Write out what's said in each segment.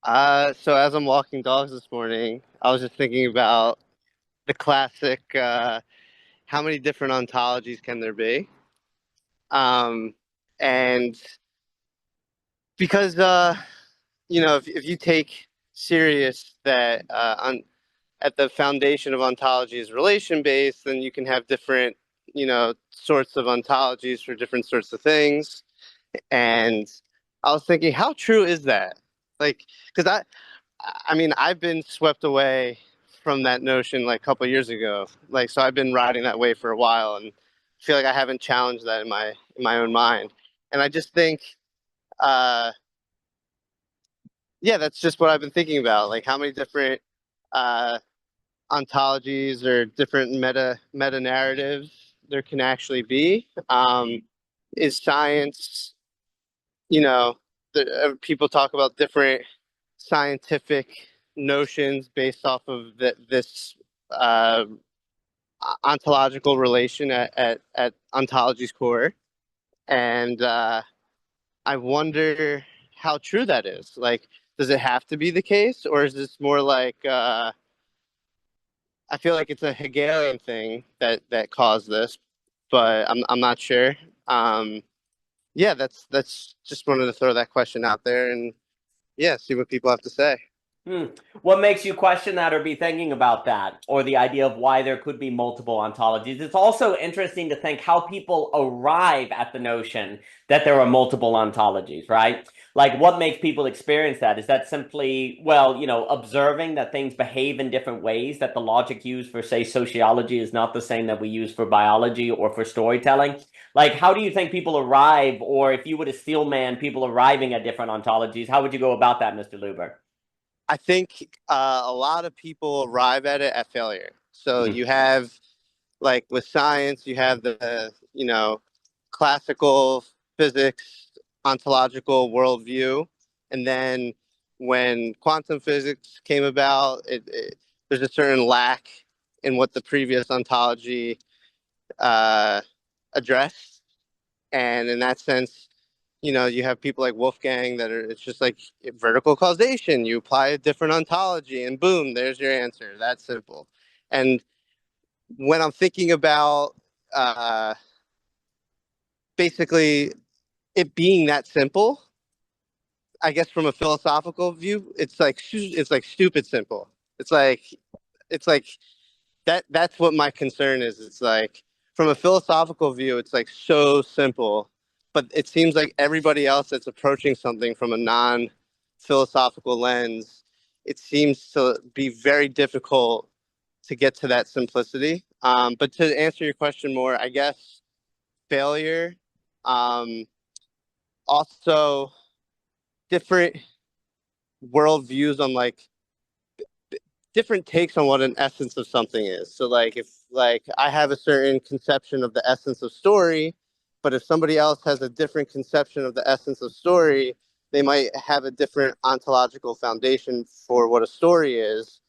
So as I'm walking dogs this morning, I was just thinking about the classic, how many different ontologies can there be? Um, and because, if you take serious that at the foundation of ontology is relation based, then you can have different, sorts of ontologies for different sorts of things. And I was thinking, how true is that? Like, because I mean, I've been swept away from that notion like a couple of years ago. Like, so I've been riding that wave for a while, and feel like I haven't challenged that in my own mind. And I just think, uh, yeah, that's just what I've been thinking about. Like, how many different uh, ontologies or different meta narratives there can actually be? Is science, you know, people talk about different scientific notions based off of this uh, ontological relation at ontology's core. And I wonder how true that is. Like, does it have to be the case, or is this more like I feel like it's a Hegelian thing that caused this, but I'm not sure. Um, yeah, that's just wanted to throw that question out there and yeah, see what people have to say. Hmm. What makes you question that or be thinking about that, or the idea of why there could be multiple ontologies? It's also interesting to think how people arrive at the notion that there are multiple ontologies, right? Like, what makes people experience that? Is that simply, well, observing that things behave in different ways, that the logic used for, say, sociology is not the same that we use for biology or for storytelling? Like, how do you think people arrive, or if you were to steel man people arriving at different ontologies, how would you go about that, Mr. Luber? I think a lot of people arrive at it at failure. So Hmm. you have, like with science, you have the, classical physics, ontological worldview. And then when quantum physics came about, there's a certain lack in what the previous ontology uh, addressed. And in that sense, you have people like Wolfgang that are, it's just like vertical causation. You apply a different ontology and boom, there's your answer. That's simple. And when I'm thinking about uh, basically it being that simple, I guess from a philosophical view, it's like stupid simple. It's like it's like that's what my concern is. It's like from a philosophical view, it's like so simple, but it seems like everybody else that's approaching something from a non-philosophical lens, it seems to be very difficult to get to that simplicity. But to answer your question more, I guess failure, um, also different worldviews on like different takes on what an essence of something is. So like if like I have a certain conception of the essence of story, but if somebody else has a different conception of the essence of story, they might have a different ontological foundation for what a story is.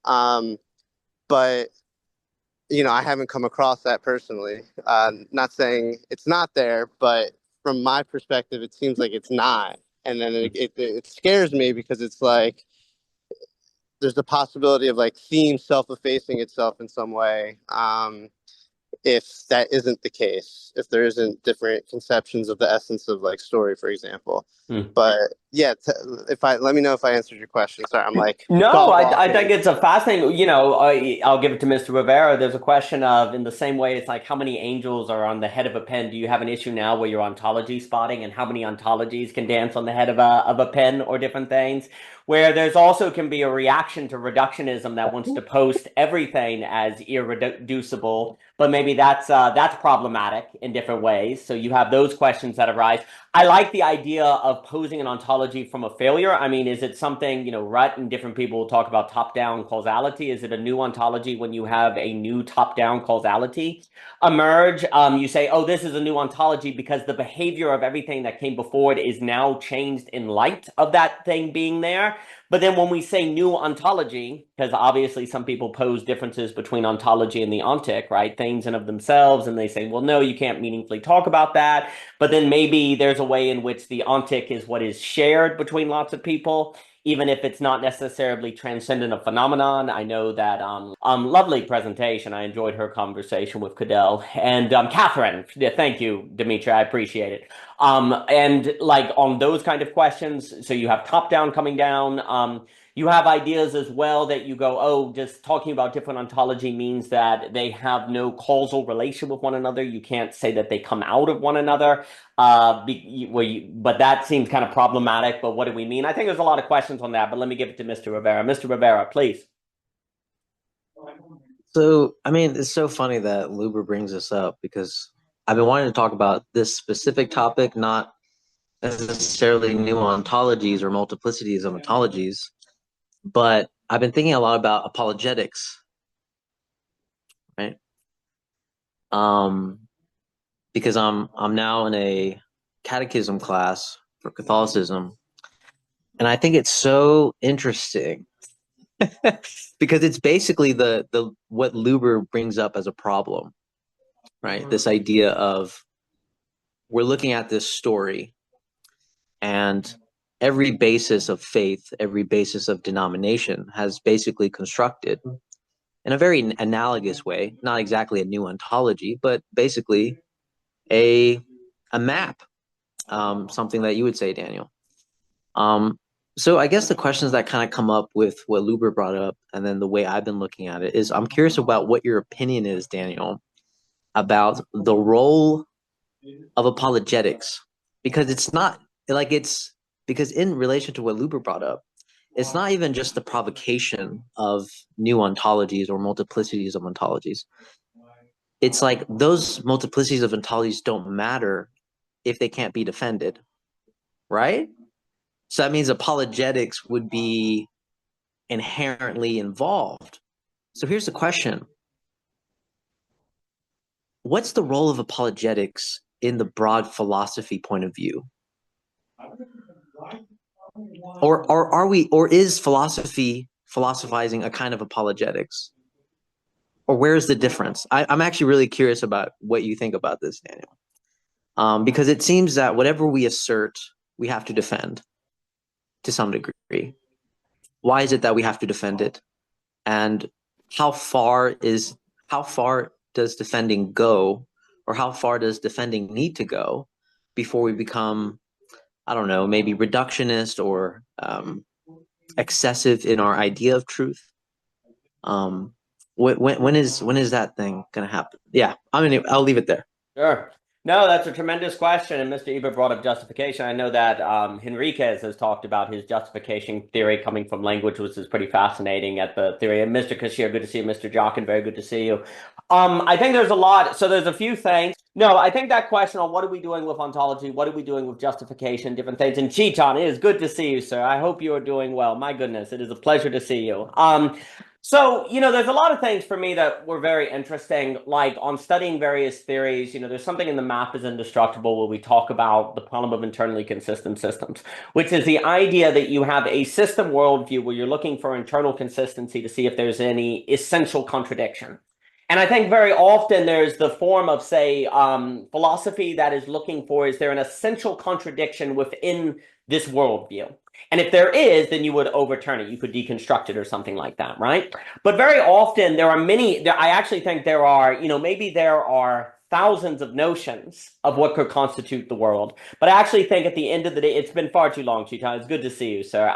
Um, but I haven't come across that personally. Not saying it's not there, but from my perspective, it seems like it's not. And then it scares me because it's like there's the possibility of like theme self-effacing itself in some way, if that isn't the case, if there isn't different conceptions of the essence of like story, for example. Hmm. But yeah, if I let me know if I answered your question. Sorry, I'm like No, dog I think walking. it's a fascinating, I'll give it to Mr. Rivera. There's a question of, in the same way, it's like how many angels are on the head of a pen? Do you have an issue now where you're ontology spotting and how many ontologies can dance on the head of a pen or different things? Where there's also can be a reaction to reductionism that wants to post everything as irreducible, but maybe that's problematic in different ways. So you have those questions that arise. I like the idea of posing an ontology from a failure. I mean, is it something, Rutt and different people will talk about top-down causality? Is it a new ontology when you have a new top-down causality emerge? You say, oh, this is a new ontology because the behavior of everything that came before it is now changed in light of that thing being there. But then when we say new ontology, because obviously some people pose differences between ontology and the ontic, right? Things in of themselves, and they say, well, no, you can't meaningfully talk about that. But then maybe there's a way in which the ontic is what is shared between lots of people. even if it's not necessarily transcendent a phenomenon. I know that lovely presentation. I enjoyed her conversation with Cadell and Catherine. Yeah, thank you, Dimitri. I appreciate it. And like on those kind of questions, so you have top down coming down. You have ideas as well that you go, oh, just talking about different ontology means that they have no causal relation with one another. You can't say that they come out of one another. But that seems kind of problematic. But what do we mean? I think there's a lot of questions on that, but let me give it to Mr. Rivera. Mr. Rivera, please. So, I mean, it's so funny that Luber brings this up because I've been wanting to talk about this specific topic, not necessarily new ontologies or multiplicities of ontologies, but I've been thinking a lot about apologetics, right? Because I'm now in a catechism class for Catholicism, and I think it's so interesting because it's basically the what Luber brings up as a problem, right? This idea of we're looking at this story, and every basis of faith, every basis of denomination has basically constructed in a very analogous way, not exactly a new ontology, but basically a map, something that you would say, Daniel. So I guess the questions that kind of come up with what Luber brought up and then the way I've been looking at it is I'm curious about what your opinion is, Daniel, about the role of apologetics, because it's not like because in relation to what Luber brought up, it's not even just the provocation of new ontologies or multiplicities of ontologies. It's like those multiplicities of ontologies don't matter if they can't be defended, right? So that means apologetics would be inherently involved. So here's the question. What's the role of apologetics in the broad philosophy point of view? Or is philosophy philosophizing a kind of apologetics? Or where's the difference? I'm actually really curious about what you think about this, Daniel. Because it seems that whatever we assert, we have to defend to some degree. Why is it that we have to defend it? And how far does defending go, or how far does defending need to go before we become, I don't know, maybe reductionist or excessive in our idea of truth? When is that thing gonna happen? Yeah, I'll leave it there. Sure. No, that's a tremendous question. And Mr. Ebert brought up justification. I know that Henriquez has talked about his justification theory coming from language, which is pretty fascinating at the theory. And Mr. Kashir, good to see you. Mr. Jockin, very good to see you. I think there's a lot. So there's a few things. No, I think that question on what are we doing with ontology, what are we doing with justification, different things. And Chetan, it is good to see you, sir. I hope you are doing well. My goodness, it is a pleasure to see you. So, there's a lot of things for me that were very interesting, like on studying various theories. There's something in The Map is Indestructible where we talk about the problem of internally consistent systems, which is the idea that you have a system worldview where you're looking for internal consistency to see if there's any essential contradiction. And I think very often there's the form of, say, philosophy that is looking for, is there an essential contradiction within this worldview? And if there is, then you would overturn it. You could deconstruct it or something like that, right? But very often there are I actually think there are, maybe there are thousands of notions of what could constitute the world. But I actually think at the end of the day, it's been far too long, Chetan. It's good to see you, sir.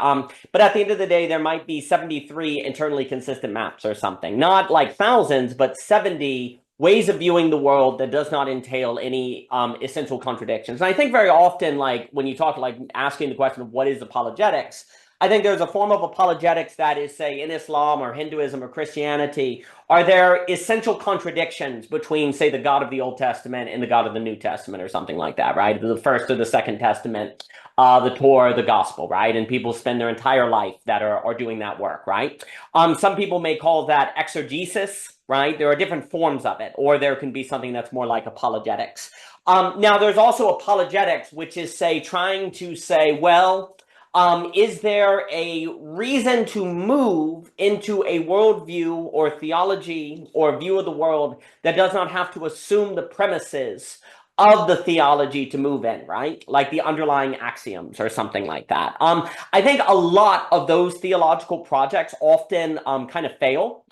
But at the end of the day, there might be 73 internally consistent maps or something. Not like thousands, but 70 ways of viewing the world that does not entail any essential contradictions. And I think very often, like when you talk, like asking the question of what is apologetics, I think there's a form of apologetics that is, say, in Islam or Hinduism or Christianity, are there essential contradictions between, say, the God of the Old Testament and the God of the New Testament or something like that, right? The First or the Second Testament, the Torah, the Gospel, right? And people spend their entire life that are doing that work, right? Some people may call that exegesis, right? There are different forms of it, or there can be something that's more like apologetics. Now, there's also apologetics, which is, say, trying to say, well, is there a reason to move into a worldview or theology or view of the world that does not have to assume the premises of the theology to move in, right? Like the underlying axioms or something like that. I think a lot of those theological projects often kind of fail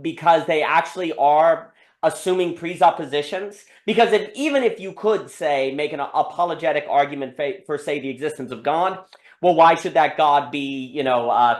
because they actually are assuming presuppositions. Because even if you could say, make an apologetic argument for say the existence of God, well, why should that God be,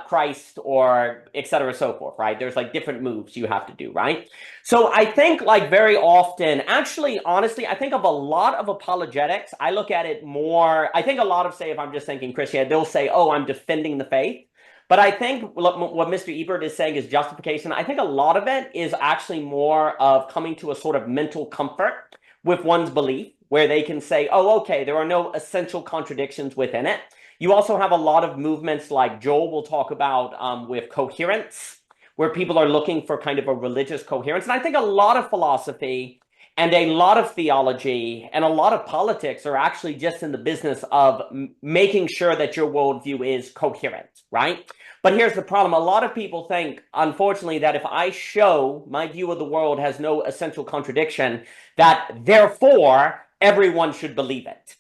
Christ or et cetera, so forth, right? There's like different moves you have to do, right? So I think like very often, actually, honestly, I think of a lot of apologetics, I look at it more, I think a lot of, say, if I'm just thinking Christianity, they'll say, oh, I'm defending the faith. But I think what Mr. Ebert is saying is justification. I think a lot of it is actually more of coming to a sort of mental comfort with one's belief, where they can say, oh, okay, there are no essential contradictions within it. You also have a lot of movements like Joel will talk about with coherence, where people are looking for kind of a religious coherence. And I think a lot of philosophy and a lot of theology and a lot of politics are actually just in the business of making sure that your worldview is coherent, right? But here's the problem. A lot of people think, unfortunately, that if I show my view of the world has no essential contradiction, that therefore everyone should believe it.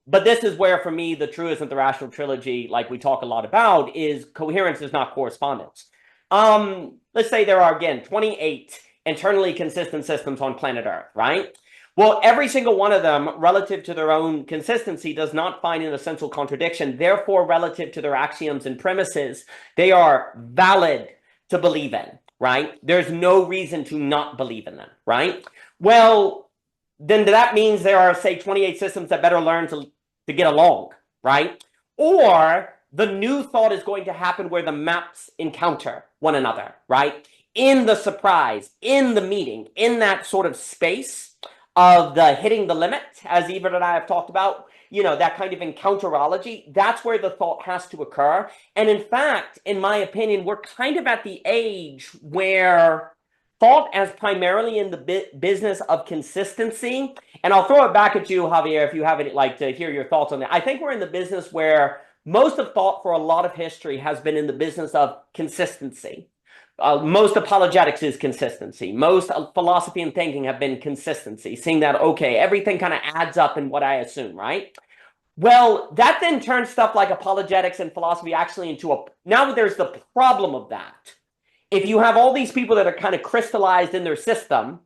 But this is where, for me, the truism, the rational trilogy, like we talk a lot about, is coherence is not correspondence. Let's say there are, again, 28 internally consistent systems on planet Earth, right? Well, every single one of them, relative to their own consistency, does not find an essential contradiction. Therefore, relative to their axioms and premises, they are valid to believe in, right? There's no reason to not believe in them, right? Well, then that means there are, say, 28 systems that better learn to get along, right? Or the new thought is going to happen where the maps encounter one another, right? In the surprise, in the meeting, in that sort of space of the hitting the limit, as Ebert and I have talked about, that kind of encounterology, that's where the thought has to occur. And in fact, in my opinion, we're kind of at the age where thought as primarily in the business of consistency, and I'll throw it back at you, Javier, if you have it, like to hear your thoughts on that. I think we're in the business where most of thought for a lot of history has been in the business of consistency. Most apologetics is consistency. Most philosophy and thinking have been consistency, seeing that, okay, everything kind of adds up in what I assume, right? Well, that then turns stuff like apologetics and philosophy actually into now there's the problem of that. If you have all these people that are kind of crystallized in their system,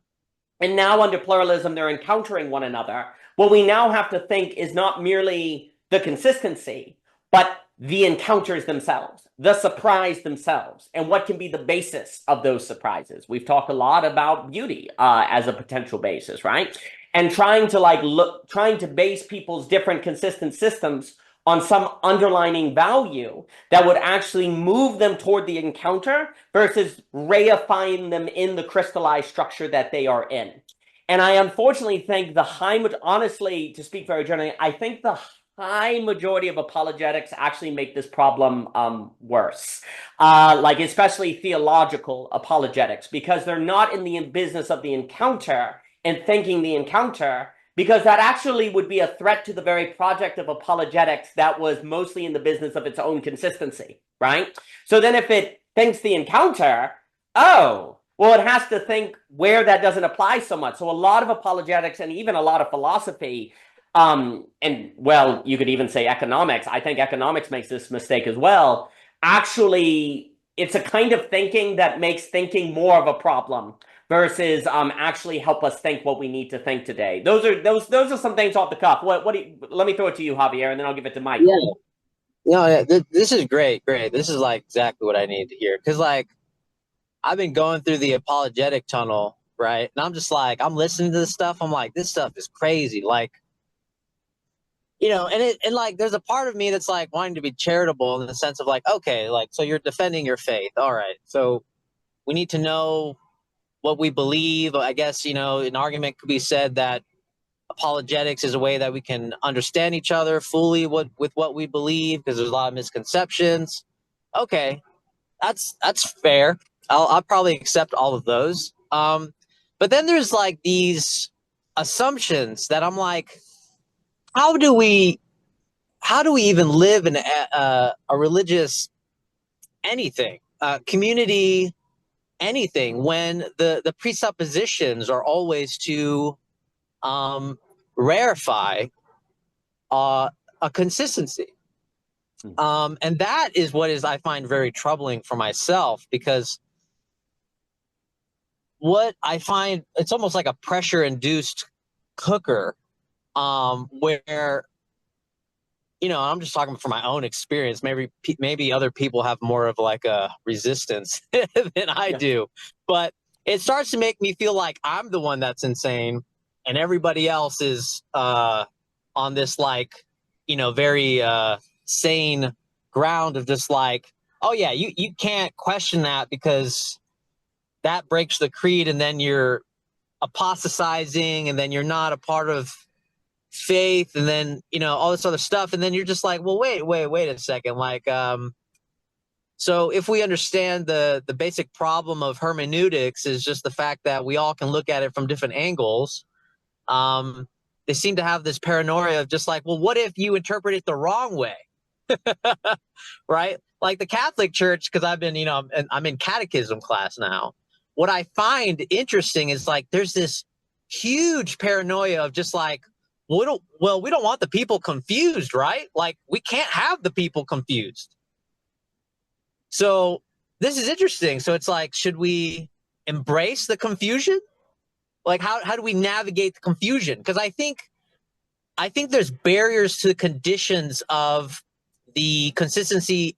and now under pluralism, they're encountering one another, what we now have to think is not merely the consistency, but the encounters themselves, the surprise themselves, and what can be the basis of those surprises. We've talked a lot about beauty as a potential basis, right? And trying to base people's different consistent systems on some underlining value that would actually move them toward the encounter versus reifying them in the crystallized structure that they are in. And I unfortunately think honestly, to speak very generally, I think the high majority of apologetics actually make this problem worse, especially theological apologetics, because they're not in the business of the encounter and thinking the encounter, because that actually would be a threat to the very project of apologetics that was mostly in the business of its own consistency, right? So then if it thinks the encounter, well, it has to think where that doesn't apply so much. So a lot of apologetics and even a lot of philosophy, you could even say economics, I think economics makes this mistake as well. Actually, it's a kind of thinking that makes thinking more of a problem versus actually help us think what we need to think today. Those are some things off the cuff. Let me throw it to you, Javier, and then I'll give it to Mike. Yeah. No, this is great. This is like exactly what I need to hear. Because I've been going through the apologetic tunnel, right? And I'm just I'm listening to this stuff. I'm like, this stuff is crazy. And there's a part of me that's wanting to be charitable in the sense of okay, so you're defending your faith. All right. So we need to know what we believe. I guess, an argument could be said that apologetics is a way that we can understand each other fully with what we believe, because there's a lot of misconceptions. Okay, that's fair. I'll probably accept all of those. But then there's these assumptions that I'm how do we even live in a religious anything, community, anything, when the presuppositions are always to rarefy a consistency. And that is what I find very troubling for myself, because what I find, it's almost like a pressure-induced cooker, where, I'm just talking from my own experience. Maybe other people have more of like a resistance than I do, but it starts to make me feel like I'm the one that's insane, and everybody else is on this like, very sane ground of just like, oh yeah, you can't question that because that breaks the creed, and then you're apostatizing, and then you're not a part of faith, and then all this other stuff, and then you're just like, well, wait a second, like, so if we understand the basic problem of hermeneutics is just the fact that we all can look at it from different angles, they seem to have this paranoia of just like, well, what if you interpret it the wrong way? Right? Like the Catholic Church, because I've been, I'm in catechism class now. What I find interesting is like there's this huge paranoia of just like, we don't want the people confused, right? Like we can't have the people confused. So this is interesting. So it's like, should we embrace the confusion? Like how do we navigate the confusion? Because I think there's barriers to the conditions of the consistency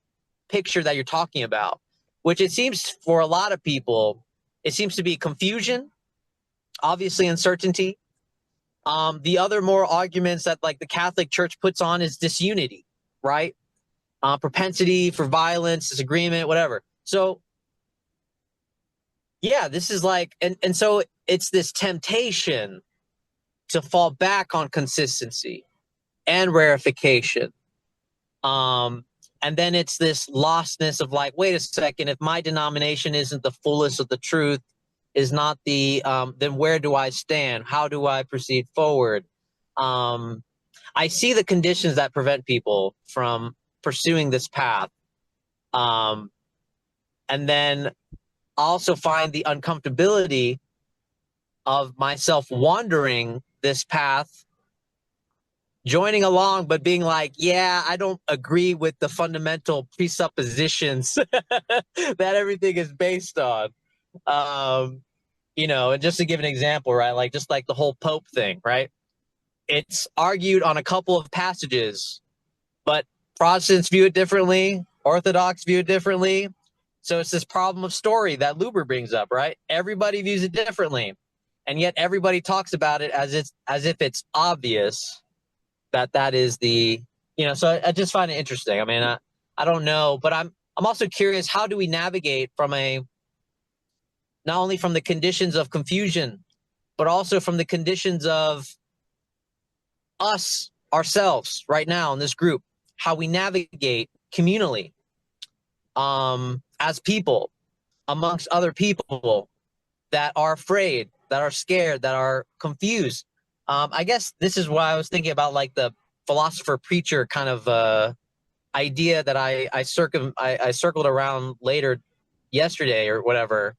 picture that you're talking about, which it seems for a lot of people, it seems to be confusion, obviously uncertainty. The other more arguments that like the Catholic Church puts on is disunity, right? Propensity for violence, disagreement, whatever. So yeah, this is like, and so it's this temptation to fall back on consistency and rarefication. And then it's this lostness of like, wait a second, if my denomination isn't the fullest of the truth, is not the, then where do I stand? How do I proceed forward? I see the conditions that prevent people from pursuing this path. And then also find the uncomfortability of myself wandering this path, joining along, but being like, yeah, I don't agree with the fundamental presuppositions that everything is based on. And just to give an example, right? Like just like the whole Pope thing, right? It's argued on a couple of passages, but Protestants view it differently, Orthodox view it differently. So it's this problem of story that Luber brings up, right? Everybody views it differently, and yet everybody talks about it as if it's obvious that is the, so I just find it interesting. I mean, I don't know, but I'm also curious, how do we navigate from not only from the conditions of confusion, but also from the conditions of ourselves right now in this group, how we navigate communally, as people, amongst other people that are afraid, that are scared, that are confused. I guess this is why I was thinking about like the philosopher preacher kind of idea that I circled around later yesterday or whatever,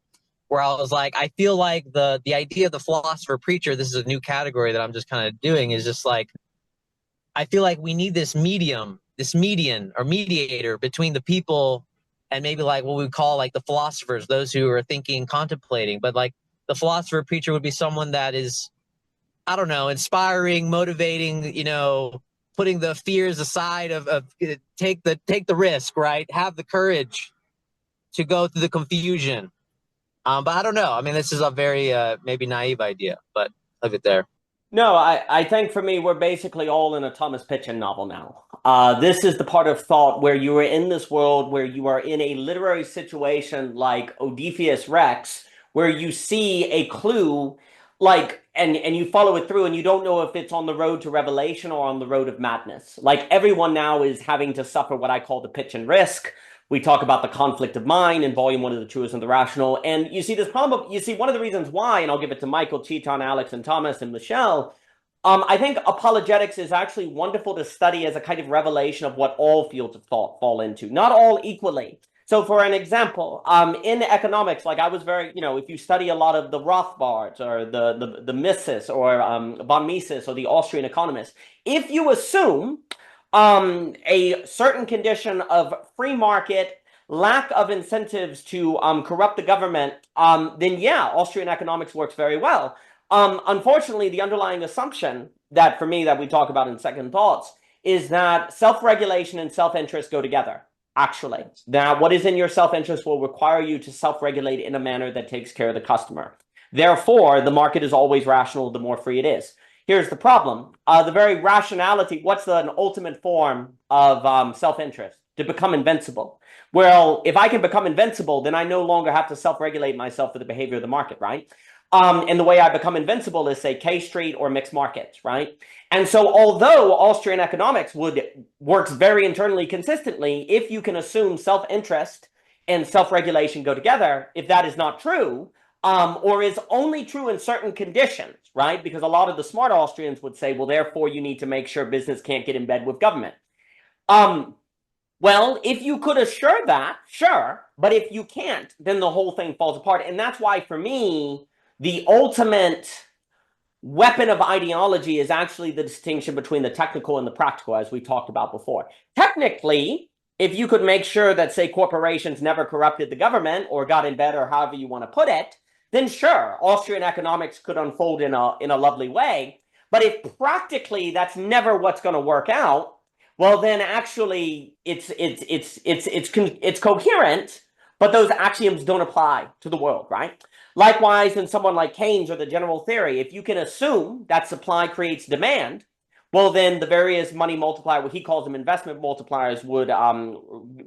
where I was like, I feel like the idea of the philosopher preacher, this is a new category that I'm just kind of doing, is just like, I feel like we need this medium, this median or mediator between the people and maybe like what we call like the philosophers, those who are thinking, contemplating. But like the philosopher preacher would be someone that is, I don't know, inspiring, motivating, putting the fears aside of take the risk, right? Have the courage to go through the confusion. But I don't know. I mean, this is a very maybe naive idea, but I'll leave it there. No, I think for me, we're basically all in a Thomas Pynchon novel now. This is the part of thought where you are in this world, where you are in a literary situation like Odysseus Rex, where you see a clue, like, and you follow it through, and you don't know if it's on the road to revelation or on the road of madness. Like, everyone now is having to suffer what I call the Pynchon risk. We talk about the conflict of mind in Volume 1 of The Truism and the Rational. And you see this problem, you see one of the reasons why, and I'll give it to Michael, Chetan, Alex, and Thomas, and Michelle. I think apologetics is actually wonderful to study as a kind of revelation of what all fields of thought fall into. Not all equally. So for an example, in economics, like I was very, if you study a lot of the Rothbards or the Mises or von Mises or the Austrian economists, if you assume a certain condition of free market, lack of incentives to corrupt the government, then yeah, Austrian economics works very well. Unfortunately, the underlying assumption that for me that we talk about in Second Thoughts is that self-regulation and self-interest go together. Actually, now what is in your self-interest will require you to self-regulate in a manner that takes care of the customer. Therefore, the market is always rational the more free it is. Here's the problem. The very rationality, what's an ultimate form of self-interest? To become invincible. Well, if I can become invincible, then I no longer have to self-regulate myself for the behavior of the market, right? And the way I become invincible is, say, K Street or mixed markets, right? And so although Austrian economics works very internally consistently, if you can assume self-interest and self-regulation go together, if that is not true, or is only true in certain conditions, right? Because a lot of the smart Austrians would say, well, therefore you need to make sure business can't get in bed with government. Well, if you could assure that, sure. But if you can't, then the whole thing falls apart. And that's why, for me, the ultimate weapon of ideology is actually the distinction between the technical and the practical, as we talked about before. Technically, if you could make sure that, say, corporations never corrupted the government or got in bed or however you want to put it, then sure, Austrian economics could unfold in a lovely way. But if practically that's never what's going to work out, well, then actually it's coherent, but those axioms don't apply to the world, right? Likewise, in someone like Keynes or the general theory, if you can assume that supply creates demand, well, then the various money multiplier, what he calls them investment multipliers, would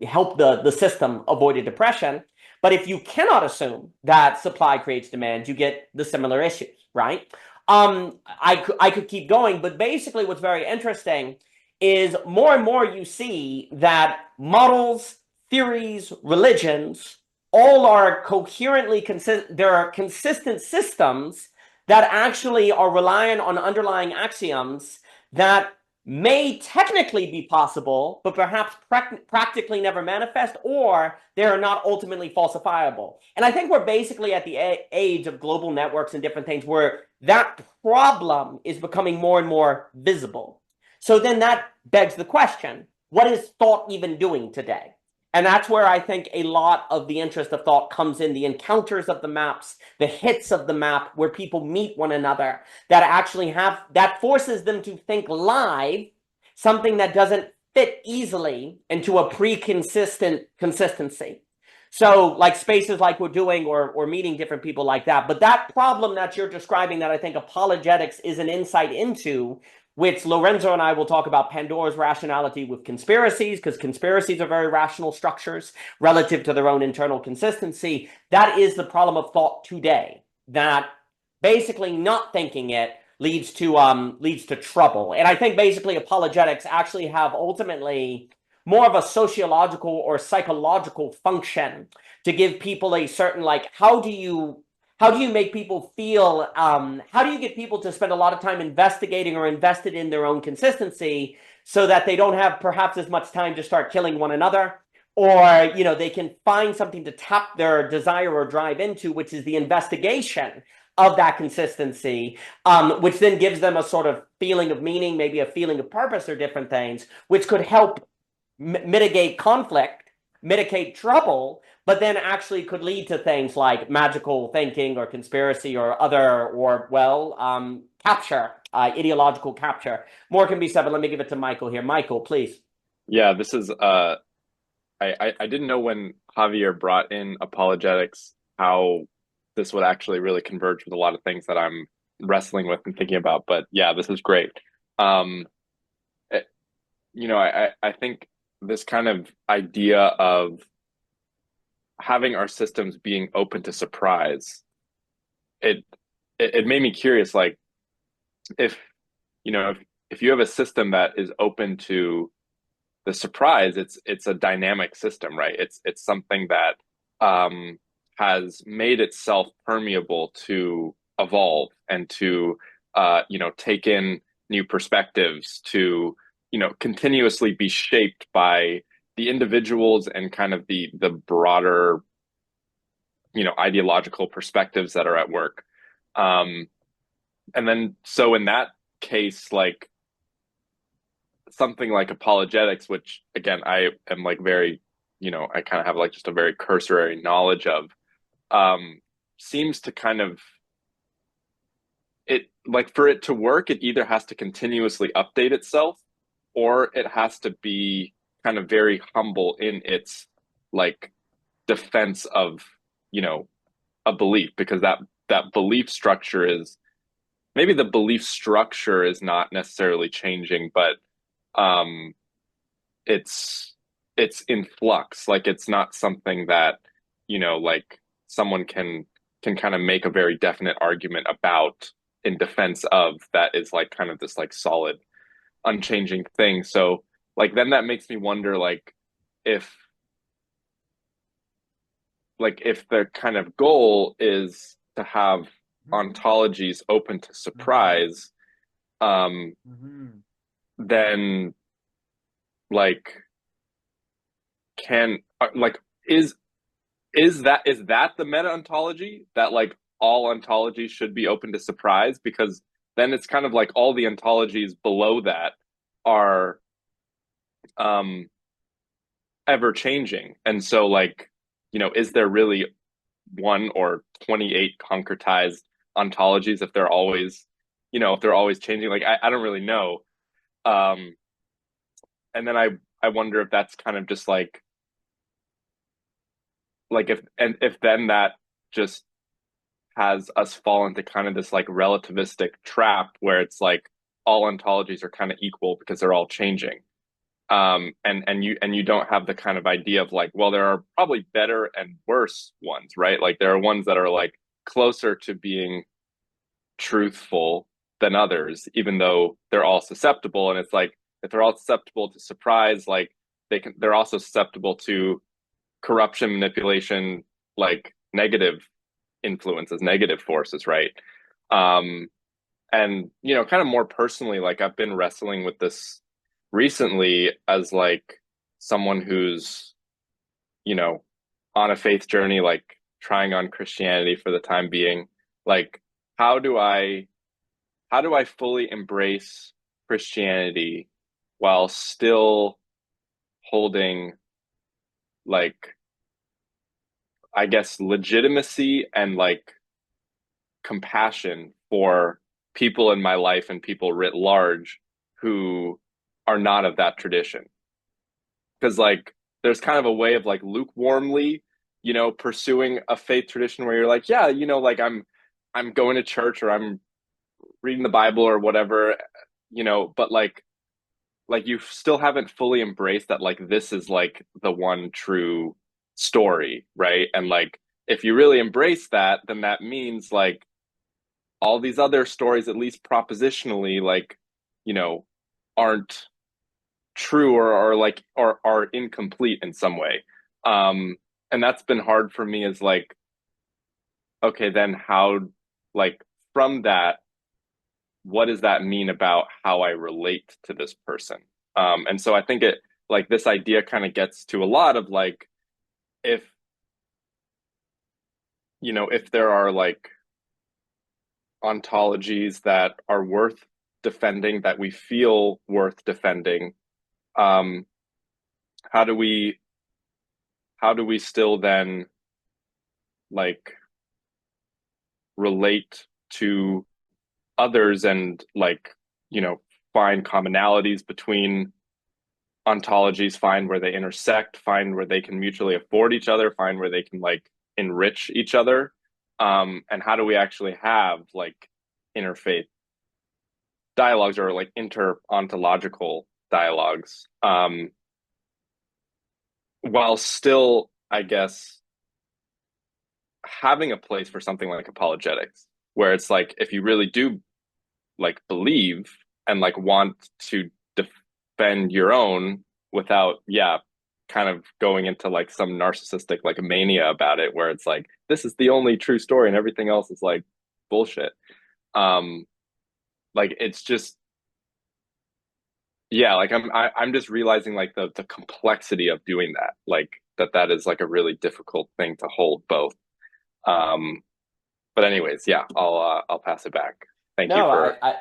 help the system avoid a depression. But if you cannot assume that supply creates demand, you get the similar issues, right? I could keep going, but basically what's very interesting is more and more you see that models, theories, religions, all are coherently consistent. There are consistent systems that actually are reliant on underlying axioms that may technically be possible, but perhaps practically never manifest, or they are not ultimately falsifiable. And I think we're basically at the age of global networks and different things where that problem is becoming more and more visible. So then that begs the question, what is thought even doing today? And that's where I think a lot of the interest of thought comes in, the encounters of the maps, the hits of the map, where people meet one another, that actually that forces them to think live, something that doesn't fit easily into a pre-consistent consistency. So like spaces like we're doing or meeting different people like that. But that problem that you're describing that I think apologetics is an insight into, which Lorenzo and I will talk about Pandora's rationality with conspiracies, because conspiracies are very rational structures relative to their own internal consistency. That is the problem of thought today, that basically not thinking it leads to trouble. And I think basically apologetics actually have ultimately more of a sociological or psychological function to give people a certain, like, how do you make people feel, how do you get people to spend a lot of time investigating or invested in their own consistency so that they don't have perhaps as much time to start killing one another, or, they can find something to tap their desire or drive into, which is the investigation of that consistency, which then gives them a sort of feeling of meaning, maybe a feeling of purpose or different things, which could help mitigate conflict, mitigate trouble, but then actually could lead to things like magical thinking or conspiracy or other, or, capture, ideological capture. More can be said, but let me give it to Michael here. Michael, please. Yeah, this is I didn't know when Javier brought in apologetics how this would actually really converge with a lot of things that I'm wrestling with and thinking about. But yeah, this is great. I think this kind of idea of having our systems being open to surprise, it made me curious, like if if you have a system that is open to the surprise, it's a dynamic system, right? It's something that has made itself permeable to evolve and to take in new perspectives, to continuously be shaped by the individuals and kind of the broader, ideological perspectives that are at work. And then so in that case, like something like apologetics, which again I am like very, I kind of have like just a very cursory knowledge of, seems to kind of, it like for it to work, it either has to continuously update itself, or it has to be kind of very humble in its like defense of, a belief, because that belief structure is, maybe the belief structure is not necessarily changing, but um it's in flux. Like it's not something that, like someone can kind of make a very definite argument about in defense of, that is like kind of this like solid unchanging thing. So like then that makes me wonder if if the kind of goal is to have ontologies open to surprise, um then like can like is that the meta ontology, that like all ontologies should be open to surprise? Because then it's kind of like all the ontologies below that are um ever changing. And so like, is there really one or 28 concretized ontologies if they're always, if they're always changing? Like I don't really know. um and then I wonder if that's kind of just like if then that just has us fall into kind of this like relativistic trap where it's like all ontologies are kind of equal because they're all changing. And you don't have the kind of idea of like, well, there are probably better and worse ones, right? Like there are ones that are like closer to being truthful than others, even though they're all susceptible. And it's like, if they're all susceptible to surprise, like they're also susceptible to corruption, manipulation, like negative influences, negative forces, right? um and kind of more personally, like I've been wrestling with this recently as like someone who's, you know on a faith journey, like trying on Christianity for the time being. Like how do I fully embrace Christianity while still holding, like, I guess, legitimacy and like compassion for people in my life and people writ large who are not of that tradition? Because like there's kind of a way of like lukewarmly, pursuing a faith tradition where you're like, yeah, like I'm going to church, or I'm reading the Bible or whatever, but like you still haven't fully embraced that like this is like the one true story, right? And like if you really embrace that, then that means like all these other stories, at least propositionally, like, aren't true, or like or are incomplete in some way. um and that's been hard for me, is like, okay, then how, like, from that, what does that mean about how I relate to this person? And so I think it, like, this idea kind of gets to a lot of like, if if there are like ontologies that are worth defending, that we feel worth defending, um how do we still then like relate to others, and like, find commonalities between ontologies, find where they intersect, find where they can mutually afford each other, find where they can like enrich each other? And how do we actually have like interfaith dialogues, or like inter-ontological dialogues, while still, I guess, having a place for something like apologetics, where it's like, if you really do like believe and like want to defend your own without, yeah, kind of going into like some narcissistic like mania about it, where it's like, this is the only true story and everything else is like bullshit. um like it's just, yeah, like I'm just realizing like the complexity of doing that. Like that is like a really difficult thing to hold both. Um, but anyways, yeah, I'll pass it back. No,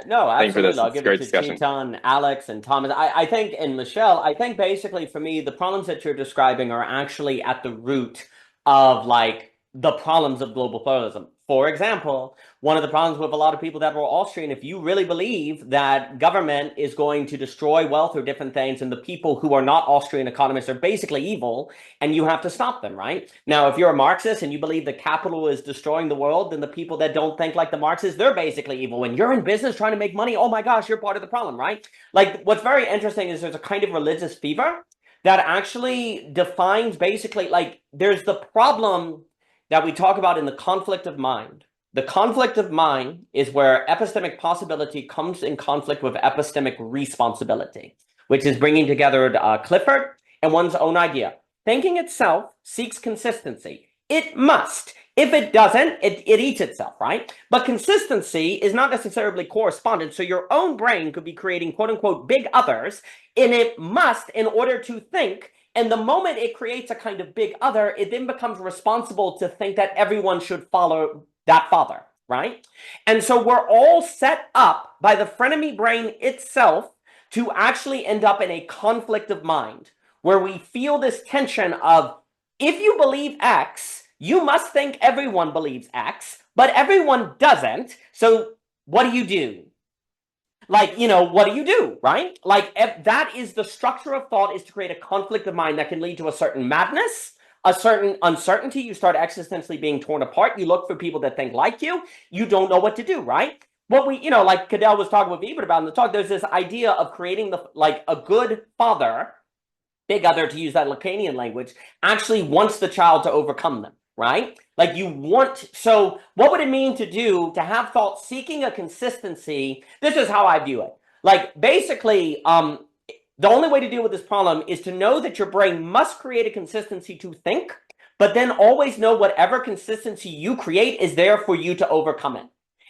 no, Thank you for absolutely. this. I'll It's a give it great to discussion. Chetan, Alex, and Thomas. I think, and Michelle, I think basically for me, the problems that you're describing are actually at the root of like the problems of global pluralism. For example, one of the problems with a lot of people that were Austrian, if you really believe that government is going to destroy wealth or different things, and the people who are not Austrian economists are basically evil, and you have to stop them, right? Now, if you're a Marxist and you believe that capital is destroying the world, then the people that don't think like the Marxists, they're basically evil. When you're in business trying to make money, oh my gosh, you're part of the problem, right? Like, what's very interesting is there's a kind of religious fever that actually defines basically, like, there's the problem that we talk about in the conflict of mind. The conflict of mind is where epistemic possibility comes in conflict with epistemic responsibility, which is bringing together Clifford and one's own idea. Thinking itself seeks consistency. It must. If it doesn't, it eats itself, right? But consistency is not necessarily correspondent. So your own brain could be creating quote unquote big others, and it must in order to think. And the moment it creates a kind of big other, it then becomes responsible to think that everyone should follow that father, right? And so we're all set up by the frenemy brain itself to actually end up in a conflict of mind where we feel this tension of, if you believe X, you must think everyone believes X, but everyone doesn't. So what do you do? Like, what do you do, right? Like, that is the structure of thought, is to create a conflict of mind that can lead to a certain madness, a certain uncertainty. You start existentially being torn apart. You look for people that think like you. You don't know what to do, right? What we, like Cadell was talking with Ebert about in the talk, there's this idea of creating a good father, big other, to use that Lacanian language, actually wants the child to overcome them, right? Like so what would it mean to have thought seeking a consistency? This is how I view it. Like, basically, the only way to deal with this problem is to know that your brain must create a consistency to think, but then always know whatever consistency you create is there for you to overcome it.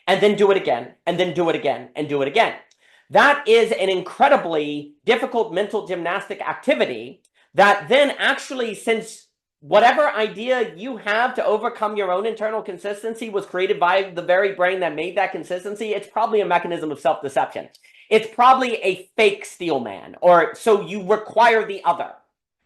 And then do it again, and then do it again, and do it again. That is an incredibly difficult mental gymnastic activity that then actually, since whatever idea you have to overcome your own internal consistency was created by the very brain that made that consistency, it's probably a mechanism of self-deception. It's probably a fake steel man, or so you require the other.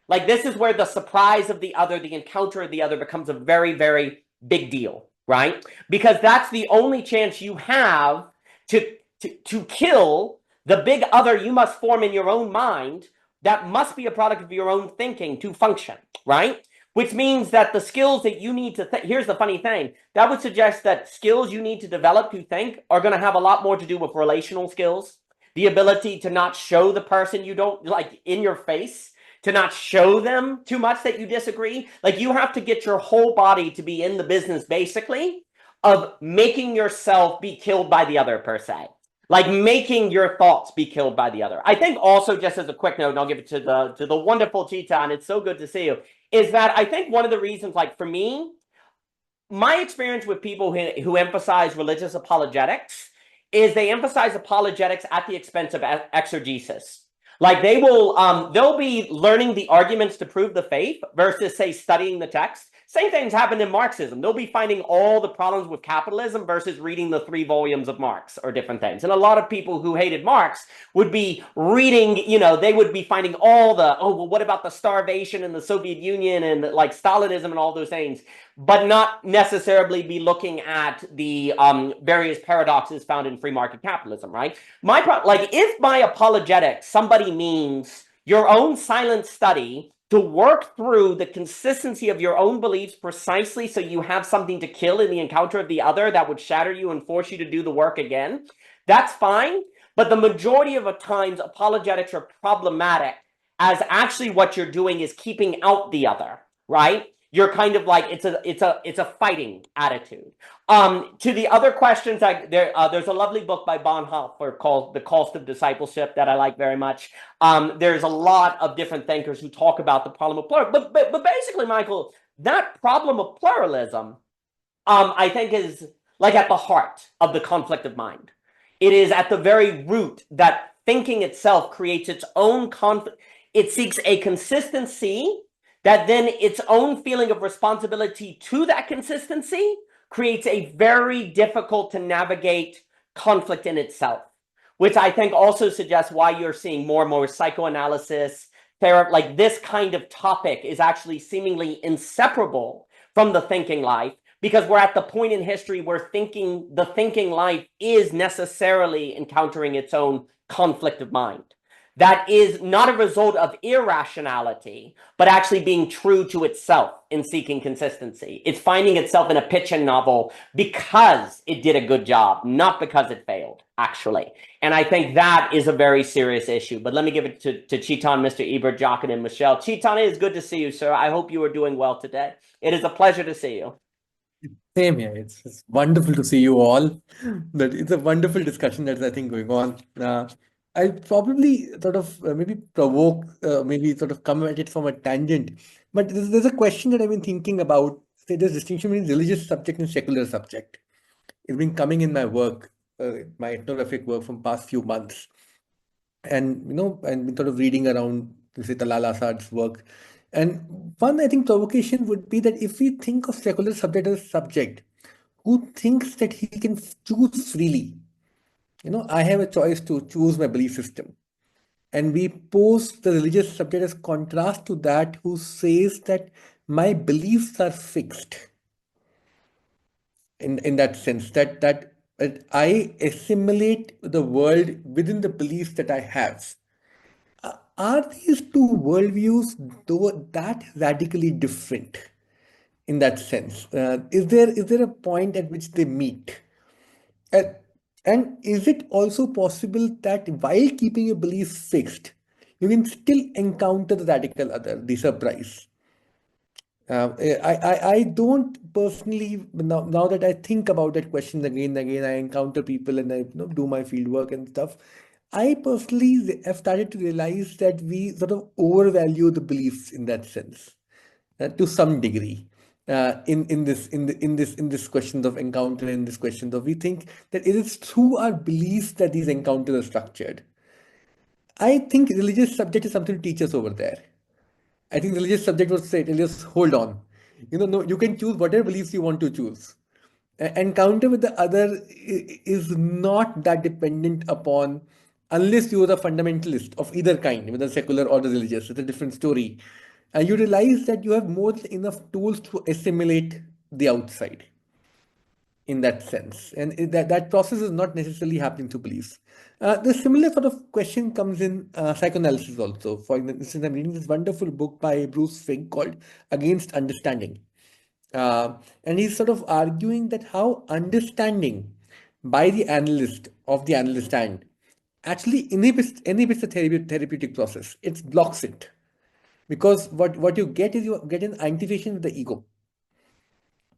Like, this is where the surprise of the other, the encounter of the other becomes a very, very big deal, right? Because that's the only chance you have to kill the big other you must form in your own mind that must be a product of your own thinking to function, right? Which means that the skills that you need to here's the funny thing, that would suggest that skills you need to develop to think are going to have a lot more to do with relational skills, the ability to not show the person you don't like in your face, to not show them too much that you disagree. Like, you have to get your whole body to be in the business, basically, of making yourself be killed by the other, per se. Like, making your thoughts be killed by the other. I think also, just as a quick note, and I'll give it to the wonderful Chetan, it's so good to see you, is that I think one of the reasons, like, for me, my experience with people who emphasize religious apologetics is they emphasize apologetics at the expense of exegesis. Like, they'll be learning the arguments to prove the faith versus, say, studying the text. Same things happen in Marxism. They'll be finding all the problems with capitalism versus reading the 3 volumes of Marx or different things. And a lot of people who hated Marx would be reading, they would be finding all what about the starvation in the Soviet Union and like Stalinism and all those things, but not necessarily be looking at the various paradoxes found in free market capitalism, right? If by apologetics somebody means your own silent study to work through the consistency of your own beliefs precisely so you have something to kill in the encounter of the other that would shatter you and force you to do the work again, that's fine. But the majority of the times, apologetics are problematic, as actually what you're doing is keeping out the other, right? You're kind of like, it's a fighting attitude. To the other questions, there's a lovely book by Bonhoeffer called The Cost of Discipleship that I like very much. There's a lot of different thinkers who talk about the problem of pluralism. But basically, Michael, that problem of pluralism, I think, is like at the heart of the conflict of mind. It is at the very root that thinking itself creates its own conflict. It seeks a consistency that then its own feeling of responsibility to that consistency creates a very difficult to navigate conflict in itself, which I think also suggests why you're seeing more and more psychoanalysis, therapy, like this kind of topic is actually seemingly inseparable from the thinking life, because we're at the point in history where the thinking life is necessarily encountering its own conflict of mind. That is not a result of irrationality, but actually being true to itself in seeking consistency. It's finding itself in a pitching novel because it did a good job, not because it failed, actually. And I think that is a very serious issue. But let me give it to Chetan, Mr. Ebert, Jochen, and Michelle. Chetan, it is good to see you, sir. I hope you are doing well today. It is a pleasure to see you. Same here. It's wonderful to see you all. That it's a wonderful discussion that's, I think, going on. I probably sort of maybe provoke, maybe sort of come at it from a tangent. But there's a question that I've been thinking about. Say, there's distinction between religious subject and secular subject. It's been coming in my work, my ethnographic work from past few months. And, I've been sort of reading around, say, Talal Asad's work. And one, I think, provocation would be that if we think of secular subject as a subject who thinks that he can choose freely, I have a choice to choose my belief system. And we pose the religious subject as contrast to that who says that my beliefs are fixed. In that sense, that I assimilate the world within the beliefs that I have. Are these two worldviews though that radically different in that sense? Is there a point at which they meet? Uh, and is it also possible that while keeping your beliefs fixed, you can still encounter the radical other, the surprise? I don't personally, now that I think about that question again and again, I encounter people and I do my field work and stuff. I personally have started to realize that we sort of overvalue the beliefs in that sense, to some degree. In this questions of encounter, in this questions of, we think that it is through our beliefs that these encounters are structured. I think religious subject is something to teach us over there. I think religious subject was said, just hold on. No, you can choose whatever beliefs you want to choose. Encounter with the other is not that dependent upon, unless you are a fundamentalist of either kind, whether secular or the religious. It's a different story. And you realize that you have more than enough tools to assimilate the outside in that sense. And that process is not necessarily happening through beliefs. The similar sort of question comes in psychoanalysis also. For instance, I'm reading this wonderful book by Bruce Fink called Against Understanding. And he's sort of arguing that how understanding by the analyst of the analyst hand actually inhibits the therapeutic process. It blocks it. Because what you get is you get an identification with the ego.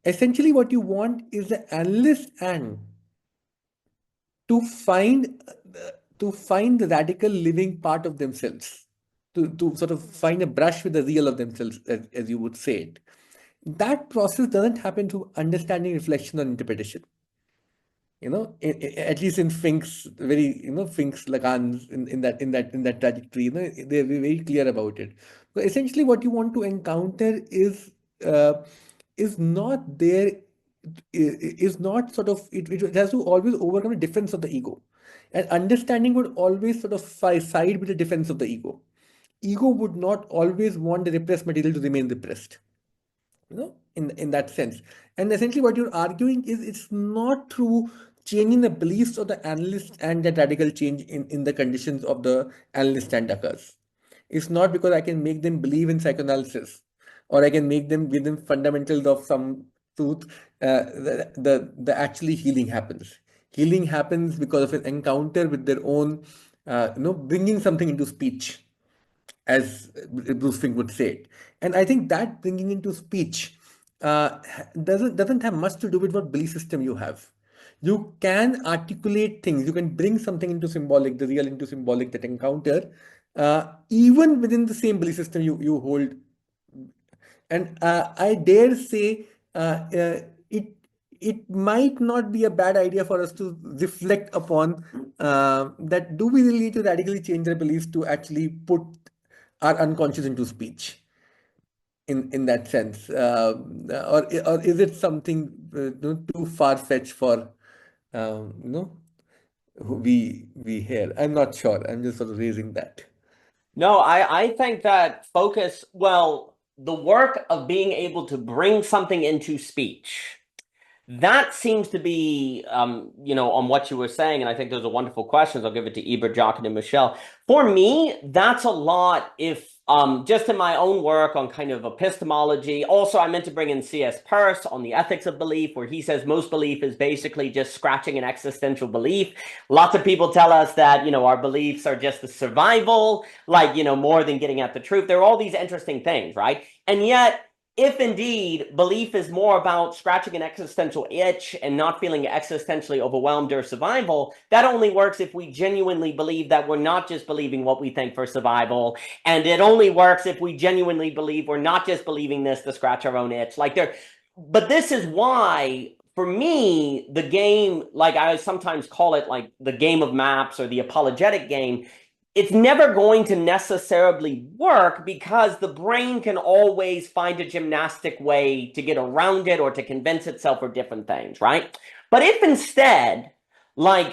Essentially, what you want is the analyst hand to find the radical living part of themselves, to sort of find a brush with the real of themselves, as you would say it. That process doesn't happen through understanding, reflection, or interpretation. At least in Fink's Fink's Lacan's in that trajectory, they're very clear about it. So essentially, what you want to encounter is not there, is not sort of it has to always overcome the defense of the ego, and understanding would always sort of side with the defense of the ego. Ego would not always want the repressed material to remain repressed. In that sense. And essentially what you're arguing is it's not through changing the beliefs of the analyst and that radical change in the conditions of the analyst stand occurs. It's not because I can make them believe in psychoanalysis or I can make them give them fundamentals of some truth. The actually healing happens. Healing happens because of an encounter with their own, bringing something into speech, as Bruce Fink would say it. And I think that bringing into speech doesn't have much to do with what belief system you have. You can articulate things. You can bring something into symbolic, the real into symbolic, that encounter, even within the same belief system you hold. And I dare say it might not be a bad idea for us to reflect upon that do we really need to radically change our beliefs to actually put our unconscious into speech in that sense, or is it something too far-fetched for who we hear? I'm not sure. I'm just sort of raising that. No, I think that focus, well, the work of being able to bring something into speech, that seems to be, on what you were saying, and I think those are wonderful questions. I'll give it to Ebert, Jochen, and Michelle. For me, that's a lot if, just in my own work on kind of epistemology. Also, I meant to bring in C.S. Peirce on the ethics of belief, where he says most belief is basically just scratching an existential belief. Lots of people tell us that, our beliefs are just the survival, more than getting at the truth. There are all these interesting things, right? And yet, if indeed belief is more about scratching an existential itch and not feeling existentially overwhelmed or survival, that only works if we genuinely believe that we're not just believing what we think for survival. And it only works if we genuinely believe we're not just believing this to scratch our own itch. But this is why, for me, the game, like I sometimes call it like the game of maps or the apologetic game, it's never going to necessarily work because the brain can always find a gymnastic way to get around it or to convince itself for different things, right? But if instead,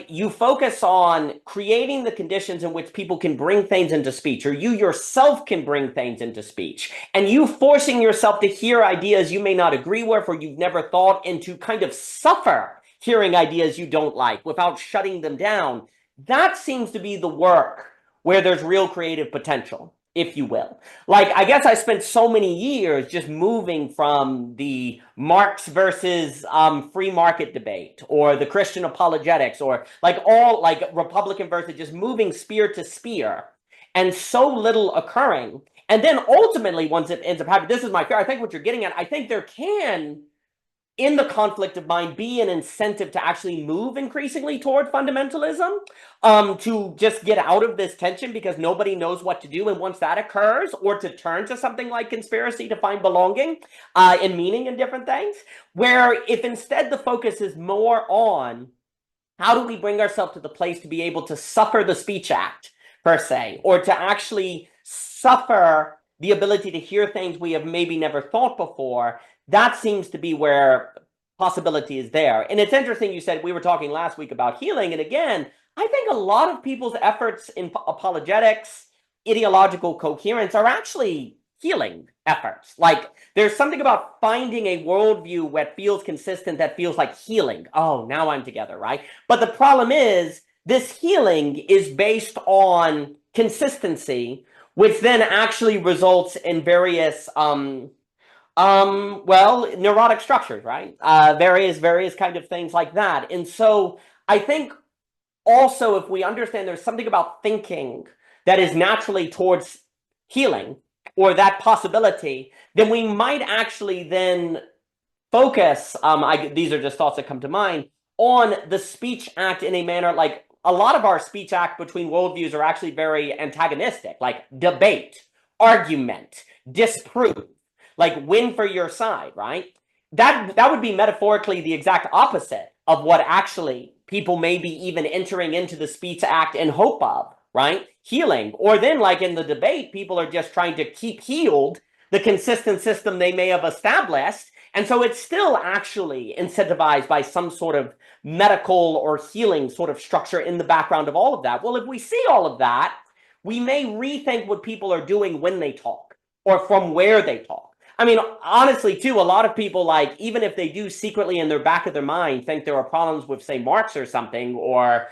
you focus on creating the conditions in which people can bring things into speech, or you yourself can bring things into speech, and you forcing yourself to hear ideas you may not agree with or you've never thought, and to kind of suffer hearing ideas you don't like without shutting them down, that seems to be the work where there's real creative potential, if you will. I guess I spent so many years just moving from the Marx versus free market debate, or the Christian apologetics, or Republican versus, just moving spear to spear, and so little occurring. And then ultimately, once it ends up happening, this is my fear, I think what you're getting at, I think there can, in the conflict of mind, be an incentive to actually move increasingly toward fundamentalism, to just get out of this tension because nobody knows what to do. And once that occurs, or to turn to something like conspiracy to find belonging and meaning in different things, where if instead the focus is more on how do we bring ourselves to the place to be able to suffer the speech act, per se, or to actually suffer the ability to hear things we have maybe never thought before, that seems to be where possibility is there. And it's interesting, you said, we were talking last week about healing. And again, I think a lot of people's efforts in apologetics, ideological coherence, are actually healing efforts. There's something about finding a worldview that feels consistent, that feels like healing. Oh, now I'm together, right? But the problem is, this healing is based on consistency, which then actually results in various neurotic structures, right? Various kind of things like that. And so I think also, if we understand there's something about thinking that is naturally towards healing, or that possibility, then we might actually then focus, these are just thoughts that come to mind, on the speech act in a manner like a lot of our speech act between worldviews are actually very antagonistic, like debate, argument, disprove, win for your side, right? That would be metaphorically the exact opposite of what actually people may be even entering into the speech act in hope of, right? Healing. Or then, in the debate, people are just trying to keep healed the consistent system they may have established. And so it's still actually incentivized by some sort of medical or healing sort of structure in the background of all of that. Well, if we see all of that, we may rethink what people are doing when they talk, or from where they talk. I mean, honestly, too, a lot of people, even if they do secretly in their back of their mind think there are problems with, say, Marx or something, or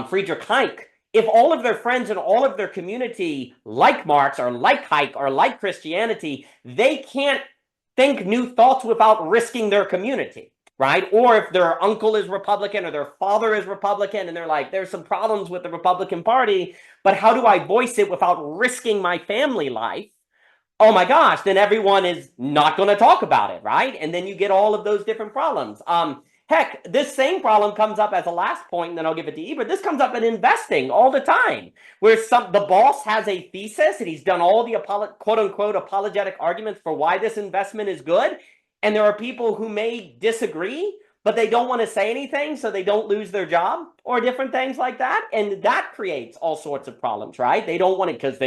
Friedrich Hayek, if all of their friends and all of their community like Marx or like Hayek or like Christianity, they can't think new thoughts without risking their community, right? Or if their uncle is Republican or their father is Republican, and they're like, there's some problems with the Republican Party, but how do I voice it without risking my family life? Oh my gosh, then everyone is not going to talk about it, right? And then you get all of those different problems. Heck, this same problem comes up as a last point, and then I'll give it to Ebert. This comes up in investing all the time, where the boss has a thesis, and he's done all the quote-unquote apologetic arguments for why this investment is good, and there are people who may disagree, but they don't want to say anything so they don't lose their job or different things like that. And that creates all sorts of problems, right? They don't want it because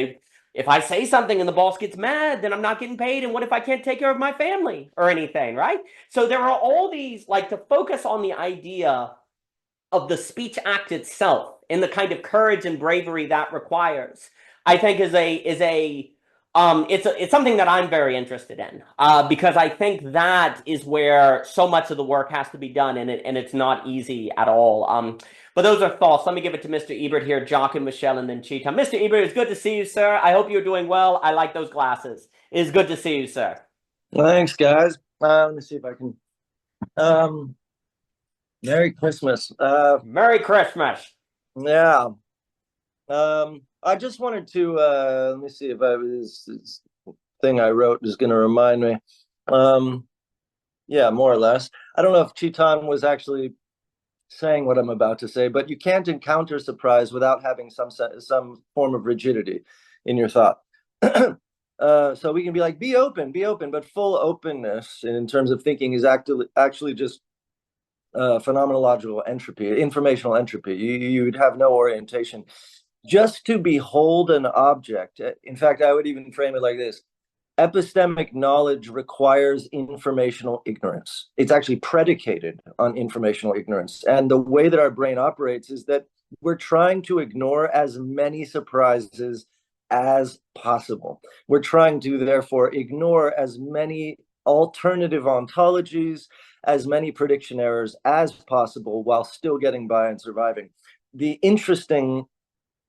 if I say something and the boss gets mad, then I'm not getting paid. And what if I can't take care of my family or anything, right? So there are all these, like, to focus on the idea of the speech act itself and the kind of courage and bravery that requires, I think it's something that I'm very interested in, because I think that is where so much of the work has to be done, and it's not easy at all. But those are thoughts. Let me give it to Mr. Ebert here, Jock and Michelle, and then Chetan. Mr. Ebert, it's good to see you, sir. I hope you're doing well. I like those glasses. It is good to see you, sir. Thanks, guys. Let me see if I can. Merry Christmas. Merry Christmas. Yeah. I just wanted to let me see if this thing I wrote is going to remind me. Yeah, more or less. I don't know if Chetan was actually saying what I'm about to say, but you can't encounter surprise without having some form of rigidity in your thought. So we can be like, be open, but full openness in terms of thinking is actually just phenomenological entropy, informational entropy. You'd have no orientation. Just to behold an object. In fact, I would even frame it like this. Epistemic knowledge requires informational ignorance. It's actually predicated on informational ignorance. And the way that our brain operates is that we're trying to ignore as many surprises as possible. We're trying to, therefore, ignore as many alternative ontologies, as many prediction errors as possible while still getting by and surviving. The interesting,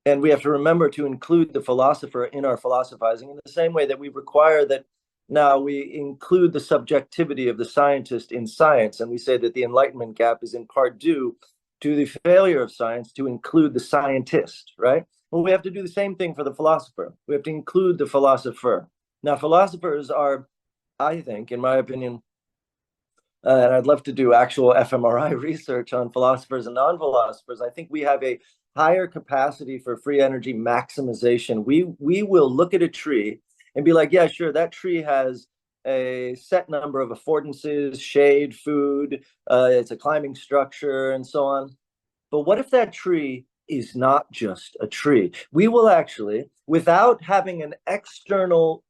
and we have to remember to include the philosopher in our philosophizing in the same way that we require that now we include the subjectivity of the scientist in science. And we say that the Enlightenment gap is in part due to the failure of science to include the scientist, right? Well, we have to do the same thing for the philosopher. We have to include the philosopher. Now, philosophers are, I think, in my opinion, and I'd love to do actual fMRI research on philosophers and non-philosophers. I think we have a higher capacity for free energy maximization. We will look at a tree and be like, yeah, sure, that tree has a set number of affordances, shade, food, it's a climbing structure, and so on. But what if that tree is not just a tree? We will actually, without having an external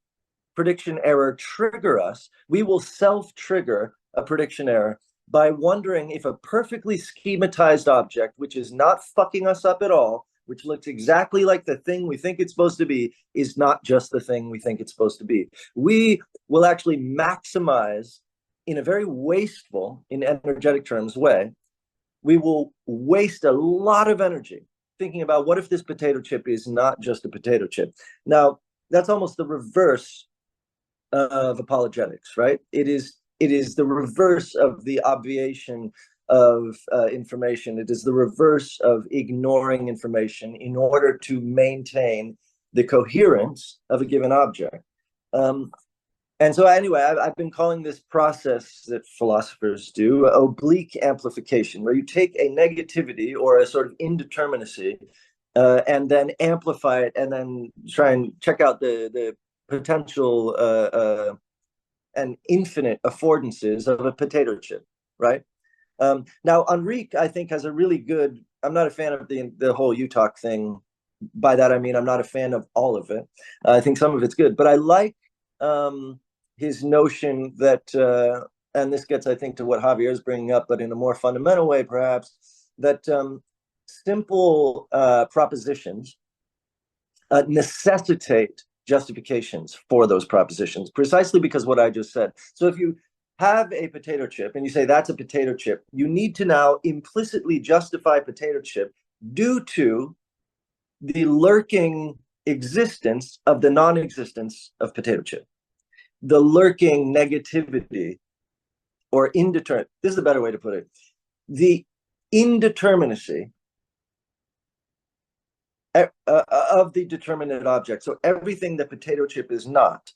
prediction error trigger us, we will self-trigger a prediction error by wondering if a perfectly schematized object, which is not fucking us up at all, which looks exactly like the thing we think it's supposed to be, is not just the thing we think it's supposed to be. We will actually maximize, in a very wasteful, in energetic terms, way, we will waste a lot of energy thinking about what if this potato chip is not just a potato chip. Now, that's almost the reverse of apologetics, right? It is the reverse of the obviation of information. It is the reverse of ignoring information in order to maintain the coherence of a given object. And so anyway, I've been calling this process that philosophers do oblique amplification, where you take a negativity or a sort of indeterminacy and then amplify it and then try and check out the potential and infinite affordances of a potato chip, right? Now, Enrique, I think, has a really good, I'm not a fan of the whole UTalk thing. By that, I mean, I'm not a fan of all of it. I think some of it's good, but I like his notion that, and this gets, I think, to what Javier is bringing up, but in a more fundamental way, perhaps, that simple propositions necessitate justifications for those propositions, precisely because what I just said. So if you have a potato chip and you say that's a potato chip, you need to now implicitly justify potato chip due to the lurking existence of the non-existence of potato chip, the lurking negativity or indeterminate. This is a better way to put it. The indeterminacy of the determinate object. So everything that potato chip is not,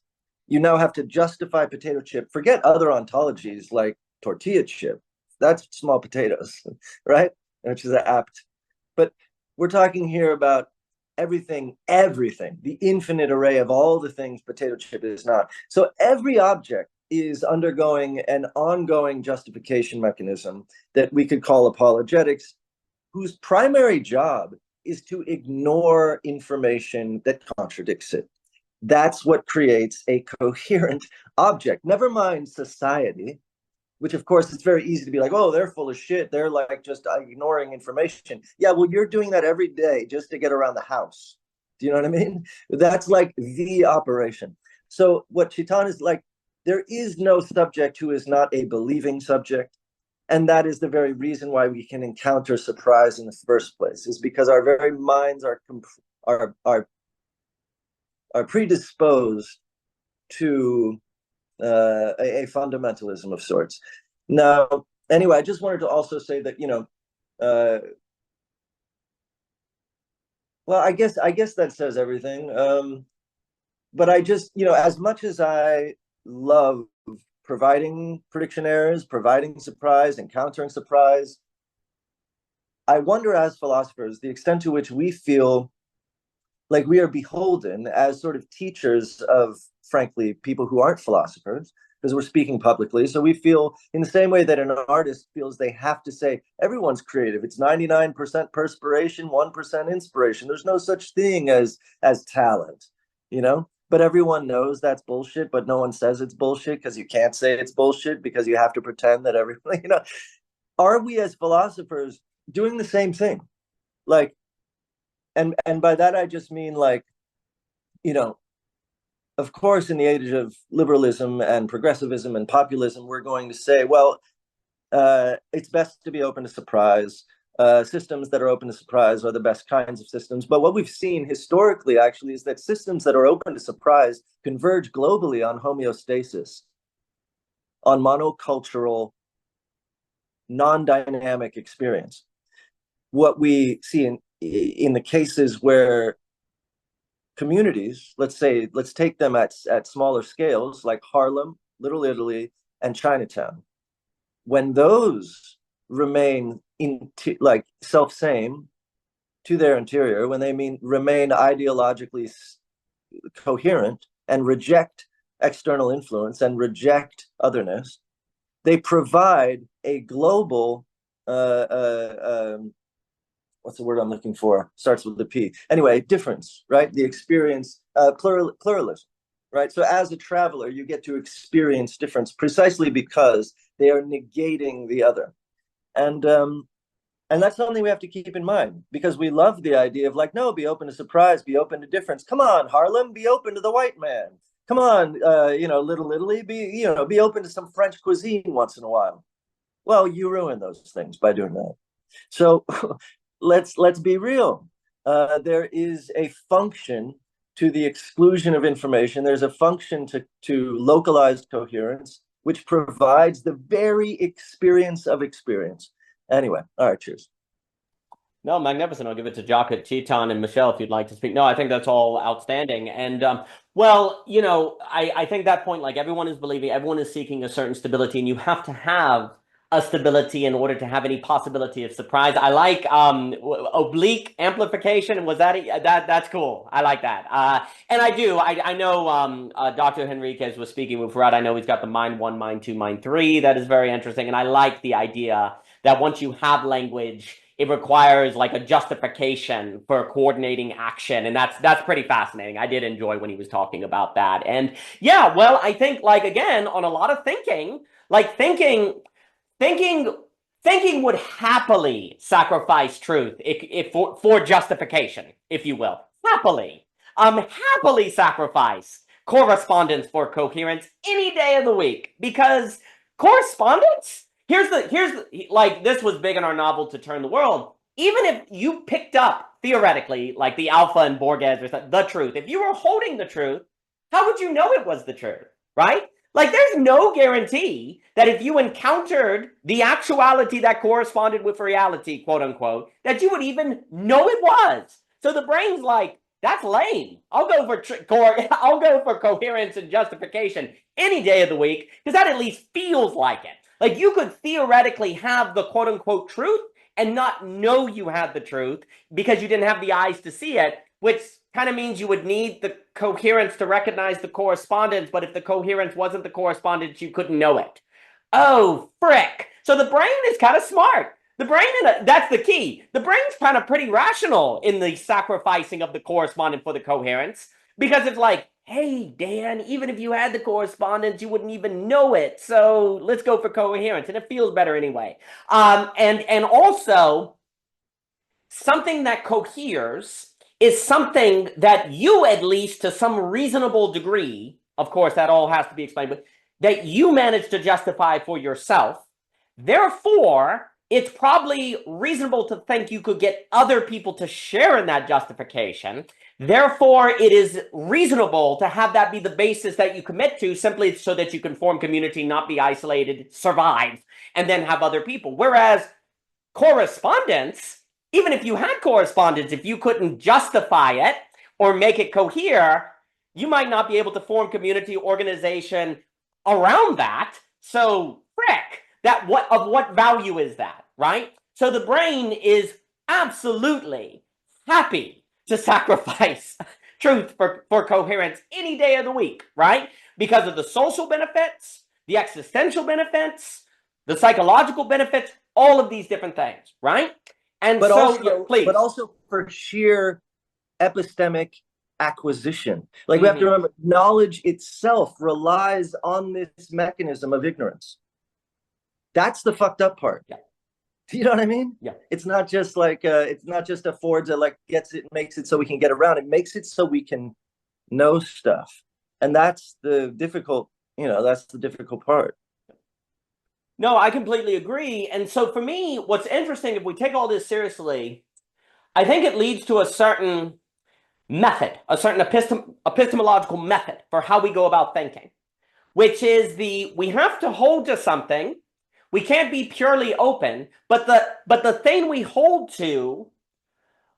you now have to justify potato chip. Forget other ontologies like tortilla chip. That's small potatoes, right? Which is apt. But we're talking here about everything, the infinite array of all the things potato chip is not. So every object is undergoing an ongoing justification mechanism that we could call apologetics, whose primary job is to ignore information that contradicts it. That's what creates a coherent object. Never mind society, which of course it's very easy to be like, oh, they're full of shit. They're like just ignoring information. Yeah, well, you're doing that every day just to get around the house. Do you know what I mean? That's like the operation. So what Chetan is like, there is no subject who is not a believing subject. And that is the very reason why we can encounter surprise in the first place, is because our very minds are predisposed to a fundamentalism of sorts. Now, anyway, I just wanted to also say that, well, I guess that says everything. But I just, as much as I love providing prediction errors, providing surprise, encountering surprise, I wonder as philosophers the extent to which we feel like we are beholden as sort of teachers of, frankly, people who aren't philosophers, because we're speaking publicly. So we feel in the same way that an artist feels they have to say, everyone's creative. It's 99% perspiration, 1% inspiration. There's no such thing as talent, But everyone knows that's bullshit, but no one says it's bullshit because you can't say it's bullshit because you have to pretend that everyone, Are we as philosophers doing the same thing? Like, and by that I just mean like, of course, in the age of liberalism and progressivism and populism, we're going to say, well, it's best to be open to surprise. Systems that are open to surprise are the best kinds of systems. But what we've seen historically, actually, is that systems that are open to surprise converge globally on homeostasis, on monocultural, non-dynamic experience. What we see in the cases where communities, let's take them at smaller scales, like Harlem, Little Italy, and Chinatown, when those remain like self-same to their interior, when they remain ideologically coherent and reject external influence and reject otherness, they provide a global what's the word I'm looking for? Starts with the P. Anyway, difference, right? The experience, pluralism, right? So as a traveler, you get to experience difference precisely because they are negating the other. And that's something we have to keep in mind, because we love the idea of like, no, be open to surprise, be open to difference. Come on, Harlem, be open to the white man. Come on, Little Italy, be open to some French cuisine once in a while. Well, you ruin those things by doing that. So let's be real. There is a function to the exclusion of information. There's a function to localized coherence, which provides the very experience of experience. Anyway, all right, cheers. No, magnificent. I'll give it to Jaka, Chetan, and Michelle if you'd like to speak. No, I think that's all outstanding. And well, I think that point, like everyone is believing, everyone is seeking a certain stability, and you have to have a stability in order to have any possibility of surprise. I like oblique amplification. Was that's cool. I like that. And I do. I know Dr. Henriquez was speaking with Farad. I know he's got the mind 1, mind 2, mind 3. That is very interesting. And I like the idea that once you have language, it requires like a justification for coordinating action. And that's pretty fascinating. I did enjoy when he was talking about that. And yeah, well, I think like, again, on a lot of thinking, like thinking would happily sacrifice truth if for justification, if you will. Happily sacrifice correspondence for coherence any day of the week, because correspondence, here's the like, this was big in our novel To Turn the World. Even if you picked up theoretically like the Alpha and Borges or something, the truth, if you were holding the truth, how would you know it was the truth, right? Like, there's no guarantee that if you encountered the actuality that corresponded with reality, quote unquote, that you would even know it was. So the brain's like, that's lame. I'll go for coherence and justification any day of the week, because that at least feels like it. Like, you could theoretically have the quote unquote truth and not know you had the truth because you didn't have the eyes to see it, which kind of means you would need the coherence to recognize the correspondence, but if the coherence wasn't the correspondence, you couldn't know it. Oh, frick. So the brain is kind of smart. The brain, that's the key. The brain's kind of pretty rational in the sacrificing of the correspondent for the coherence, because it's like, hey, Dan, even if you had the correspondence, you wouldn't even know it. So let's go for coherence. And it feels better anyway. And also, something that coheres is something that you, at least to some reasonable degree, of course, that all has to be explained, but that you manage to justify for yourself. Therefore, it's probably reasonable to think you could get other people to share in that justification. Therefore, it is reasonable to have that be the basis that you commit to, simply so that you can form community, not be isolated, survive, and then have other people. Whereas correspondence, even if you had correspondence, if you couldn't justify it or make it cohere, you might not be able to form community, organization around that. So, frick, what value is that, right? So the brain is absolutely happy to sacrifice truth for coherence any day of the week, right? Because of the social benefits, the existential benefits, the psychological benefits, all of these different things, right? And But so, also, please. but also for sheer epistemic acquisition. Like we have to remember, knowledge itself relies on this mechanism of ignorance. That's the fucked up part. Yeah. Do you know what I mean? Yeah. It's not just like it's not just affords it, like gets it, makes it so we can get around. It makes it so we can know stuff, and that's the difficult. That's the difficult part. No, I completely agree. And so for me, what's interesting, if we take all this seriously, I think it leads to a certain method, a certain epistemological method for how we go about thinking, which is we have to hold to something. We can't be purely open, but the thing we hold to,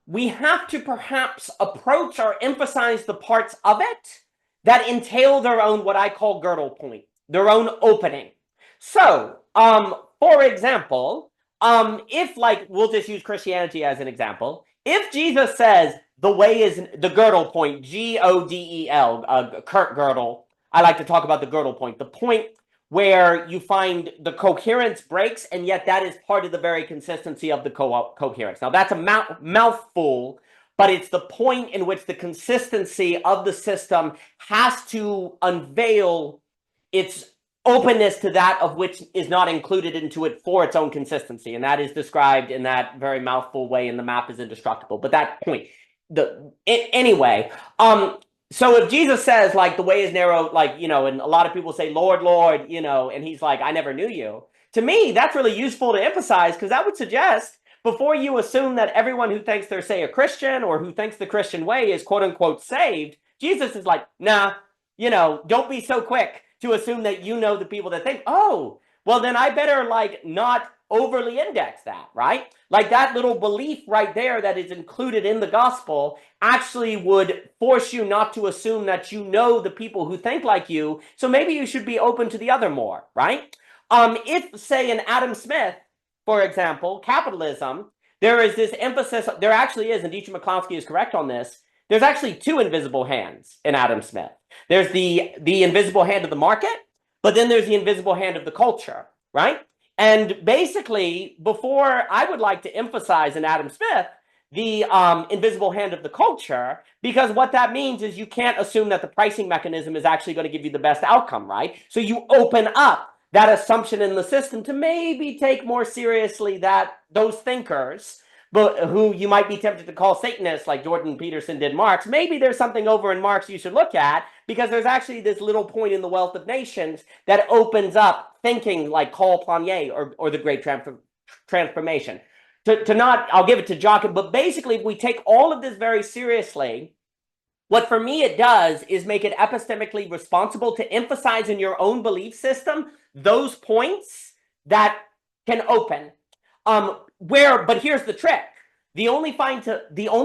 we have to perhaps approach or emphasize the parts of it that entail their own, what I call girdle point, their own opening. So, for example, if, like, we'll just use Christianity as an example. If Jesus says the way is the girdle point, Godel, Kurt Gödel, I like to talk about the girdle point, the point where you find the coherence breaks, and yet that is part of the very consistency of the coherence. Now, that's a mouthful, but it's the point in which the consistency of the system has to unveil its openness to that of which is not included into it for its own consistency. And that is described in that very mouthful way in The Map is Indestructible. But that point, anyway, so if Jesus says, like, the way is narrow, like, and a lot of people say, Lord, Lord, and he's like, I never knew you. To me, that's really useful to emphasize, because that would suggest, before you assume that everyone who thinks they're, say, a Christian or who thinks the Christian way is quote unquote saved, Jesus is like, nah, don't be so quick to assume that the people that think, oh, well, then I better, like, not overly index that, right? Like, that little belief right there that is included in the gospel actually would force you not to assume that the people who think like you, so maybe you should be open to the other more, right? If, say, in Adam Smith, for example, capitalism, there is this emphasis, there actually is, and Dietrich McCloskey is correct on this, there's actually two invisible hands in Adam Smith. There's the invisible hand of the market, but then there's the invisible hand of the culture, right? And basically, before I would like to emphasize in Adam Smith the invisible hand of the culture, because what that means is you can't assume that the pricing mechanism is actually going to give you the best outcome, right? So you open up that assumption in the system to maybe take more seriously those thinkers, but who you might be tempted to call Satanists, like Jordan Peterson did Marx. Maybe there's something over in Marx you should look at, because there's actually this little point in The Wealth of Nations that opens up thinking like Paul Poinet or the Great Transformation. I'll give it to Joachim, but basically, if we take all of this very seriously, what for me it does is make it epistemically responsible to emphasize in your own belief system those points that can open. But here's the trick. The only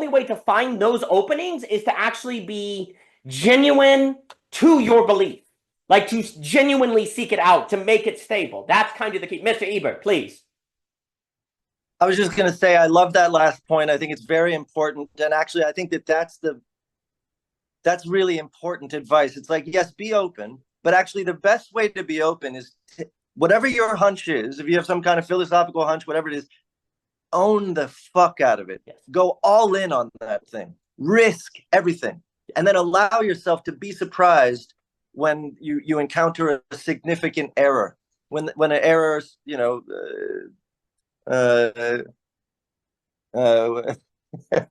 way to find those openings is to actually be genuine to your belief, like to genuinely seek it out, to make it stable. That's kind of the key. Mr. Ebert, please. I was just going to say, I love that last point. I think it's very important. And actually, I think that's the That's really important advice. It's like, yes, be open, but actually the best way to be open is whatever your hunch is, if you have some kind of philosophical hunch, whatever it is, own the fuck out of it. Yes. Go all in on that thing. Risk everything. And then allow yourself to be surprised when you encounter a significant error. When an error,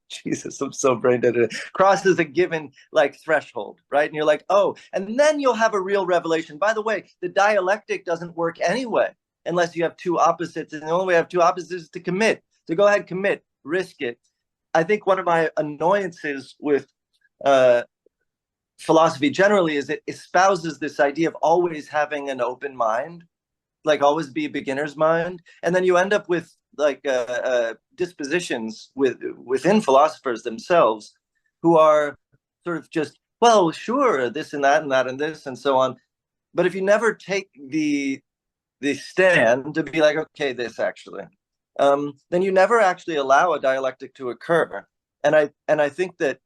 Jesus, I'm so brain dead. Crosses a given like threshold, right? And you're like, oh, and then you'll have a real revelation. By the way, the dialectic doesn't work anyway unless you have two opposites, and the only way you have two opposites is to commit. So go ahead, commit, risk it. I think one of my annoyances with philosophy generally is it espouses this idea of always having an open mind, like always be a beginner's mind, and then you end up with like dispositions within philosophers themselves who are sort of just, well, sure, this and that and that and this and so on. But if you never take the stand to be like, okay, this actually, then you never actually allow a dialectic to occur. And I think that,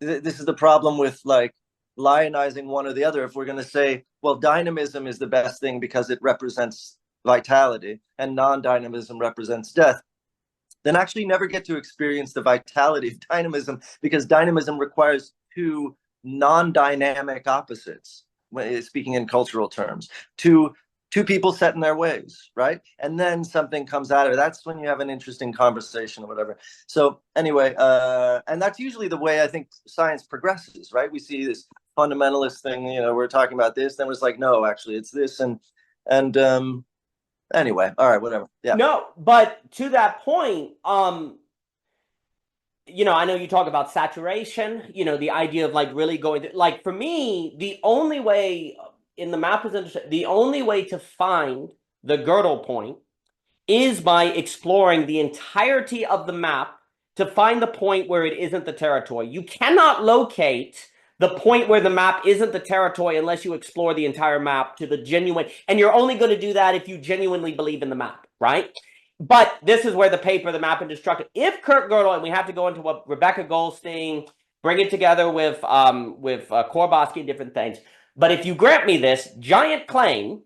this is the problem with like lionizing one or the other. If we're going to say, well, dynamism is the best thing because it represents vitality and non-dynamism represents death, then actually never get to experience the vitality of dynamism, because dynamism requires two non-dynamic opposites, speaking in cultural terms, two people set in their ways, right? And then something comes out of it. That's when you have an interesting conversation or whatever. So anyway, and that's usually the way I think science progresses, right? We see this fundamentalist thing, we're talking about this, then it's like, no, actually it's this, and anyway, all right, whatever. Yeah. No, but to that point, I know you talk about saturation, the idea of like really going, like for me, the only way in the map presentation, the only way to find the girdle point is by exploring the entirety of the map to find the point where it isn't the territory. You cannot locate the point where the map isn't the territory unless you explore the entire map to the genuine, and you're only going to do that if you genuinely believe in the map, right? But this is where the paper, the map, and destructive. If Kurt Gödel, and we have to go into what Rebecca Goldstein, bring it together with Korbosky and different things. But if you grant me this giant claim,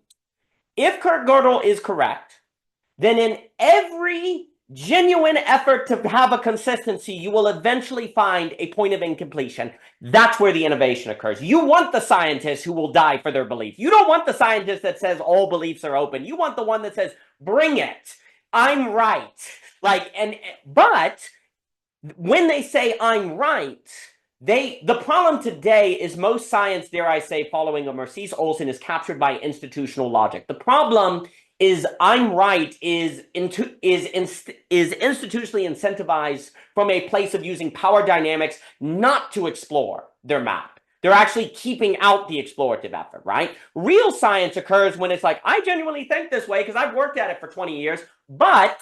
if Kurt Gödel is correct, then in every genuine effort to have a consistency, you will eventually find a point of incompletion. That's where the innovation occurs. You want the scientist who will die for their belief. You don't want the scientist that says all beliefs are open. You want the one that says, bring it. I'm right. But when they say I'm right, the problem today is most science, dare I say, following a Mercedes Olson, is captured by institutional logic. The problem is I'm right is institutionally incentivized from a place of using power dynamics not to explore their map. They're actually keeping out the explorative effort, right? Real science occurs when it's like, I genuinely think this way because I've worked at it for 20 years, but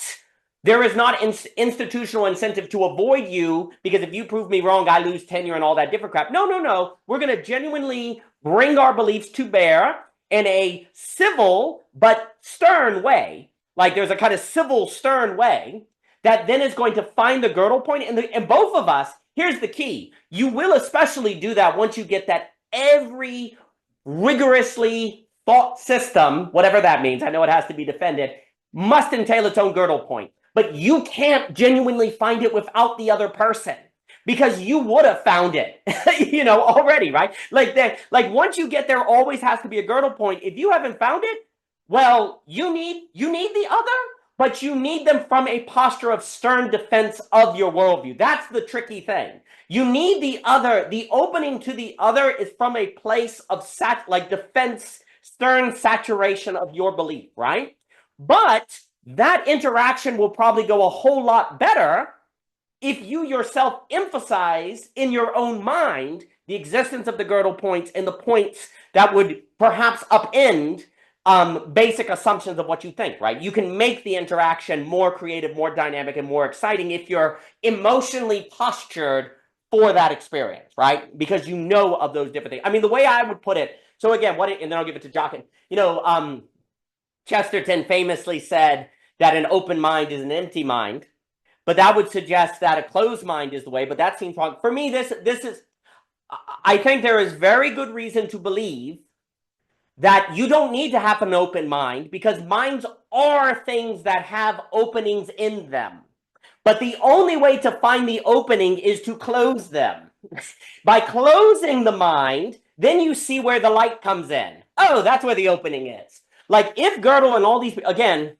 there is not institutional incentive to avoid you, because if you prove me wrong, I lose tenure and all that different crap. No. We're going to genuinely bring our beliefs to bear in a civil but stern way. Like there's a kind of civil, stern way that then is going to find the girdle point. And both of us, here's the key. You will especially do that once you get that every rigorously thought system, whatever that means, I know it has to be defended, must entail its own girdle point. But you can't genuinely find it without the other person, because you would have found it, already, right? Like once you get there, always has to be a girdle point. If you haven't found it, well, you need the other, but you need them from a posture of stern defense of your worldview. That's the tricky thing. You need the other. The opening to the other is from a place of defense, stern saturation of your belief, right? But that interaction will probably go a whole lot better if you yourself emphasize in your own mind the existence of the girdle points and the points that would perhaps upend basic assumptions of what you think, right? You can make the interaction more creative, more dynamic, and more exciting if you're emotionally postured for that experience, right? Because you know of those different things. I mean, the way I would put it, so again, and then I'll give it to Jockin. Chesterton famously said that an open mind is an empty mind, But that would suggest that a closed mind is the way, but that seems wrong. For me, this is, I think there is very good reason to believe that you don't need to have an open mind, because minds are things that have openings in them. But the only way to find the opening is to close them. By closing the mind, then you see where the light comes in. Oh, that's where the opening is. Like if Gödel and all these, again,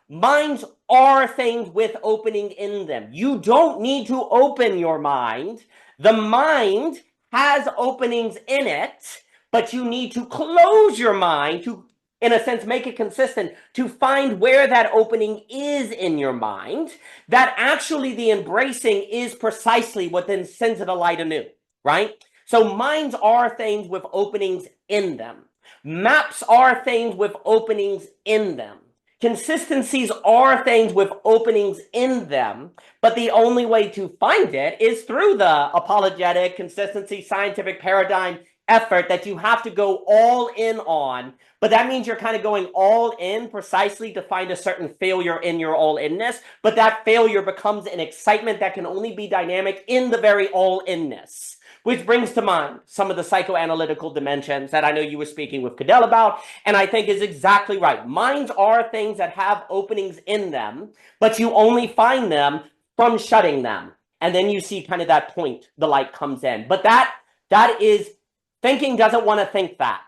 minds are things with opening in them. You don't need to open your mind. The mind has openings in it, but you need to close your mind to, in a sense, make it consistent, to find where that opening is in your mind, that actually the embracing is precisely what then sends it a light anew, right? So minds are things with openings in them. Maps are things with openings in them. Consistencies are things with openings in them, but the only way to find it is through the apologetic, consistency, scientific paradigm effort that you have to go all in on. But that means you're kind of going all in precisely to find a certain failure in your all-inness, but that failure becomes an excitement that can only be dynamic in the very all-inness. Which brings to mind some of the psychoanalytical dimensions that I know you were speaking with Cadell about, and I think is exactly right. Minds are things that have openings in them, but you only find them from shutting them. And then you see kind of that point, the light comes in. But that is, thinking doesn't want to think that,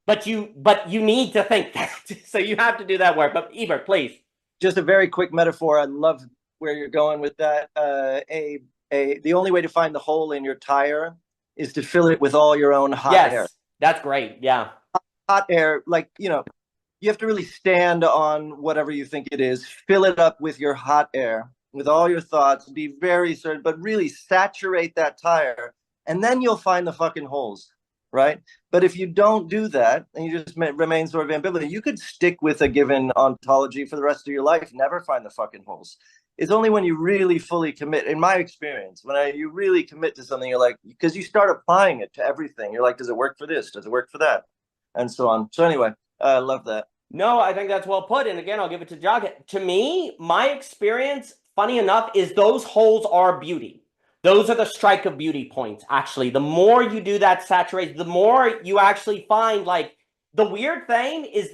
but you need to think that. So you have to do that work. But Ebert, please. Just a very quick metaphor. I love where you're going with that. The only way to find the hole in your tire is to fill it with all your own hot air. Yes, that's great. Yeah. Hot air, like, you have to really stand on whatever you think it is, fill it up with your hot air, with all your thoughts, be very certain, but really saturate that tire, and then you'll find the fucking holes, right? But if you don't do that, and you just remain sort of ambivalent, you could stick with a given ontology for the rest of your life, never find the fucking holes. It's only when you really fully commit, in my experience, when you really commit to something, you're like, because you start applying it to everything. You're like, does it work for this? Does it work for that? And so on. So anyway, I love that. No, I think that's well put. And again, I'll give it to Jog. To me, my experience, funny enough, is those holes are beauty. Those are the strike of beauty points, actually. The more you do that saturation, the more you actually find, like, the weird thing is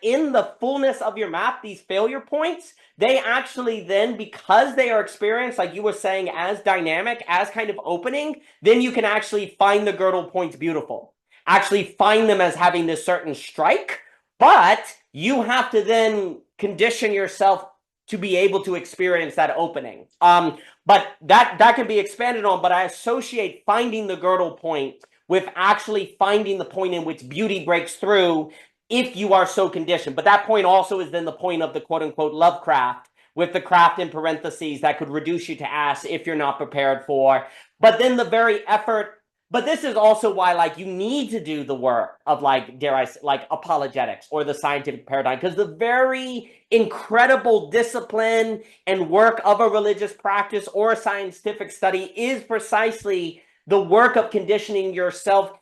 in the fullness of your map, these failure points, they actually then, because they are experienced, like you were saying, as dynamic, as kind of opening, then you can actually find the Gödel points beautiful. Actually find them as having this certain strike, but you have to then condition yourself to be able to experience that opening. But that can be expanded on, but I associate finding the Gödel point with actually finding the point in which beauty breaks through, if you are so conditioned. But that point also is then the point of the quote-unquote Lovecraft, with the craft in parentheses that could reduce you to ass if you're not prepared for. But then the very effort, but this is also why, like, you need to do the work of, like, dare I say, like, apologetics or the scientific paradigm, because the very incredible discipline and work of a religious practice or a scientific study is precisely the work of conditioning yourself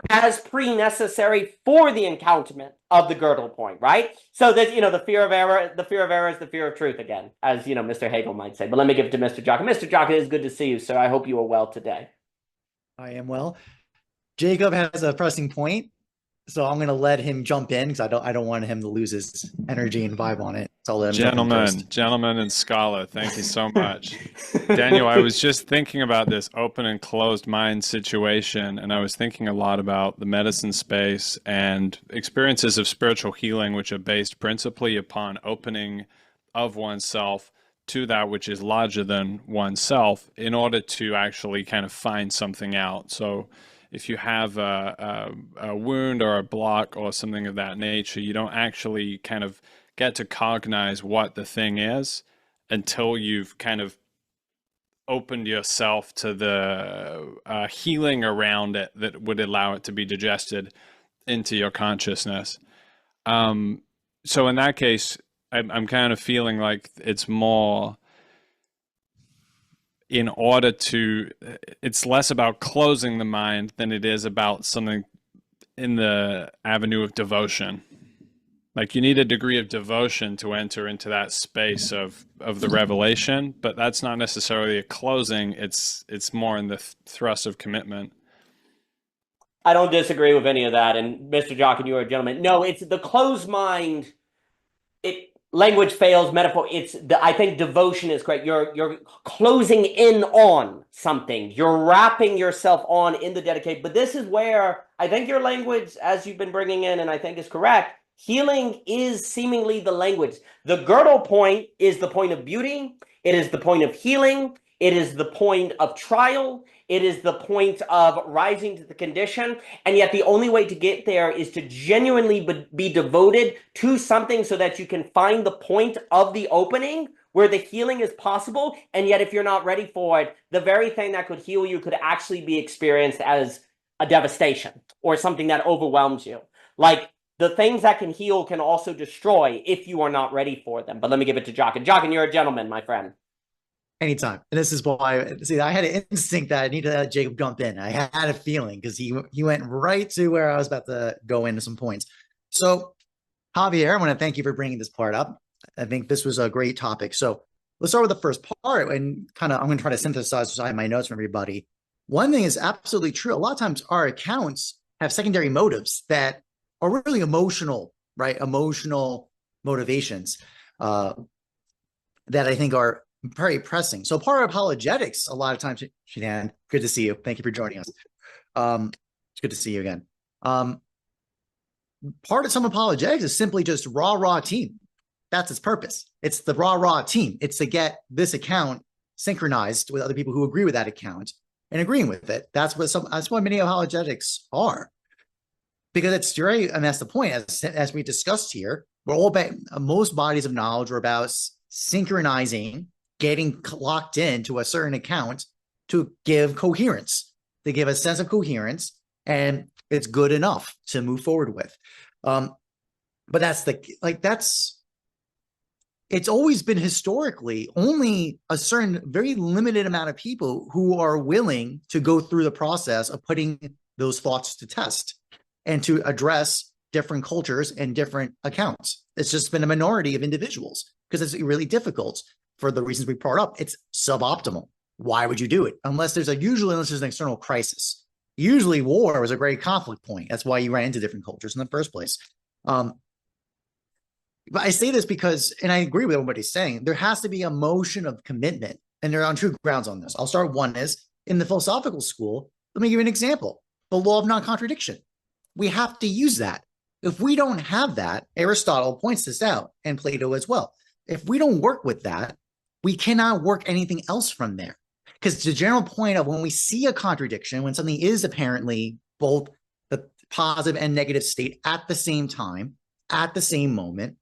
as pre-necessary for the encounterment of the Gödel point, right? So that, the fear of error is the fear of truth again, as, Mr. Hegel might say. But let me give it to Mr. Jock. Mr. Jock, it is good to see you, sir. I hope you are well today. I am well. Jacob has a pressing point, so I'm going to let him jump in because I don't want him to lose his energy and vibe on it. So I'll let him jump in first. Gentlemen and scholar, thank you so much. Daniel, I was just thinking about this open and closed mind situation, and I was thinking a lot about the medicine space and experiences of spiritual healing, which are based principally upon opening of oneself to that which is larger than oneself in order to actually kind of find something out. So if you have a wound or a block or something of that nature, you don't actually kind of get to cognize what the thing is until you've kind of opened yourself to the healing around it that would allow it to be digested into your consciousness. So in that case, I'm kind of feeling like it's more in order to, it's less about closing the mind than it is about something in the avenue of devotion. Like you need a degree of devotion to enter into that space of the revelation, but that's not necessarily a closing. It's more in the thrust of commitment. I don't disagree with any of that. And Mr. Jock, and you are a gentleman. No, it's the closed mind. Language fails, metaphor. I think devotion is correct. You're closing in on something. You're wrapping yourself on in the dedicate. But this is where I think your language, as you've been bringing in, and I think is correct, healing is seemingly the language. The girdle point is the point of beauty. It is the point of healing. It is the point of trial. It is the point of rising to the condition. And yet the only way to get there is to genuinely be devoted to something so that you can find the point of the opening where the healing is possible. And yet if you're not ready for it, the very thing that could heal you could actually be experienced as a devastation or something that overwhelms you. Like the things that can heal can also destroy if you are not ready for them. But let me give it to Jock. And Jock, and you're a gentleman, my friend. Anytime. And this is why, see, I had an instinct that I needed to let Jacob jump in. I had a feeling because he went right to where I was about to go into some points. So, Javier, I want to thank you for bringing this part up. I think this was a great topic. So let's start with the first part and I'm going to try to synthesize my notes from everybody. One thing is absolutely true. A lot of times our accounts have secondary motives that are really emotional, right? Emotional motivations that I think are very pressing. So part of apologetics, a lot of times, Chetan, good to see you. Thank you for joining us. It's good to see you again. Part of some apologetics is simply just raw team. That's its purpose. It's the raw team. It's to get this account synchronized with other people who agree with that account and agreeing with it. That's what many apologetics are. Because it's very, and that's the point, as we discussed here, most bodies of knowledge are about synchronizing, getting locked into a certain account to give coherence, to give a sense of coherence, and it's good enough to move forward with. But it's always been historically only a certain very limited amount of people who are willing to go through the process of putting those thoughts to test and to address different cultures and different accounts. It's just been a minority of individuals because it's really difficult. For the reasons we brought up, it's suboptimal. Why would you do it? Unless there's an external crisis. Usually war was a great conflict point. That's why you ran into different cultures in the first place. But I say this because, and I agree with what everybody's saying, there has to be a motion of commitment. And there are on two grounds on this. I'll start one is, in the philosophical school, let me give you an example. The law of non-contradiction. We have to use that. If we don't have that, Aristotle points this out, and Plato as well. If we don't work with that, we cannot work anything else from there. Because the general point of when we see a contradiction, when something is apparently both the positive and negative state at the same time, at the same moment,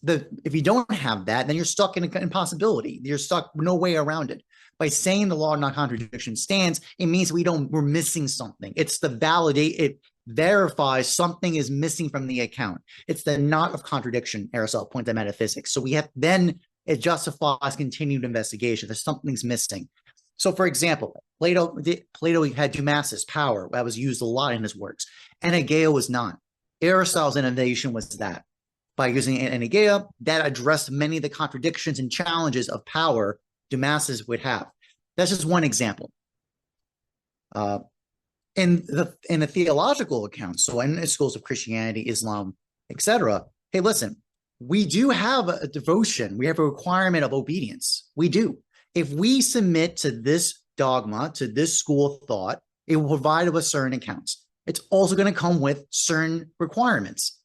if you don't have that, then you're stuck in an impossibility. You're stuck, no way around it. By saying the law of non-contradiction stands, it means we're missing something. It's the validate, it verifies something is missing from the account. It's the not of contradiction, Aristotle points at metaphysics. So we have then it justifies continued investigation. There's something's missing. So, for example, Plato had Dumasis, power, that was used a lot in his works. Anageia was not. Aristotle's innovation was that. By using Anageia, that addressed many of the contradictions and challenges of power Dumasis would have. That's just one example. In the theological accounts, so in the schools of Christianity, Islam, etc., hey, listen, we do have a devotion. We have a requirement of obedience. We do. If we submit to this dogma, to this school of thought, it will provide us certain accounts. It's also going to come with certain requirements.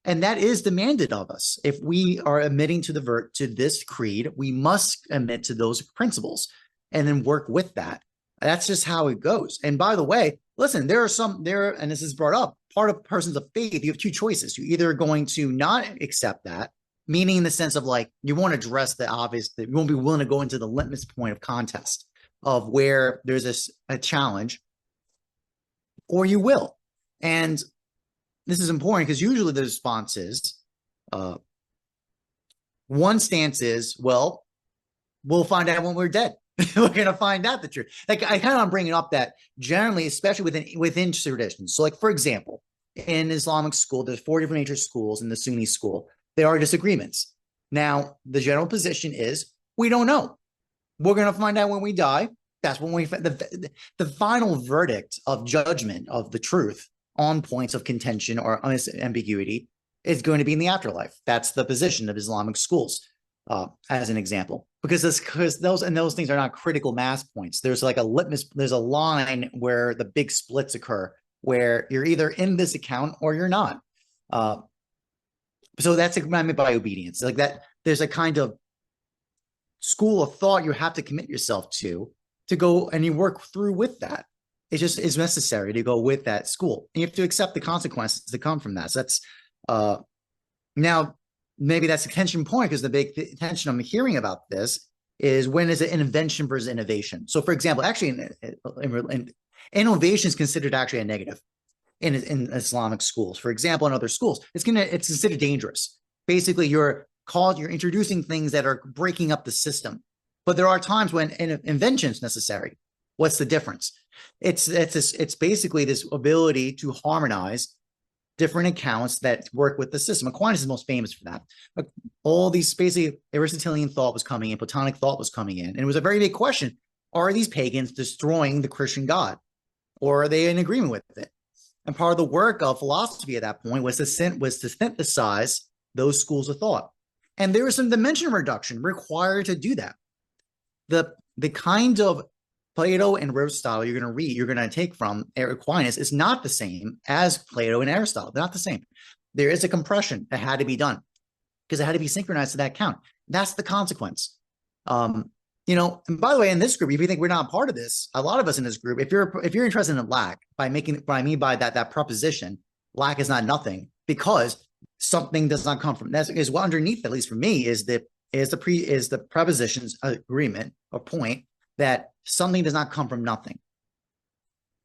And that is demanded of us. If we are admitting to this creed, we must admit to those principles and then work with that. That's just how it goes. And by the way, listen, and this is brought up, part of persons of faith, you have two choices. You're either going to not accept that, meaning in the sense of like, you won't address the obvious, that you won't be willing to go into the litmus point of contest of where there's a challenge, or you will. And this is important because usually the response is, one stance is, well, we'll find out when we're dead. We're going to find out the truth. Like I kind of bringing up that generally, especially within traditions. So like, for example, in Islamic school, there's 4 different major schools in the Sunni school. There are disagreements. Now, the general position is we don't know. We're going to find out when we die. That's when the final verdict of judgment of the truth on points of contention or ambiguity is going to be in the afterlife. That's the position of Islamic schools, as an example, because those things are not critical mass points. There's like there's a line where the big splits occur, where you're either in this account or you're not. So that's what I mean by obedience. Like that, there's a kind of school of thought you have to commit yourself to go and you work through with that. It just is necessary to go with that school. And you have to accept the consequences that come from that. So that's now maybe that's a tension point, because the big tension I'm hearing about this is, when is it invention versus innovation? So for example, actually innovation is considered actually a negative in Islamic schools. For example, in other schools, it's considered dangerous. Basically, you're introducing things that are breaking up the system. But there are times when invention is necessary. What's the difference? It's basically this ability to harmonize different accounts that work with the system. Aquinas is most famous for that. But all these basically Aristotelian thought was coming in, Platonic thought was coming in, and it was a very big question: are these pagans destroying the Christian God, or are they in agreement with it? And part of the work of philosophy at that point was to synthesize those schools of thought. And there was some dimension reduction required to do that. The kind of Plato and Aristotle you're going to take from Aquinas is not the same as Plato and Aristotle. They're not the same. There is a compression that had to be done because it had to be synchronized to that count. That's the consequence. And by the way, in this group, if you think we're not part of this, a lot of us in this group, if you're interested in lack, by that proposition, lack is not nothing, because something does not come from that. Is what underneath, at least for me, is the preposition's agreement or point that something does not come from nothing.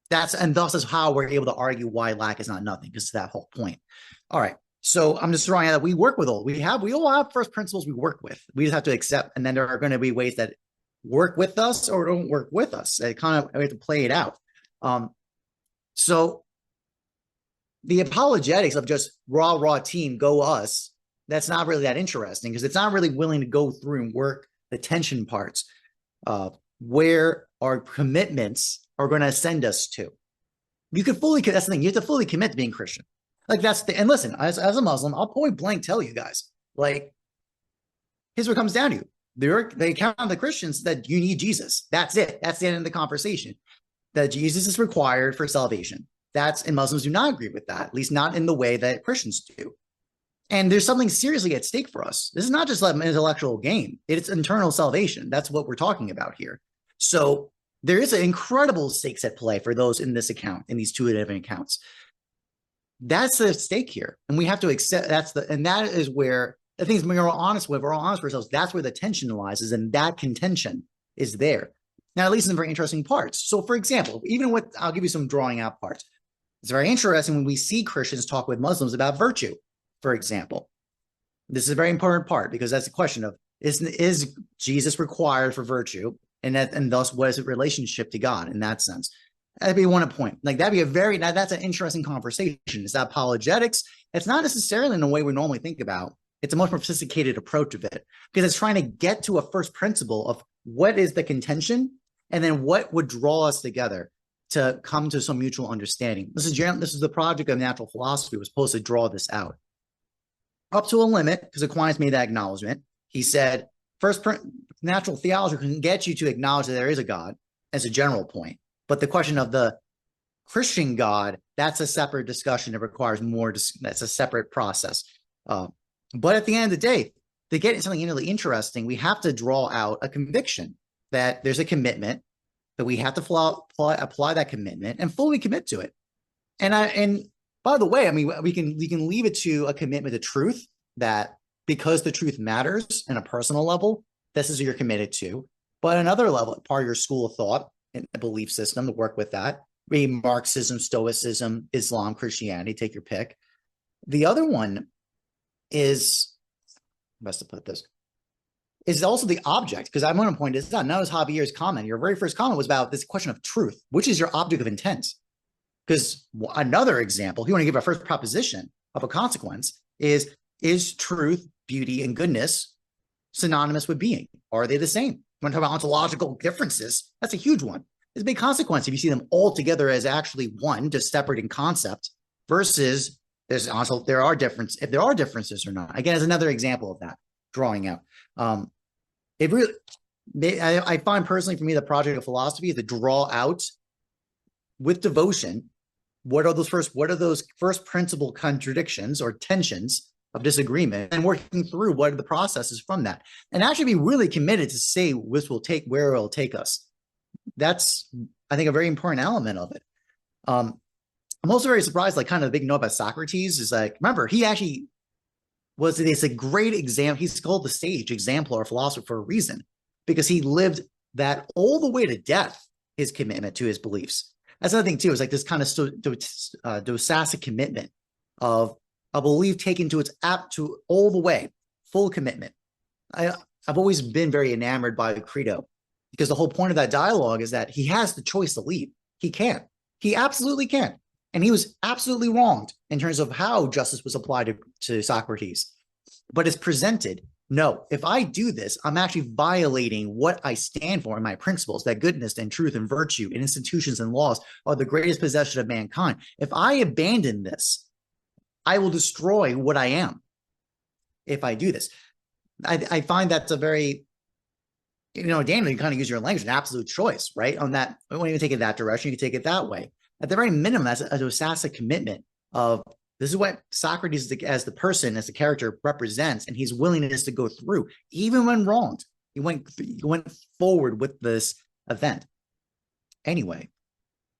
And thus is how we're able to argue why lack is not nothing, because it's that whole point. All right. So I'm just throwing out that we work with we all have first principles we work with. We just have to accept, and then there are going to be ways that work with us or don't work with us. We have to play it out. So the apologetics of just raw team, go us, that's not really that interesting, because it's not really willing to go through and work the tension parts where our commitments are going to send us to. That's the thing, you have to fully commit to being Christian. Like and listen, as a Muslim, I'll point blank tell you guys, like, here's what it comes down to. They count the Christians that you need Jesus. That's it. That's the end of the conversation. That Jesus is required for salvation. And Muslims do not agree with that, at least not in the way that Christians do. And there's something seriously at stake for us. This is not just like an intellectual game. It's internal salvation. That's what we're talking about here. So there is an incredible stakes at play for those in this account, in these 2 different accounts. That's the stake here. And we have to accept and that is where the things we're all honest with, we're all honest with ourselves. That's where the tension lies, and that contention is there. Now, at least in very interesting parts. So for example, I'll give you some drawing out parts. It's very interesting when we see Christians talk with Muslims about virtue, for example. This is a very important part, because that's the question of, is Jesus required for virtue? And thus, what is the relationship to God in that sense? That'd be one point. Like, that'd be that's an interesting conversation. It's that apologetics. It's not necessarily in the way we normally think about. It's a much more sophisticated approach of it, because it's trying to get to a first principle of what is the contention, and then what would draw us together to come to some mutual understanding. This is the project of natural philosophy, was supposed to draw this out. Up to a limit, because Aquinas made that acknowledgement. He said, natural theology can get you to acknowledge that there is a God as a general point. But the question of the Christian God, that's a separate discussion. It requires more. That's a separate process. But at the end of the day, to get something really interesting, we have to draw out a conviction that there's a commitment, that we have to apply that commitment and fully commit to it. And by the way, I mean, we can leave it to a commitment to truth, that because the truth matters in a personal level, this is what you're committed to. But another level, part of your school of thought and belief system, to work with that, be Marxism, Stoicism, Islam, Christianity, take your pick. The other one is, best to put this, is also the object, because I'm going to point this out. Now, as Javier's comment, your very first comment was about this question of truth, which is your object of intent. Because another example, if you want to give a first proposition of a consequence, is truth, beauty, and goodness synonymous with being? Are they the same? When talk about ontological differences, that's a huge one. It's a big consequence if you see them all together as actually one, just separate in concept, versus there are differences or not. Again, as another example of that, drawing out. It really, I find personally for me, the project of philosophy is to draw out with devotion what are those first principle contradictions or tensions of disagreement, and working through what are the processes from that, and actually be really committed to say where it'll take us. That's, I think, a very important element of it. I'm also very surprised, like kind of the big note about Socrates is like, remember, he actually it's a great example. He's called the sage exemplar philosopher for a reason, because he lived that all the way to death, his commitment to his beliefs. That's another thing too, is like this kind of docastic commitment of a belief taken to its to all the way, full commitment. I've always been very enamored by the credo, because the whole point of that dialogue is that he has the choice to leave. He absolutely can. And he was absolutely wronged in terms of how justice was applied to Socrates. But it's presented, no, if I do this, I'm actually violating what I stand for in my principles, that goodness and truth and virtue and institutions and laws are the greatest possession of mankind. If I abandon this, I will destroy what I am if I do this. I find that's a very, Daniel, you kind of use your language, an absolute choice, right? On that, I won't even take it that direction, you can take it that way. At the very minimum, that's a docastic commitment of this is what Socrates as the person, as the character represents, and his willingness to go through, even when wronged. He went forward with this event. Anyway,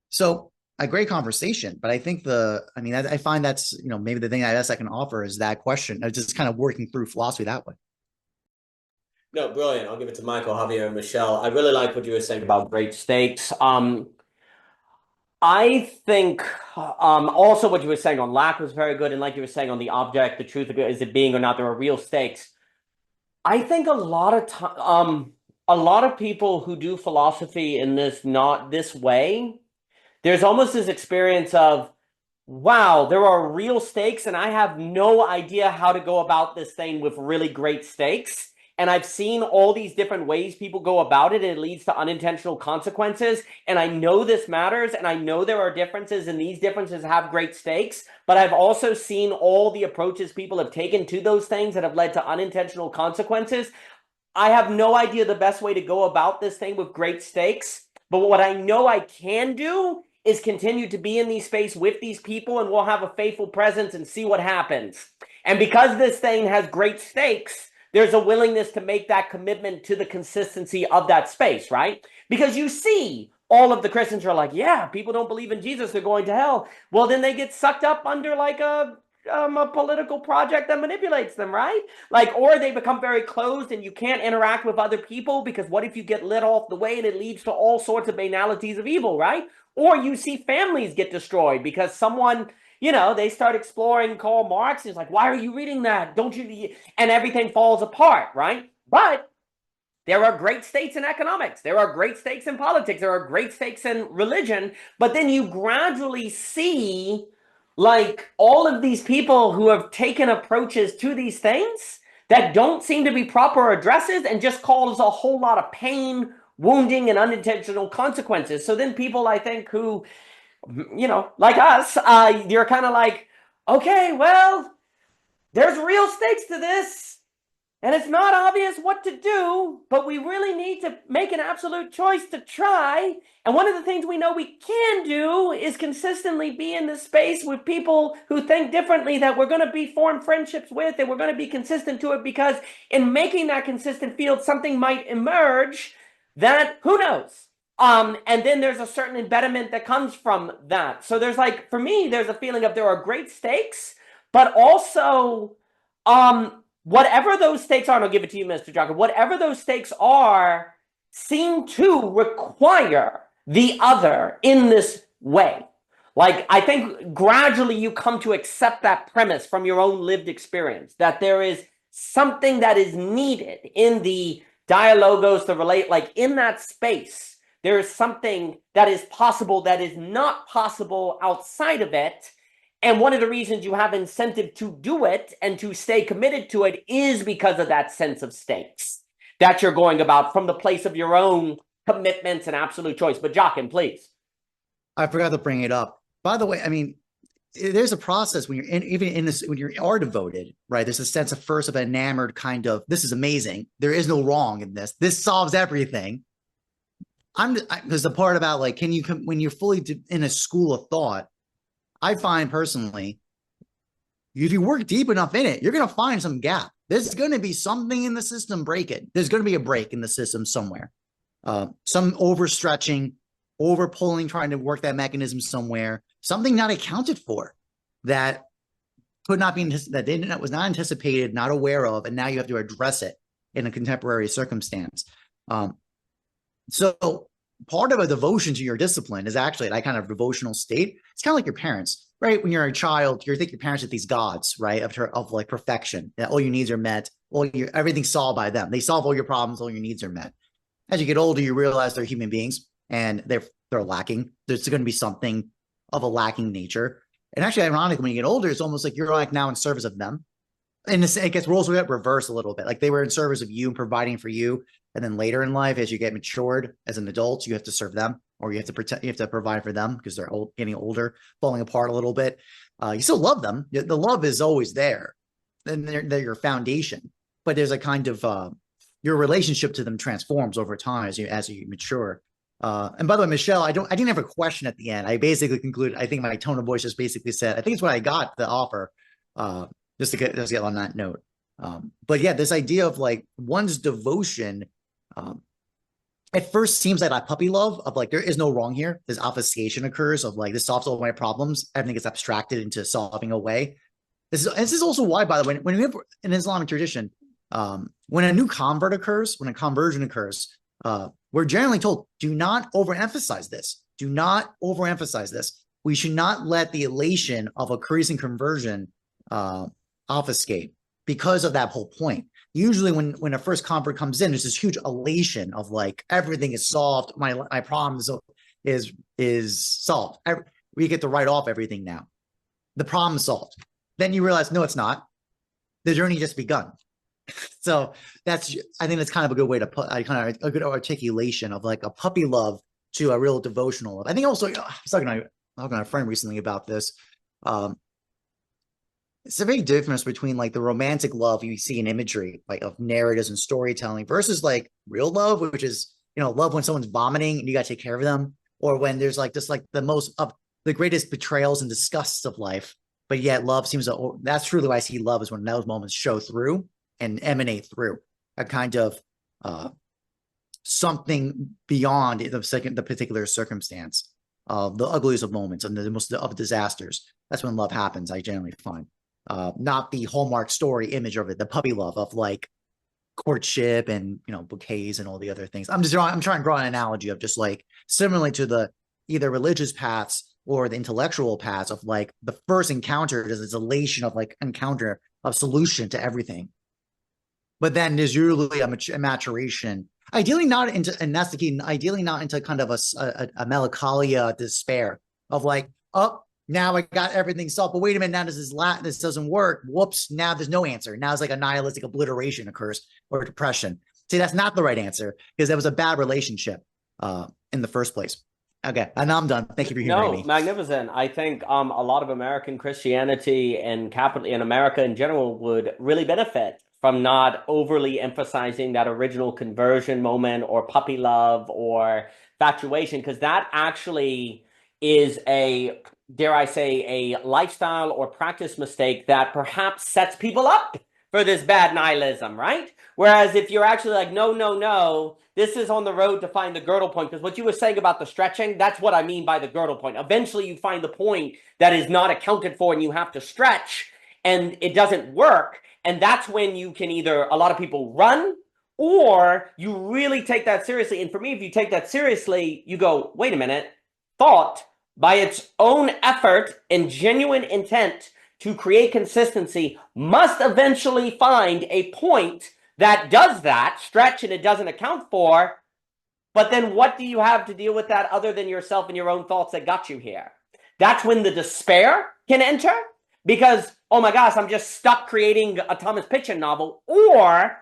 so a great conversation, but I think I find that's, maybe the thing I can offer is that question of just kind of working through philosophy that way. No, brilliant. I'll give it to Michael, Javier, and Michelle. I really like what you were saying about great stakes. I think also what you were saying on lack was very good. And like you were saying on the object, the truth of it, is it being or not, there are real stakes. I think a lot of people who do philosophy in not this way, there's almost this experience of, wow, there are real stakes and I have no idea how to go about this thing with really great stakes. And I've seen all these different ways people go about it, and it leads to unintentional consequences. And I know this matters, and I know there are differences, and these differences have great stakes. But I've also seen all the approaches people have taken to those things that have led to unintentional consequences. I have no idea the best way to go about this thing with great stakes. But what I know I can do is continue to be in these space with these people, and we'll have a faithful presence and see what happens. And because this thing has great stakes, there's a willingness to make that commitment to the consistency of that space, right? Because you see all of the Christians are like, yeah, people don't believe in Jesus, they're going to hell. Well, then they get sucked up under like a political project that manipulates them, right? Or they become very closed and you can't interact with other people, because what if you get lit off the way and it leads to all sorts of banalities of evil, right? Or you see families get destroyed because someone, they start exploring Karl Marx. It's like, why are you reading that? Don't you? And everything falls apart, right? But there are great stakes in economics. There are great stakes in politics. There are great stakes in religion. But then you gradually see all of these people who have taken approaches to these things that don't seem to be proper addresses and just cause a whole lot of pain, wounding, and unintentional consequences. So then people, I think, who like us, you're kind of like, okay, well, there's real stakes to this, and it's not obvious what to do, but we really need to make an absolute choice to try. And one of the things we know we can do is consistently be in this space with people who think differently, that we're going to form friendships with, and we're going to be consistent to it, because in making that consistent field, something might emerge that, who knows? And then there's a certain embedment that comes from that. So there's for me, there's a feeling of there are great stakes, but also, whatever those stakes are, and I'll give it to you, Mr. Jocker, whatever those stakes are, seem to require the other in this way. I think gradually you come to accept that premise from your own lived experience, that there is something that is needed in the dialogos to relate, in that space. there is something that is possible that is not possible outside of it. And one of the reasons you have incentive to do it and to stay committed to it is because of that sense of stakes that you're going about from the place of your own commitments and absolute choice. But Joachim, please. I forgot to bring it up. By the way, I mean, there's a process when you're in, even in this, when you are devoted, right? There's a sense of first of enamored kind of, this is amazing. There is no wrong in this. This solves everything. There's the part about like, when you're fully in a school of thought, I find personally, if you work deep enough in it, you're going to find some gap. There's going to be something in the system break it. There's going to be a break in the system somewhere. Some overstretching, over pulling, trying to work that mechanism somewhere, something not accounted for that could not be, that was not anticipated, not aware of, and now you have to address it in a contemporary circumstance. So part of a devotion to your discipline is actually that kind of devotional state. It's kind of like your parents, right? When you're a child, you think your parents are these gods, right? Of like perfection, that all your needs are met, everything's solved by them. They solve all your problems, all your needs are met. As you get older, you realize they're human beings and they're lacking. There's going to be something of a lacking nature. And actually, ironically, when you get older, it's almost like you're like now in service of them. And it gets roles get reversed a little bit. Like they were in service of you and providing for you. And then later in life, as you get matured as an adult, you have to serve them, or you have to protect, you have to provide for them because they're getting older, falling apart a little bit. You still love them. The love is always there. And they're your foundation. But there's a kind of your relationship to them transforms over time as you mature. And by the way, Michelle, I didn't have a question at the end. I basically concluded, I think my tone of voice just basically said, I think it's what I got the offer, just to get on that note. But yeah, this idea of like one's devotion, at first seems like that puppy love of like, there is no wrong here. This obfuscation occurs of like, this solves all my problems. Everything gets abstracted into solving away. This is also why, by the way, when we have an Islamic tradition, when a new convert occurs, when a conversion occurs, we're generally told, do not overemphasize this. Do not overemphasize this. We should not let the elation of a recent conversion obfuscate because of that whole point. Usually when a first convert comes in, there's this huge elation of like, everything is solved. My problem is solved. We get to write off everything now. The problem is solved. Then you realize, no, it's not. The journey just begun. So I think that's kind of a good way to put, a good articulation of like a puppy love to a real devotional love. I think also, I was talking to a friend recently about this. It's a big difference between like the romantic love you see in imagery, like of narratives and storytelling versus like real love, which is, love when someone's vomiting and you got to take care of them, or when there's like just like the greatest betrayals and disgusts of life. But yet love seems to, that's truly why I see love is when those moments show through and emanate through a kind of something beyond the particular circumstance, the ugliest of moments and the most of disasters. That's when love happens, I generally find. Not the Hallmark story image of it, the puppy love of like courtship and bouquets and all the other things. I'm trying to draw an analogy of just like similarly to the either religious paths or the intellectual paths of like the first encounter is this elation of like encounter of solution to everything. But then there's usually a maturation, ideally not into, and that's the key, ideally not into kind of a melancholia despair of like, oh, now I got everything solved, but wait a minute, now this doesn't work. Whoops, now there's no answer. Now it's like a nihilistic obliteration occurs or depression. See, that's not the right answer because that was a bad relationship in the first place. Okay, and I'm done. Thank you for hearing me. Magnificent. I think a lot of American Christianity and in America in general would really benefit from not overly emphasizing that original conversion moment or puppy love or infatuation, because that actually is a, dare I say, a lifestyle or practice mistake that perhaps sets people up for this bad nihilism, right? Whereas if you're actually like, no, this is on the road to find the girdle point, because what you were saying about the stretching, that's what I mean by the girdle point. Eventually you find the point that is not accounted for and you have to stretch and it doesn't work. And that's when you can either, a lot of people run, or you really take that seriously. And for me, if you take that seriously, you go, wait a minute, thought by its own effort and genuine intent to create consistency must eventually find a point that does that, stretch and it doesn't account for, But then what do you have to deal with that other than yourself and your own thoughts that got you here? That's when the despair can enter, because, oh my gosh, I'm just stuck creating a Thomas Pynchon novel. Or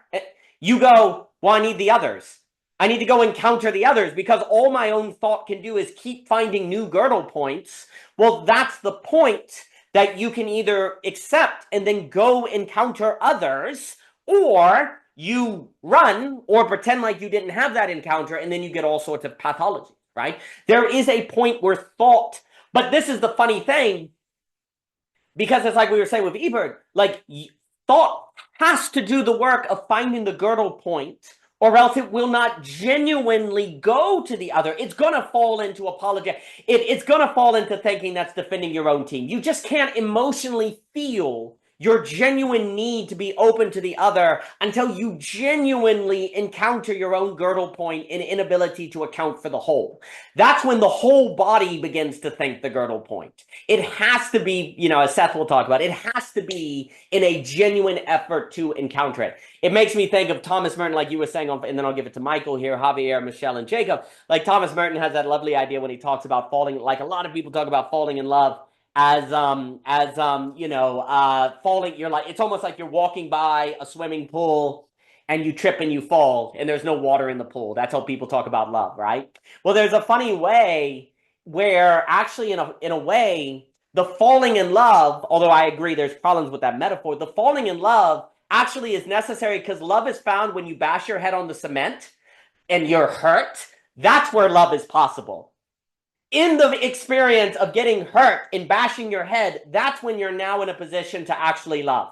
you go, well, I need the others. I need to go encounter the others, because all my own thought can do is keep finding new girdle points. Well, that's the point, that you can either accept and then go encounter others, or you run or pretend like you didn't have that encounter, and then you get all sorts of pathology, right? There is a point where thought, but this is the funny thing, because it's like we were saying with Ebert, like thought has to do the work of finding the girdle point, or else it will not genuinely go to the other. It's going to fall into apology. It's going to fall into thinking that's defending your own team. You just can't emotionally feel your genuine need to be open to the other until you genuinely encounter your own girdle point and inability to account for the whole. That's when the whole body begins to think the girdle point. It has to be, you know, as Seth will talk about, it has to be in a genuine effort to encounter it. It makes me think of Thomas Merton, like you were saying, and then I'll give it to Michael here, Javier, Michelle, and Jacob. Like Thomas Merton has that lovely idea when he talks about falling, like a lot of people talk about falling in love as you know, falling. You're like, it's almost like you're walking by a swimming pool and you trip and you fall and there's no water in the pool. That's how people talk about love, right? Well, there's a funny way where actually in a way, the falling in love, although I agree there's problems with that metaphor, the falling in love actually is necessary, because love is found when you bash your head on the cement and you're hurt. That's where love is possible. In the experience of getting hurt and bashing your head, that's when you're now in a position to actually love.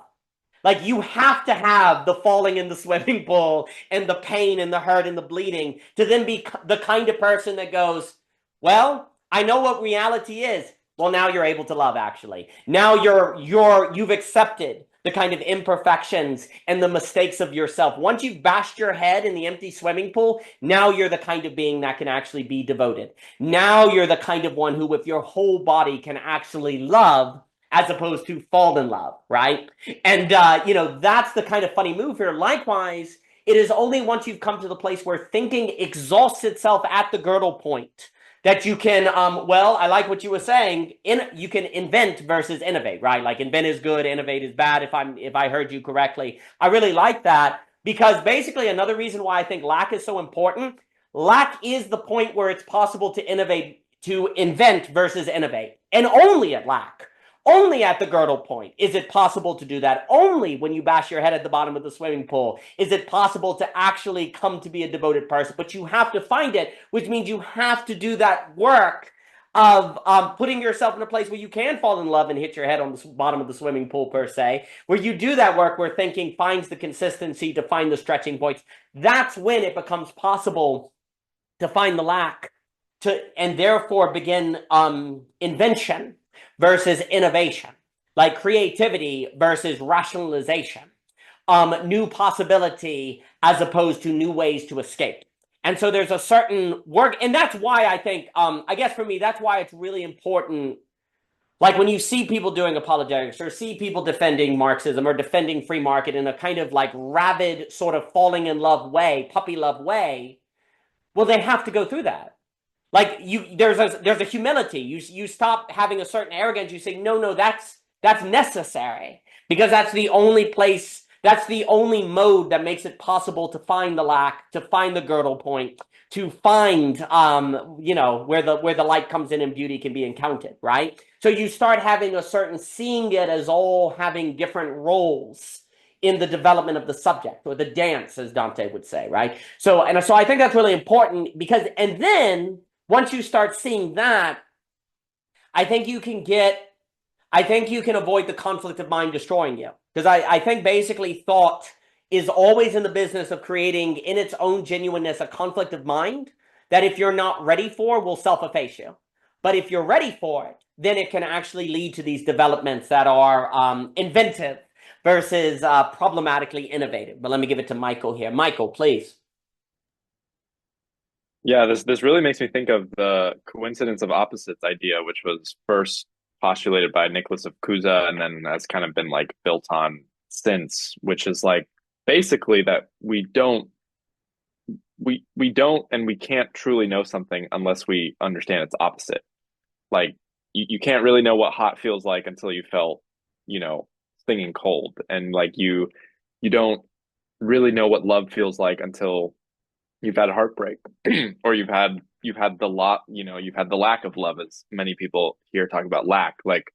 Like, you have to have the falling in the swimming pool and the pain and the hurt and the bleeding to then be the kind of person that goes, well, I know what reality is. Well, now you're able to love, actually. Now you've accepted the kind of imperfections and the mistakes of yourself. Once you've bashed your head in the empty swimming pool, now you're the kind of being that can actually be devoted. Now you're the kind of one who with your whole body can actually love, as opposed to fall in love, right? And, you know, that's the kind of funny move here. Likewise, it is only once you've come to the place where thinking exhausts itself at the girdle point that you can, well, I like what you were saying, you can invent versus innovate, right? Like, invent is good, innovate is bad, if I heard you correctly. I really like that, because basically another reason why I think lack is so important, lack is the point where it's possible to innovate, to invent versus innovate. And only at lack, only at the girdle point is it possible to do that. Only when you bash your head at the bottom of the swimming pool is it possible to actually come to be a devoted person. But you have to find it, which means you have to do that work of putting yourself in a place where you can fall in love and hit your head on the bottom of the swimming pool, per se, where you do that work where thinking finds the consistency to find the stretching points. That's when it becomes possible to find the lack, and therefore begin invention versus innovation, like creativity versus rationalization, new possibility as opposed to new ways to escape. And so there's a certain work, and that's why I think, I guess for me, that's why it's really important. Like, when you see people doing apologetics or see people defending Marxism or defending free market in a kind of like rabid sort of falling in love way, puppy love way, well, they have to go through that. Like, there's a humility. You stop having a certain arrogance. You say, no, that's necessary, because that's the only place, that's the only mode that makes it possible to find the lack, to find the girdle point, to find you know, where the light comes in and beauty can be encountered, right? So you start having a certain seeing it as all having different roles in the development of the subject, or the dance, as Dante would say, right? So I think that's really important, because, and then once you start seeing that, I think you can avoid the conflict of mind destroying you. Because I think basically thought is always in the business of creating in its own genuineness a conflict of mind that, if you're not ready for, will self-efface you. But if you're ready for it, then it can actually lead to these developments that are inventive versus problematically innovative. But let me give it to Michael here. Michael, please. Yeah, this really makes me think of the coincidence of opposites idea, which was first postulated by Nicholas of Cusa and then has kind of been like built on since, which is like basically that we don't we don't and we can't truly know something unless we understand its opposite. Like you can't really know what hot feels like until you felt, stinging cold. And like you don't really know what love feels like until you've had a heartbreak or you've had you've had the lack of love, as many people here talk about lack. Like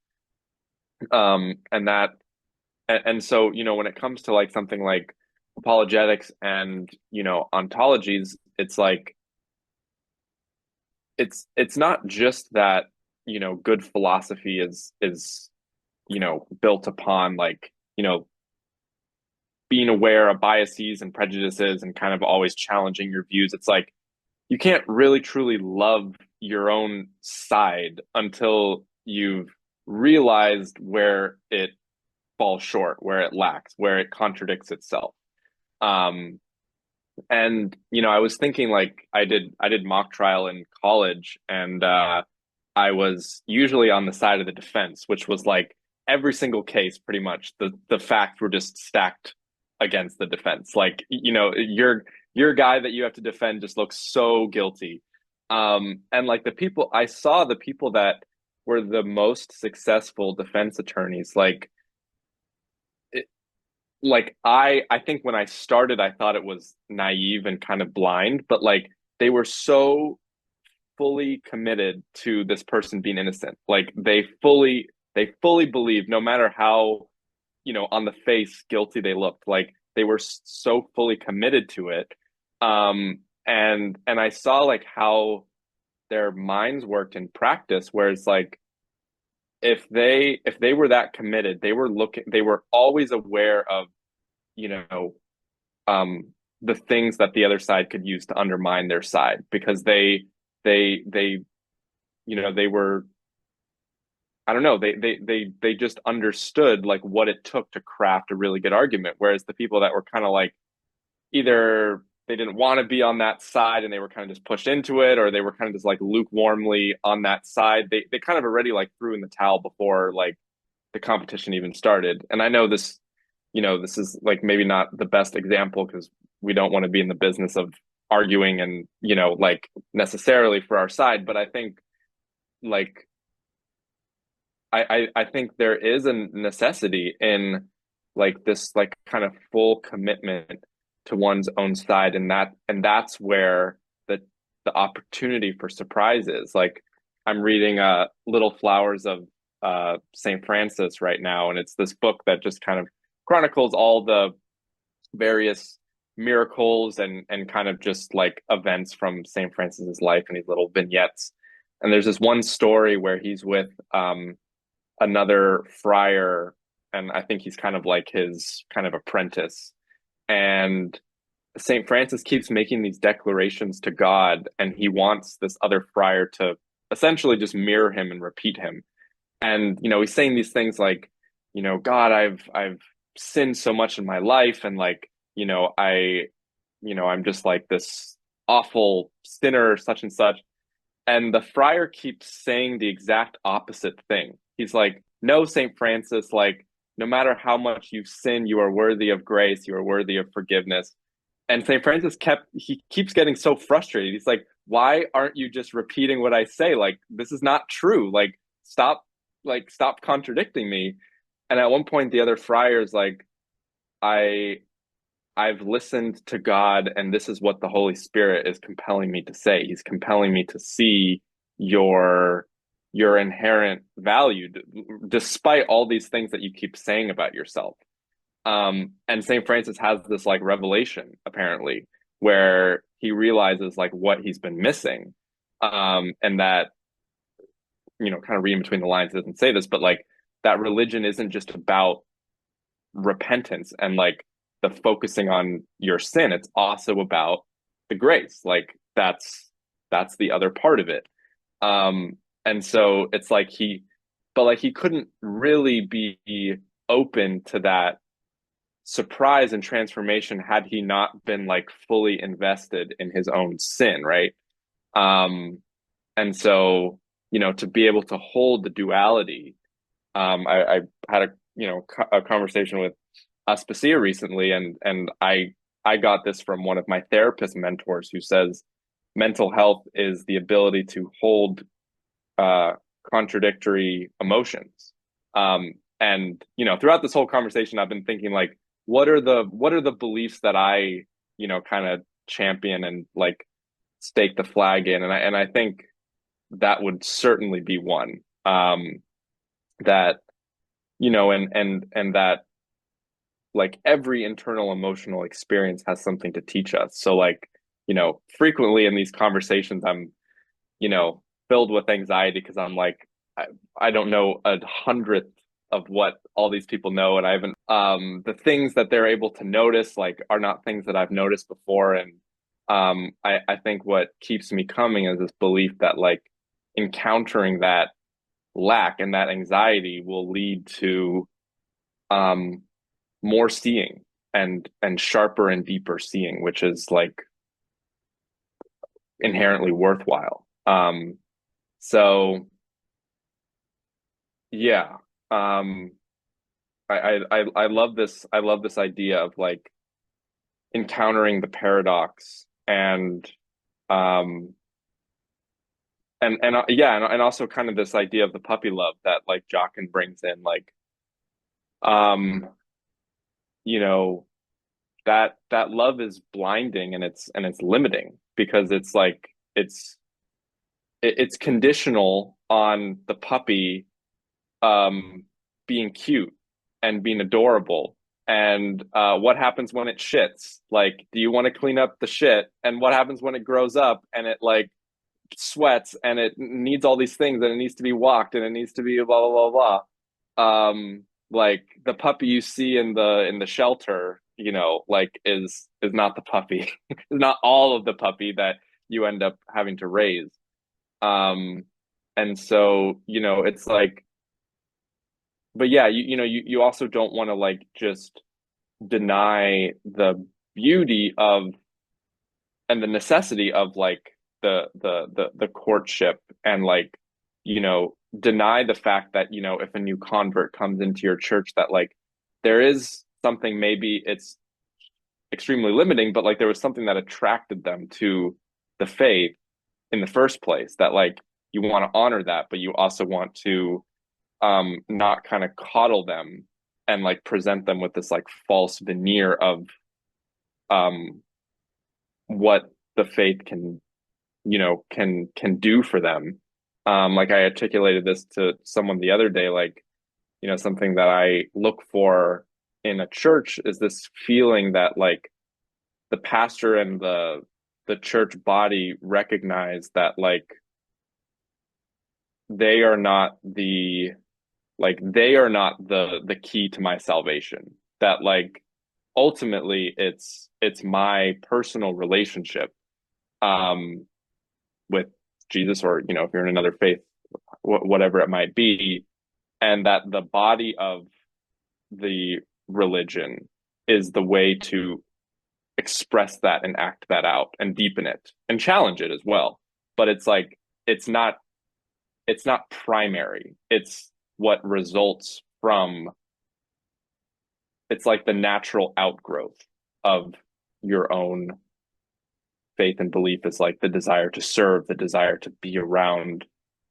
and that and so, when it comes to like something like apologetics and, ontologies, it's like it's not just that, good philosophy is built upon like, being aware of biases and prejudices and kind of always challenging your views. It's like you can't really truly love your own side until you've realized where it falls short, where it lacks, where it contradicts itself. Um, and I was thinking like I did mock trial in college, and I was usually on the side of the defense, which was like every single case, pretty much the facts were just stacked against the defense. Like, your guy that you have to defend just looks so guilty. And like I saw the people that were the most successful defense attorneys, I think when I started, I thought it was naive and kind of blind, but like they were so fully committed to this person being innocent. Like they fully believed, no matter how, on the face guilty they looked, like they were so fully committed to it. And I saw like how their minds worked in practice, where it's like if they were that committed, they were always aware of, you know, the things that the other side could use to undermine their side, because they they were, I don't know, they just understood like what it took to craft a really good argument. Whereas the people that were kind of like, either they didn't want to be on that side and they were kind of just pushed into it, or they were kind of just like lukewarmly on that side, they kind of already like threw in the towel before like the competition even started. And I know this is like maybe not the best example, because we don't want to be in the business of arguing and, like necessarily for our side. But I think like I think there is a necessity in like this like kind of full commitment to one's own side, and that's where the opportunity for surprise is. Like I'm reading Little Flowers of St. Francis right now, and it's this book that just kind of chronicles all the various miracles and kind of just like events from St. Francis's life in these little vignettes. And there's this one story where he's with another friar, and I think he's kind of like his kind of apprentice. And St. Francis keeps making these declarations to God, and he wants this other friar to essentially just mirror him and repeat him. And he's saying these things like, God, I've sinned so much in my life, and like, I'm just like this awful sinner, such and such. And the friar keeps saying the exact opposite thing. He's like, no, St. Francis, like, no matter how much you've sinned, you are worthy of grace, you are worthy of forgiveness. And St. Francis keeps getting so frustrated. He's like, why aren't you just repeating what I say? Like, this is not true. Stop contradicting me. And at one point, the other friar is like, I've listened to God, and this is what the Holy Spirit is compelling me to say. He's compelling me to see your inherent value, despite all these things that you keep saying about yourself. And St. Francis has this like revelation, apparently, where he realizes like what he's been missing. And that, kind of reading between the lines, it doesn't say this, but like that religion isn't just about repentance and like the focusing on your sin. It's also about the grace. Like that's the other part of it. And so it's like he couldn't really be open to that surprise and transformation had he not been like fully invested in his own sin, right? And so, to be able to hold the duality, I had a conversation with Aspasia recently, and I I got this from one of my therapist mentors who says mental health is the ability to hold contradictory emotions. And you know, throughout this whole conversation, I've been thinking like, what are the beliefs that I, you know, kind of champion and like stake the flag in, and I think that would certainly be one, that, you know, and that like every internal emotional experience has something to teach us. So like, you know, frequently in these conversations, I'm, you know, filled with anxiety because I'm like, I don't know 100th of what all these people know, and I haven't, the things that they're able to notice like are not things that I've noticed before. And I think what keeps me coming is this belief that like encountering that lack and that anxiety will lead to more seeing and sharper and deeper seeing, which is like inherently worthwhile. So yeah, I love this. I love this idea of like encountering the paradox and yeah, and also kind of this idea of the puppy love that like Jockin brings in, like you know, that love is blinding and it's limiting because it's like it's conditional on the puppy being cute and being adorable. And what happens when it shits? Like, do you want to clean up the shit? And what happens when it grows up and it like sweats and it needs all these things and it needs to be walked and it needs to be blah blah blah blah. Like the puppy you see in the shelter, you know, like is not the puppy. It's not all of the puppy that you end up having to raise. And so, you know, it's like, but yeah, you know, you also don't want to like just deny the beauty of and the necessity of like the courtship, and like, you know, deny the fact that, you know, if a new convert comes into your church, that like there is something, maybe it's extremely limiting, but like there was something that attracted them to the faith in the first place, that like you want to honor that, but you also want to not kind of coddle them and like present them with this like false veneer of what the faith can, you know, can do for them. Like I articulated this to someone the other day, like, you know, something that I look for in a church is this feeling that like the pastor and the church body recognize that like they are not the key to my salvation, that like ultimately it's my personal relationship with Jesus, or, you know, if you're in another faith, whatever it might be, and that the body of the religion is the way to express that and act that out and deepen it and challenge it as well. But it's like it's not primary. It's what results from, it's like the natural outgrowth of your own faith and belief, is like the desire to serve, the desire to be around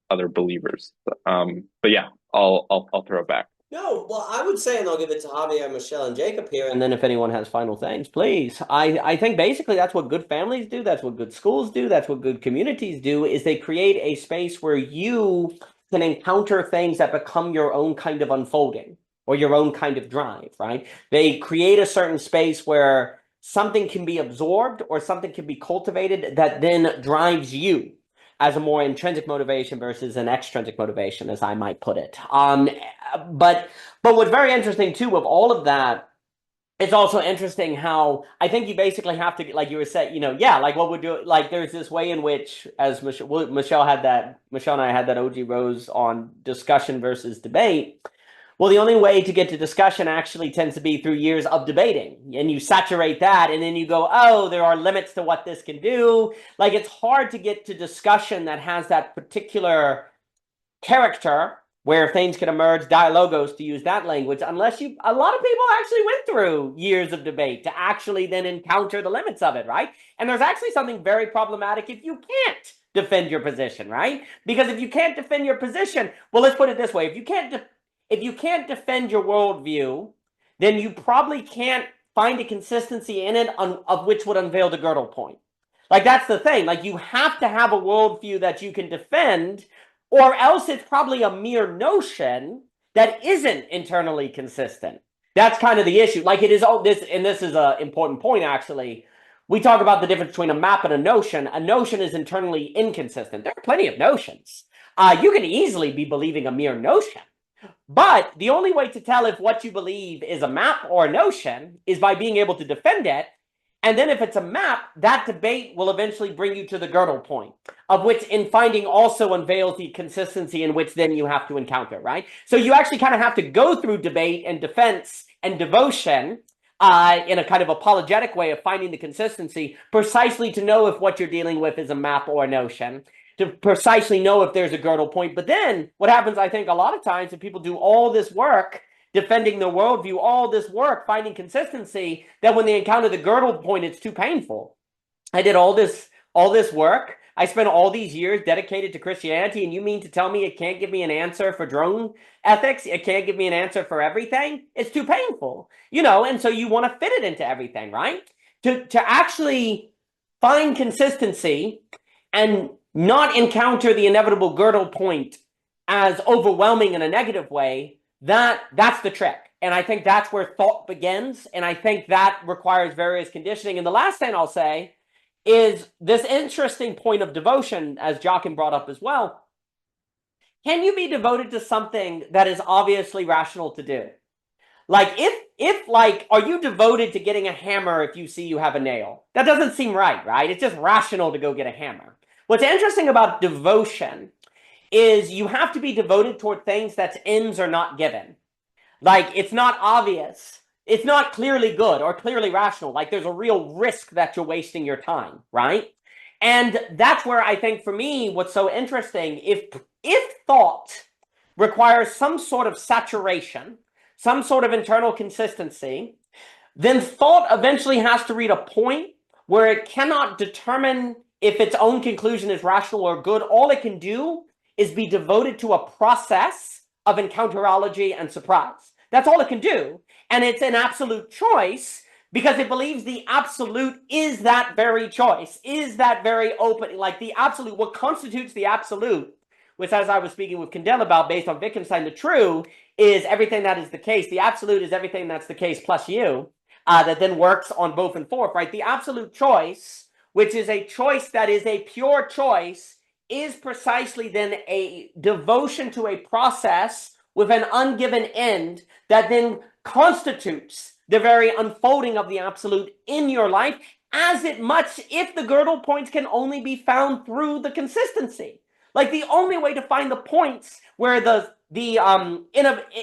other believers. But yeah, I'll throw it back. No, well, I would say, and I'll give it to Javier, Michelle, and Jacob here, and then if anyone has final things, please. I think basically that's what good families do, that's what good schools do, that's what good communities do, is they create a space where you can encounter things that become your own kind of unfolding or your own kind of drive, right? They create a certain space where something can be absorbed or something can be cultivated that then drives you as a more intrinsic motivation versus an extrinsic motivation, as I might put it. But what's very interesting too of all of that, it's also interesting how I think you basically have to, like you were saying, you know, yeah, like what would do, like there's this way in which, as Michelle and I had that OG Rose on discussion versus debate. Well, the only way to get to discussion actually tends to be through years of debating, and you saturate that, and then you go, oh, there are limits to what this can do. Like, it's hard to get to discussion that has that particular character where things can emerge, dialogos, to use that language, unless a lot of people actually went through years of debate to actually then encounter the limits of it, right? And there's actually something very problematic if you can't defend your position, right? Because if you can't defend your position, well, let's put it this way. If you can't defend your worldview, then you probably can't find a consistency in it of which would unveil the girdle point. Like, that's the thing. Like, you have to have a worldview that you can defend, or else it's probably a mere notion that isn't internally consistent. That's kind of the issue. Like, it is all this, and this is an important point, actually. We talk about the difference between a map and a notion. A notion is internally inconsistent. There are plenty of notions. You can easily be believing a mere notion. But the only way to tell if what you believe is a map or a notion is by being able to defend it. And then if it's a map, that debate will eventually bring you to the girdle point, of which in finding also unveils the consistency in which then you have to encounter, right? So you actually kind of have to go through debate and defense and devotion in a kind of apologetic way of finding the consistency, precisely to know if what you're dealing with is a map or a notion, to precisely know if there's a girdle point. But then what happens, I think, a lot of times, if people do all this work defending their worldview, all this work finding consistency, that when they encounter the girdle point, it's too painful. I did all this work. I spent all these years dedicated to Christianity, and you mean to tell me it can't give me an answer for drone ethics? It can't give me an answer for everything? It's too painful, you know, and so you want to fit it into everything, right? To actually find consistency and not encounter the inevitable girdle point as overwhelming in a negative way, that's the trick. And I think that's where thought begins. And I think that requires various conditioning. And the last thing I'll say is this interesting point of devotion, as Joachim brought up as well. Can you be devoted to something that is obviously rational to do? Like, if like, are you devoted to getting a hammer if you see you have a nail? That doesn't seem right, right? It's just rational to go get a hammer. What's interesting about devotion is you have to be devoted toward things that's ends are not given. Like, it's not obvious. It's not clearly good or clearly rational. Like, there's a real risk that you're wasting your time, right? And that's where I think, for me, what's so interesting, if thought requires some sort of saturation, some sort of internal consistency, then thought eventually has to reach a point where it cannot determine if its own conclusion is rational or good. All it can do is be devoted to a process of encounterology and surprise. That's all it can do. And it's an absolute choice because it believes the absolute is that very choice, is that very open, like the absolute, what constitutes the absolute, which, as I was speaking with Kendall about based on Wittgenstein, the true is everything that is the case. The absolute is everything that's the case plus you, that then works on both and forth, right? The absolute choice, which is a choice that is a pure choice, is precisely then a devotion to a process with an ungiven end that then constitutes the very unfolding of the absolute in your life, as it much if the girdle points can only be found through the consistency. Like, the only way to find the points where the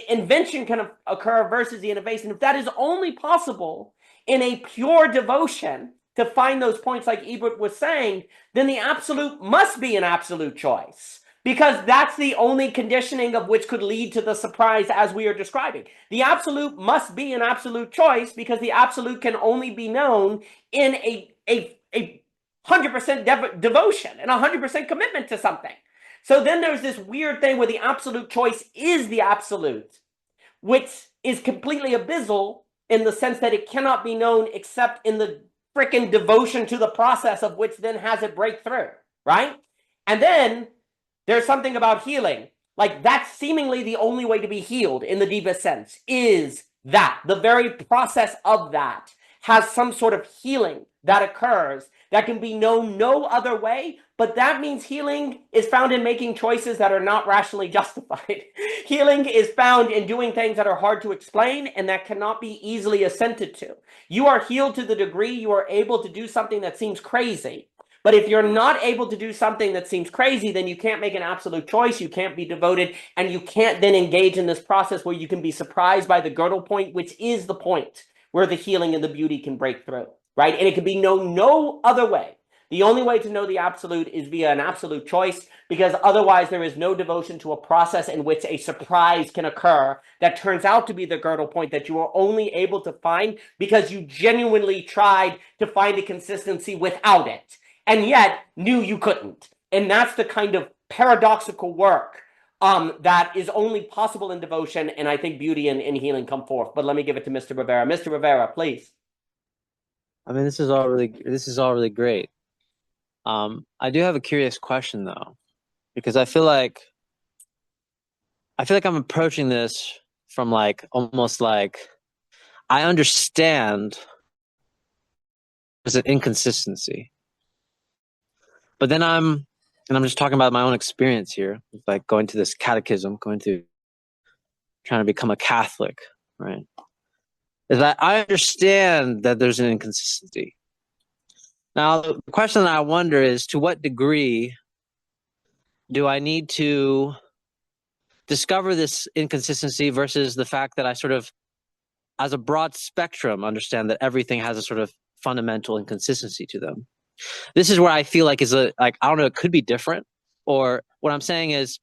invention can occur versus the innovation, if that is only possible in a pure devotion to find those points, like Ebert was saying, then the absolute must be an absolute choice, because that's the only conditioning of which could lead to the surprise as we are describing. The absolute must be an absolute choice because the absolute can only be known in a 100% devotion and 100% commitment to something. So then there's this weird thing where the absolute choice is the absolute, which is completely abyssal in the sense that it cannot be known except in the freaking devotion to the process of which then has it break through, right? And then there's something about healing. Like, that's seemingly the only way to be healed in the deepest sense, is that the very process of that has some sort of healing that occurs that can be known no other way. But that means healing is found in making choices that are not rationally justified. Healing is found in doing things that are hard to explain and that cannot be easily assented to. You are healed to the degree you are able to do something that seems crazy. But if you're not able to do something that seems crazy, then you can't make an absolute choice, you can't be devoted, and you can't then engage in this process where you can be surprised by the girdle point, which is the point where the healing and the beauty can break through, right? And it can be known no other way. The only way to know the absolute is via an absolute choice, because otherwise there is no devotion to a process in which a surprise can occur that turns out to be the girdle point that you are only able to find because you genuinely tried to find a consistency without it, and yet knew you couldn't. And that's the kind of paradoxical work that is only possible in devotion, and I think beauty and healing come forth. But let me give it to Mr. Rivera. Mr. Rivera, please. I mean, this is all really great. I do have a curious question though, because I feel like I'm approaching this from like almost like I understand there's an inconsistency, but then I'm just talking about my own experience here, like going to this catechism, trying to become a Catholic, right? Is that I understand that there's an inconsistency. Now, the question that I wonder is, to what degree do I need to discover this inconsistency versus the fact that I sort of, as a broad spectrum, understand that everything has a sort of fundamental inconsistency to them? This is where I feel like I don't know, it could be different. Or what I'm saying is,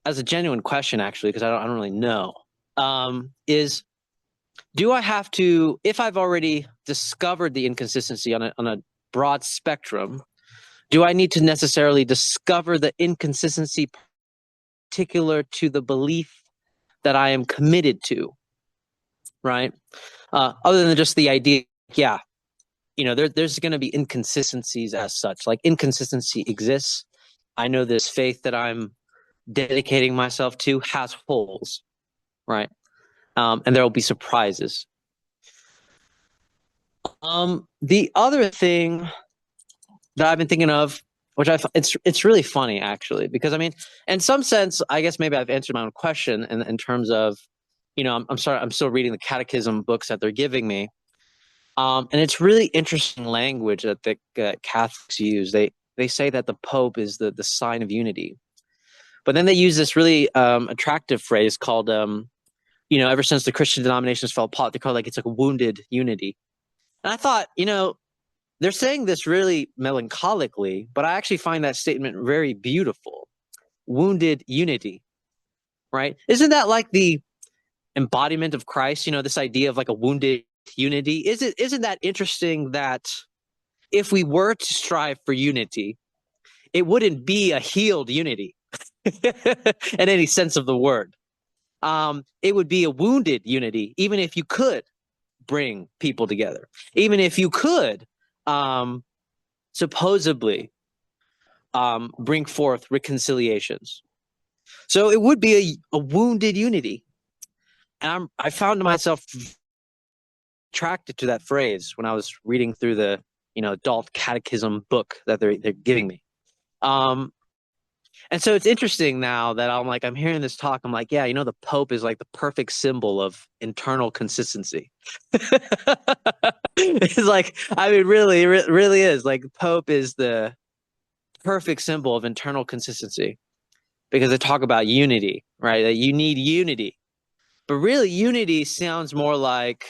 as a genuine question, actually, because I don't really know, is do I have to, if I've already discovered the inconsistency on a broad spectrum, do I need to necessarily discover the inconsistency particular to the belief that I am committed to, right? Other than just the idea, yeah, there's going to be inconsistencies as such. Like, inconsistency exists. I know this faith that I'm dedicating myself to has holes, right? And there will be surprises. The other thing that I've been thinking of, which it's really funny actually, because I mean, in some sense, I guess maybe I've answered my own question in terms of, I'm sorry, I'm still reading the catechism books that they're giving me. And it's really interesting language that the Catholics use. They say that the Pope is the sign of unity, but then they use this really attractive phrase called, ever since the Christian denominations fell apart, they call it like, it's like a wounded unity. And I thought, they're saying this really melancholically, but I actually find that statement very beautiful. Wounded unity, right? Isn't that like the embodiment of Christ? This idea of like a wounded unity. Isn't that interesting that if we were to strive for unity, it wouldn't be a healed unity in any sense of the word. It would be a wounded unity, even if you could bring people together, even if you could supposedly bring forth reconciliations. So it would be a wounded unity. And I found myself attracted to that phrase when I was reading through the adult catechism book that they're giving me. And so it's interesting now that I'm hearing this talk. I'm like, yeah, the Pope is like the perfect symbol of internal consistency. It's like, I mean, really, really is. Like, Pope is the perfect symbol of internal consistency, because they talk about unity, right? That you need unity. But really, unity sounds more like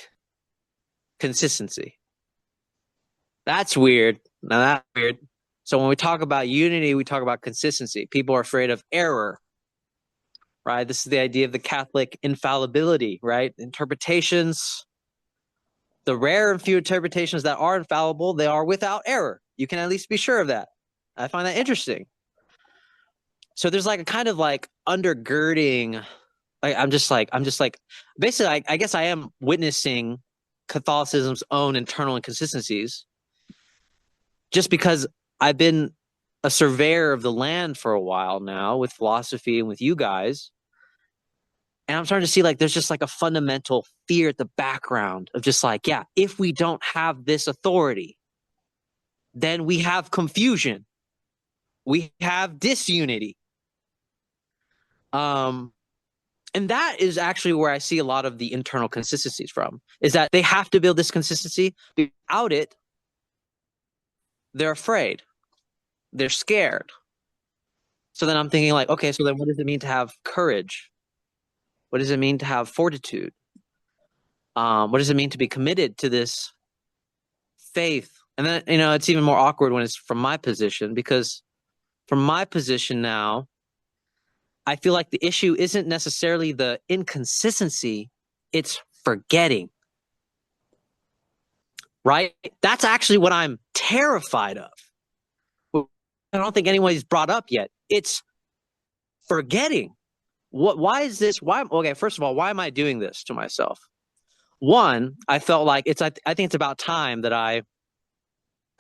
consistency. That's weird. Now that's weird. So when we talk about unity, we talk about consistency. People are afraid of error, right? This is the idea of the Catholic infallibility, right? Interpretations, the rare and few interpretations that are infallible, they are without error. You can at least be sure of that. I find that interesting. So there's like a kind of like undergirding. I'm just like, basically, I guess I am witnessing Catholicism's own internal inconsistencies, just because I've been a surveyor of the land for a while now with philosophy and with you guys. And I'm starting to see like there's just like a fundamental fear at the background of just like, yeah, if we don't have this authority, then we have confusion. We have disunity. And that is actually where I see a lot of the internal consistencies from, is that they have to build this consistency. Without it, they're afraid. They're scared. So then I'm thinking like, okay, so then what does it mean to have courage? What does it mean to have fortitude? What does it mean to be committed to this faith And then, it's even more awkward when it's from my position, because from my position now, I feel like the issue isn't necessarily the inconsistency, it's forgetting. Right? That's actually what I'm terrified of. I don't think anybody's brought up yet. It's forgetting. Why is this? Okay, first of all, why am I doing this to myself? One, I felt like I think it's about time that I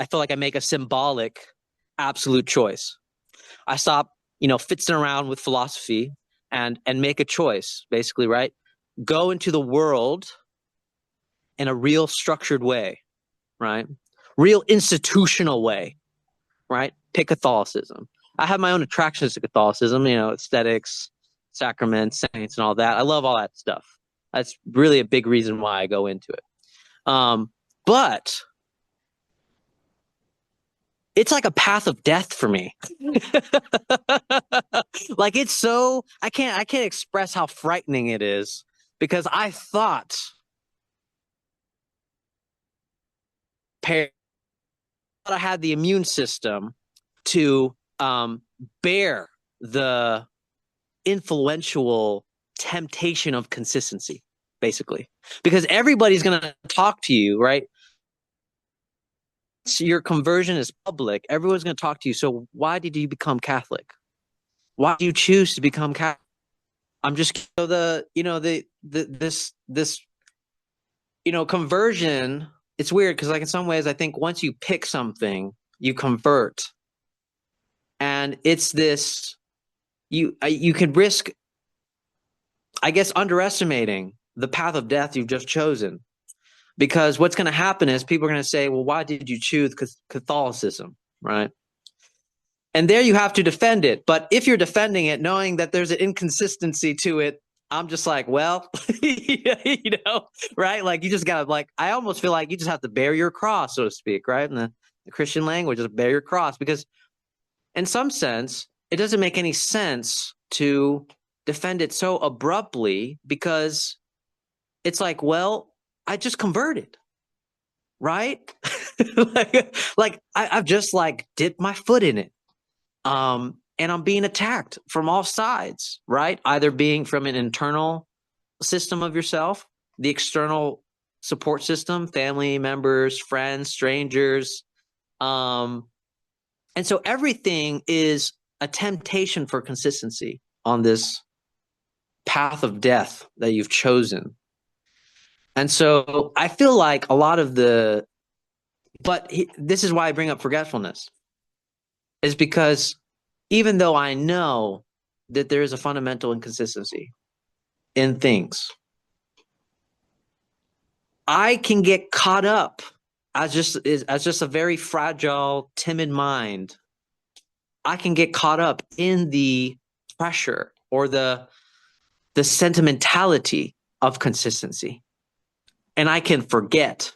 feel like I make a symbolic absolute choice. I stop, fitzing around with philosophy and make a choice, basically, right? Go into the world in a real structured way, right? Real institutional way, right? Pick Catholicism. I have my own attractions to Catholicism, aesthetics, sacraments, saints, and all that. I love all that stuff. That's really a big reason why I go into it. But it's like a path of death for me. Like, it's so, I can't express how frightening it is, because I thought I had the immune system to bear the influential temptation of consistency, basically, because everybody's going to talk to you, right? So your conversion is public. Everyone's going to talk to you. So why did you become Catholic? Why do you choose to become Catholic? I'm just conversion. It's weird because, like, in some ways, I think once you pick something, you convert, and it's this. You could risk, I guess, underestimating the path of death you've just chosen, because what's going to happen is people are going to say, "Well, why did you choose Catholicism?" Right? And there you have to defend it. But if you're defending it knowing that there's an inconsistency to it, I'm just like, well, right? Like, you just got to, like, I almost feel like you just have to bear your cross, so to speak, right? In the Christian language, just bear your cross, because in some sense, it doesn't make any sense to defend it so abruptly, because it's like, well, I just converted, right? I've just dipped my foot in it. And I'm being attacked from all sides, right? Either being from an internal system of yourself, the external support system, family members, friends, strangers. And so everything is a temptation for consistency on this path of death that you've chosen. And so I feel like a lot of this is why I bring up forgetfulness, is because even though I know that there is a fundamental inconsistency in things, I can get caught up as just a very fragile, timid mind. I can get caught up in the pressure or the sentimentality of consistency, and I can forget.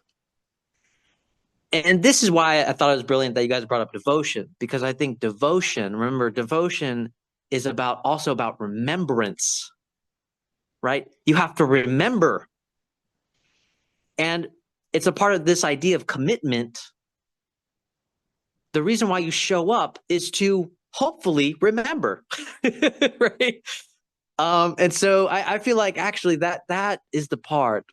And this is why I thought it was brilliant that you guys brought up devotion, because I think remember, devotion is also about remembrance, right? You have to remember. And it's a part of this idea of commitment. The reason why you show up is to hopefully remember, right? And so I feel like actually that is the part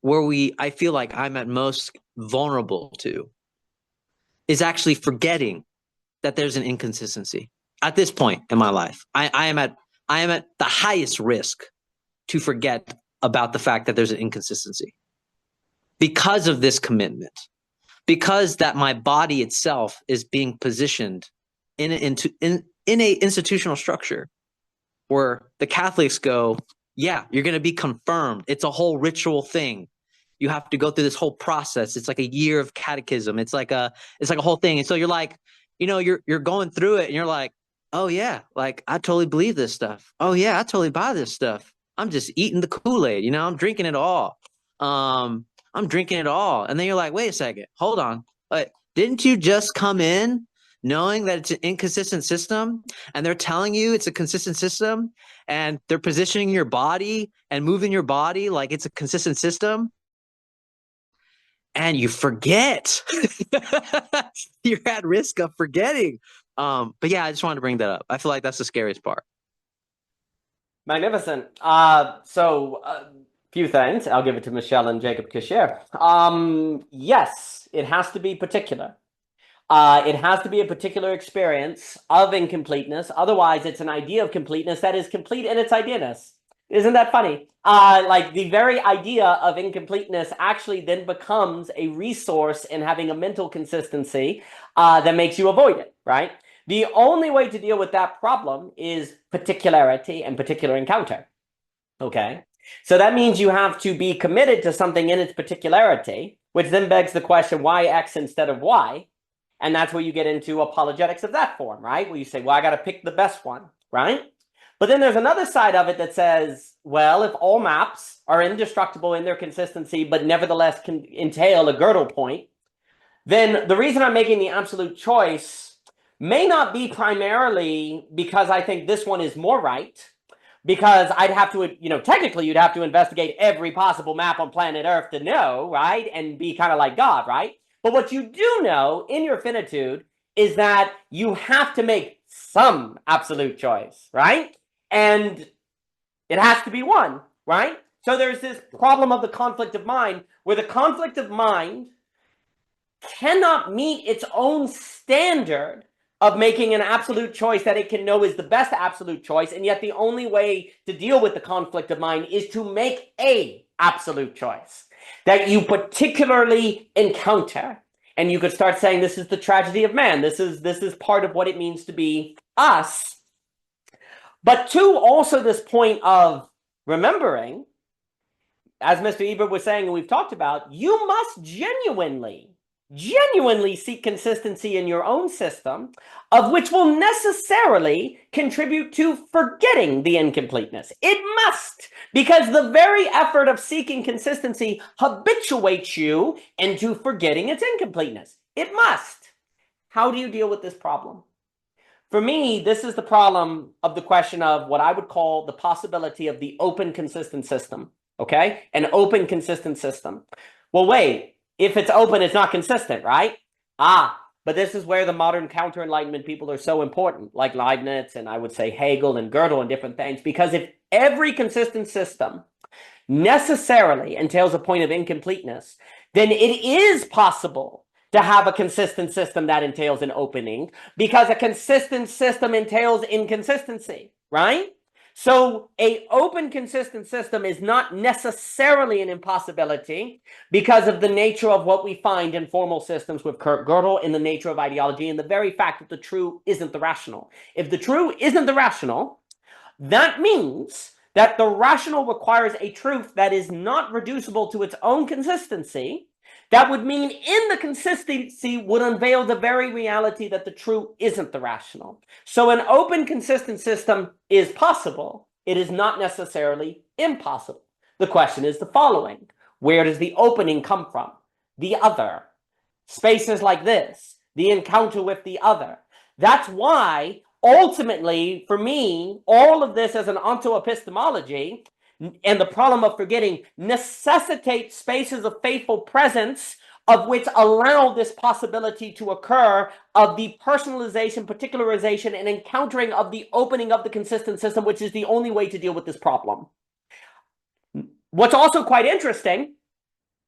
where I feel like I'm at most vulnerable to, is actually forgetting that there's an inconsistency at this point in my life. I am at the highest risk to forget about the fact that there's an inconsistency because of this commitment, because that my body itself is being positioned in a institutional structure where the Catholics go, yeah, you're going to be confirmed. It's a whole ritual thing. You have to go through this whole process. It's like a year of catechism. It's like a whole thing. And so you're like, you're going through it and you're like, oh yeah, like I totally believe this stuff. Oh yeah, I totally buy this stuff. I'm just eating the Kool-Aid, I'm drinking it all. I'm drinking it all. And then you're like, wait a second, hold on. Like, didn't you just come in knowing that it's an inconsistent system, and they're telling you it's a consistent system, and they're positioning your body and moving your body like it's a consistent system? and you forget. You're at risk of forgetting. But yeah, I just wanted to bring that up. I feel like that's the scariest part. Magnificent. Few things. I'll give it to Michelle and Jacob to share. Yes, it has to be particular. It has to be a particular experience of incompleteness. Otherwise, it's an idea of completeness that is complete in its ideaness. Isn't that funny? Like the very idea of incompleteness actually then becomes a resource in having a mental consistency that makes you avoid it, right? The only way to deal with that problem is particularity and particular encounter, okay? So that means you have to be committed to something in its particularity, which then begs the question, why X instead of Y? And that's where you get into apologetics of that form, right? Where you say, well, I got to pick the best one, right? But then there's another side of it that says, well, if all maps are indestructible in their consistency, but nevertheless can entail a girdle point, then the reason I'm making the absolute choice may not be primarily because I think this one is more right, because I'd have to, technically you'd have to investigate every possible map on planet Earth to know, right? And be kind of like God, right? But what you do know in your finitude is that you have to make some absolute choice, right? And it has to be one, right? So there's this problem of the conflict of mind, where the conflict of mind cannot meet its own standard of making an absolute choice that it can know is the best absolute choice, and yet the only way to deal with the conflict of mind is to make a absolute choice that you particularly encounter. And you could start saying, this is the tragedy of man. This is part of what it means to be us. But to also this point of remembering, as Mr. Ebert was saying, and we've talked about, you must genuinely seek consistency in your own system, of which will necessarily contribute to forgetting the incompleteness. It must, because the very effort of seeking consistency habituates you into forgetting its incompleteness. It must. How do you deal with this problem? For me, this is the problem of the question of what I would call the possibility of the open consistent system, okay? An open consistent system. Well, wait. If it's open, it's not consistent, right? But this is where the modern counter-enlightenment people are so important, like Leibniz and I would say Hegel and Gödel and different things, because if every consistent system necessarily entails a point of incompleteness, then it is possible to have a consistent system that entails an opening, because a consistent system entails inconsistency, right? So an open, consistent system is not necessarily an impossibility because of the nature of what we find in formal systems with Kurt Gödel, in the nature of ideology, and the very fact that the true isn't the rational. If the true isn't the rational, that means that the rational requires a truth that is not reducible to its own consistency. That would mean in the consistency would unveil the very reality that the true isn't the rational. So an open, consistent system is possible. It is not necessarily impossible. The question is the following. Where does the opening come from? The other. Spaces like this. The encounter with the other. That's why, ultimately, for me, all of this as an onto-epistemology and the problem of forgetting necessitates spaces of faithful presence of which allow this possibility to occur of the personalization, particularization, and encountering of the opening of the consistent system, which is the only way to deal with this problem. What's also quite interesting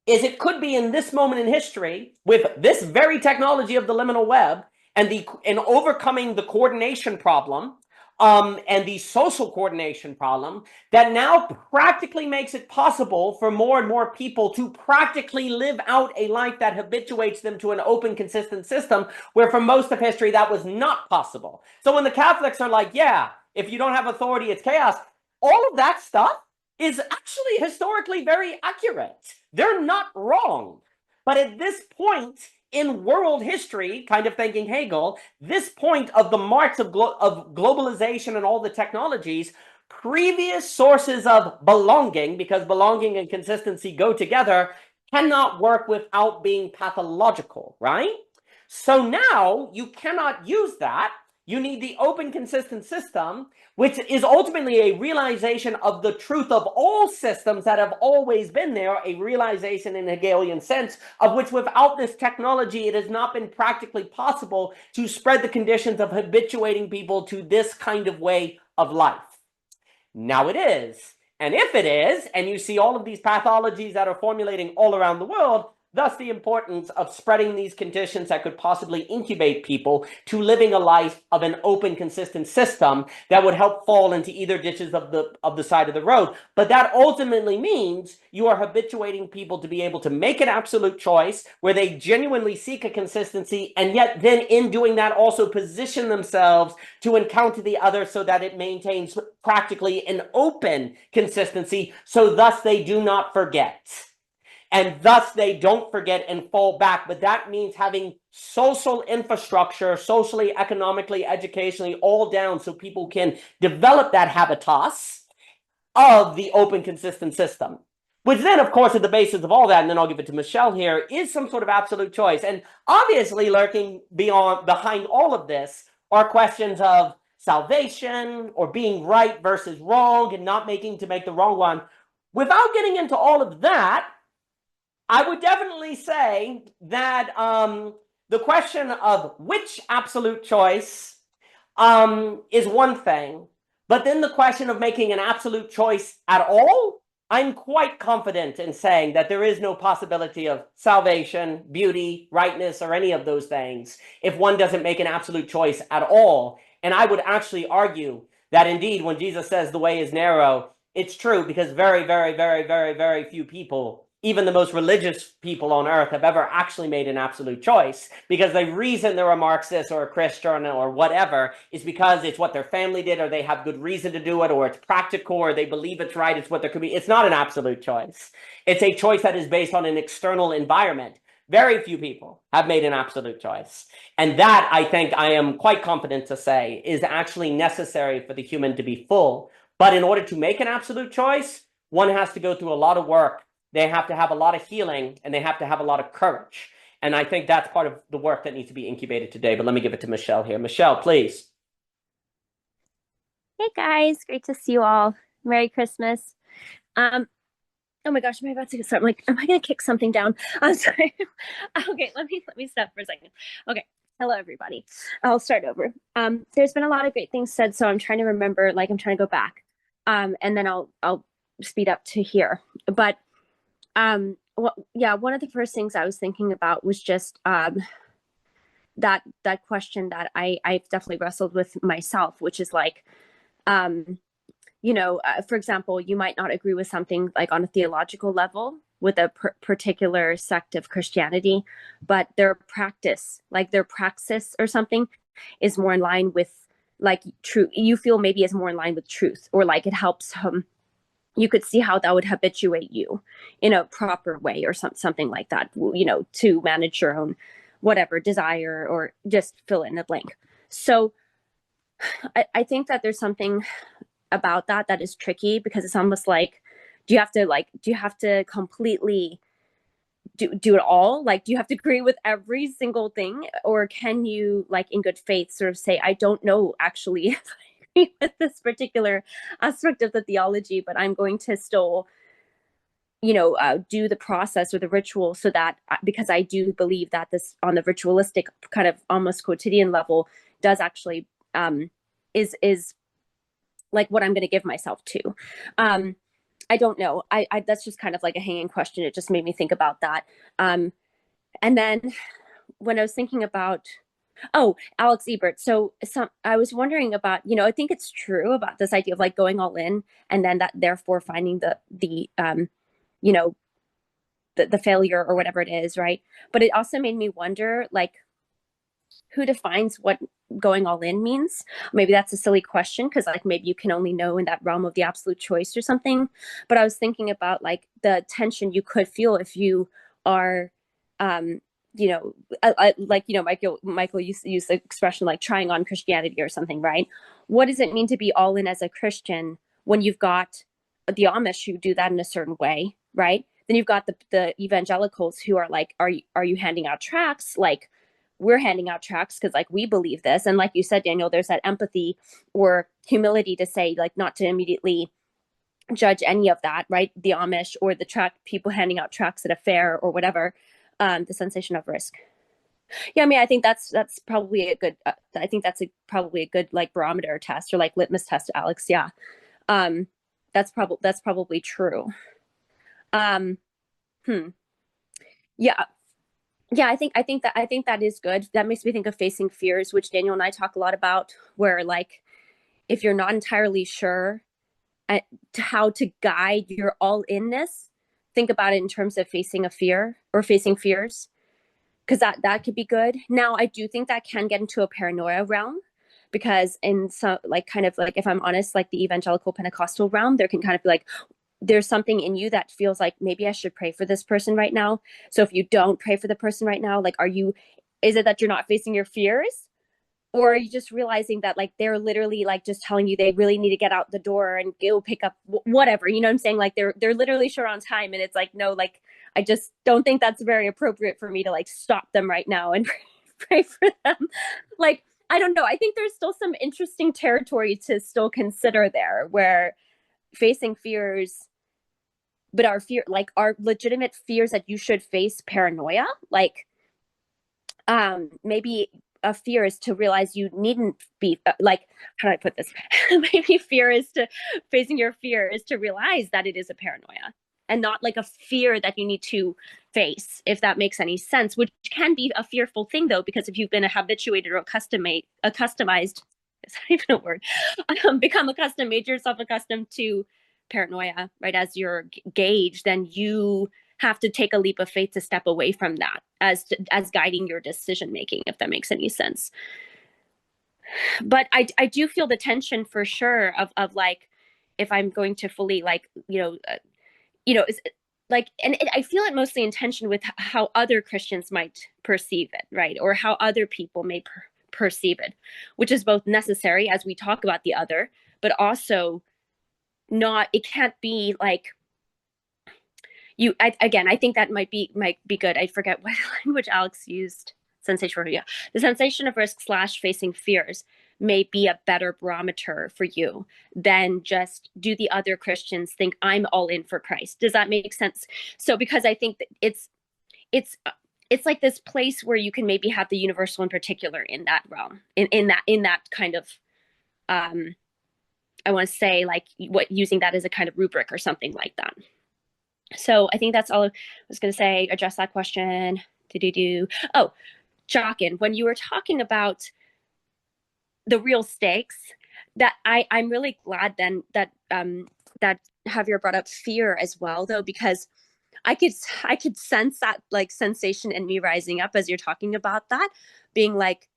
is it could be in this moment in history with this very technology of the liminal web and overcoming the coordination problem, and the social coordination problem that now practically makes it possible for more and more people to practically live out a life that habituates them to an open, consistent system, where for most of history that was not possible. So when the Catholics are like, yeah, if you don't have authority, it's chaos, all of that stuff is actually historically very accurate. They're not wrong. But at this point in world history, kind of thinking Hegel, this point of the march of globalization and all the technologies, previous sources of belonging, because belonging and consistency go together, cannot work without being pathological, right? So now you cannot use that. You need the open, consistent system, which is ultimately a realization of the truth of all systems that have always been there, a realization in Hegelian sense, of which without this technology, it has not been practically possible to spread the conditions of habituating people to this kind of way of life. Now it is. And if it is, and you see all of these pathologies that are formulating all around the world, thus the importance of spreading these conditions that could possibly incubate people to living a life of an open, consistent system that would help fall into either ditches of the side of the road. But that ultimately means you are habituating people to be able to make an absolute choice where they genuinely seek a consistency, and yet then in doing that also position themselves to encounter the other so that it maintains practically an open consistency, so thus they do not forget. And thus they don't forget and fall back. But that means having social infrastructure, socially, economically, educationally, all down so people can develop that habitus of the open, consistent system. Which then, of course, at the basis of all that, and then I'll give it to Michelle here, is some sort of absolute choice. And obviously lurking behind all of this are questions of salvation or being right versus wrong and not make the wrong one. Without getting into all of that, I would definitely say that the question of which absolute choice is one thing, but then the question of making an absolute choice at all, I'm quite confident in saying that there is no possibility of salvation, beauty, rightness, or any of those things if one doesn't make an absolute choice at all. And I would actually argue that indeed when Jesus says the way is narrow, it's true, because very, very, very, very, very few people, even the most religious people on earth, have ever actually made an absolute choice, because the reason they're a Marxist or a Christian or whatever is because it's what their family did, or they have good reason to do it, or it's practical, or they believe it's right, it's what there could be. It's not an absolute choice. It's a choice that is based on an external environment. Very few people have made an absolute choice. And that, I think, I am quite confident to say, is actually necessary for the human to be full. But in order to make an absolute choice, one has to go through a lot of work. They have to have a lot of healing, and they have to have a lot of courage. And I think that's part of the work that needs to be incubated today. But let me give it to Michelle here. Michelle, please. Hey guys, great to see you all. Merry Christmas. Oh my gosh, am I about to get started? I'm like, am I gonna kick something down? I'm sorry. Okay, let me stop for a second. Okay. Hello everybody. I'll start over. There's been a lot of great things said, so I'm trying to remember, like I'm trying to go back. And then I'll speed up to here. But one of the first things I was thinking about was just that question that I've definitely wrestled with myself, which is like, for example, you might not agree with something like on a theological level with a particular sect of Christianity, but their practice, like their praxis or something, is more in line with like truth. You feel maybe is more in line with truth, or like it helps you could see how that would habituate you in a proper way, or something like that, to manage your own whatever desire, or just fill in a blank. So I think that there's something about that is tricky, because it's almost like, do you have to completely do it all? Like, do you have to agree with every single thing? Or can you, like, in good faith sort of say, I don't know actually if I agree with this particular aspect of the theology, but I'm going to still, do the process or the ritual, so that, because I do believe that this on the ritualistic kind of almost quotidian level does actually is like what I'm going to give myself to. I don't know. I that's just kind of like a hanging question. It just made me think about that. And then when I was thinking about, Alex Ebert. So I was wondering about, I think it's true about this idea of like going all in, and then that therefore finding the failure or whatever it is, right? But it also made me wonder, like, who defines what going all in means? Maybe that's a silly question, because like maybe you can only know in that realm of the absolute choice or something. But I was thinking about like the tension you could feel if you are, Michael used to use the expression like trying on Christianity or something, right? What does it mean to be all in as a Christian when you've got the Amish who do that in a certain way, right? Then you've got the evangelicals who are like, are you handing out tracts? Like, we're handing out tracts because like we believe this. And like you said, Daniel, there's that empathy or humility to say, like, not to immediately judge any of that, right? The Amish or the tract people handing out tracts at a fair or whatever. The sensation of risk. Yeah, I mean, I think that's probably a good. I think that's probably a good like barometer test or like litmus test, Alex. Yeah, that's probably true. Yeah, yeah. I think that is good. That makes me think of facing fears, which Daniel and I talk a lot about. Where like, if you're not entirely sure how to guide your all inness, think about it in terms of facing a fear or facing fears, because that could be good. Now, I do think that can get into a paranoia realm, because in some like kind of like, if I'm honest, like the evangelical Pentecostal realm, there can kind of be like, there's something in you that feels like maybe I should pray for this person right now. So if you don't pray for the person right now, like, is it that you're not facing your fears? Or are you just realizing that like they're literally like just telling you they really need to get out the door and go pick up whatever, you know what I'm saying? Like they're literally short on time, and it's like, no, like I just don't think that's very appropriate for me to like stop them right now and pray for them. Like, I don't know. I think there's still some interesting territory to still consider there, where facing fears, but our legitimate fears that you should face paranoia, like maybe a fear is to realize you needn't be like, how do I put this? Maybe fear is to facing your fear is to realize that it is a paranoia and not like a fear that you need to face, if that makes any sense, which can be a fearful thing though, because if you've been habituated or customized, is that even a word? Become accustomed, made yourself accustomed to paranoia, right, as your gauge, then you have to take a leap of faith to step away from that as guiding your decision making, if that makes any sense. But I do feel the tension for sure of like, if I'm going to fully like, is like, and I feel it mostly in tension with how other Christians might perceive it, right? Or how other people may perceive it, which is both necessary as we talk about the other, but also not, it can't be like, I think that might be good. I forget what language Alex used. Sensation of risk. The sensation of risk / facing fears may be a better barometer for you than just, do the other Christians think I'm all in for Christ? Does that make sense? So because I think that it's like this place where you can maybe have the universal in particular in that realm, in that kind of I want to say like using that as a kind of rubric or something like that. So I think that's all I was going to say. Address that question. Oh, Jochen, when you were talking about the real stakes, that I'm really glad then that that Javier brought up fear as well, though, because I could sense that like sensation in me rising up as you're talking about that, being like,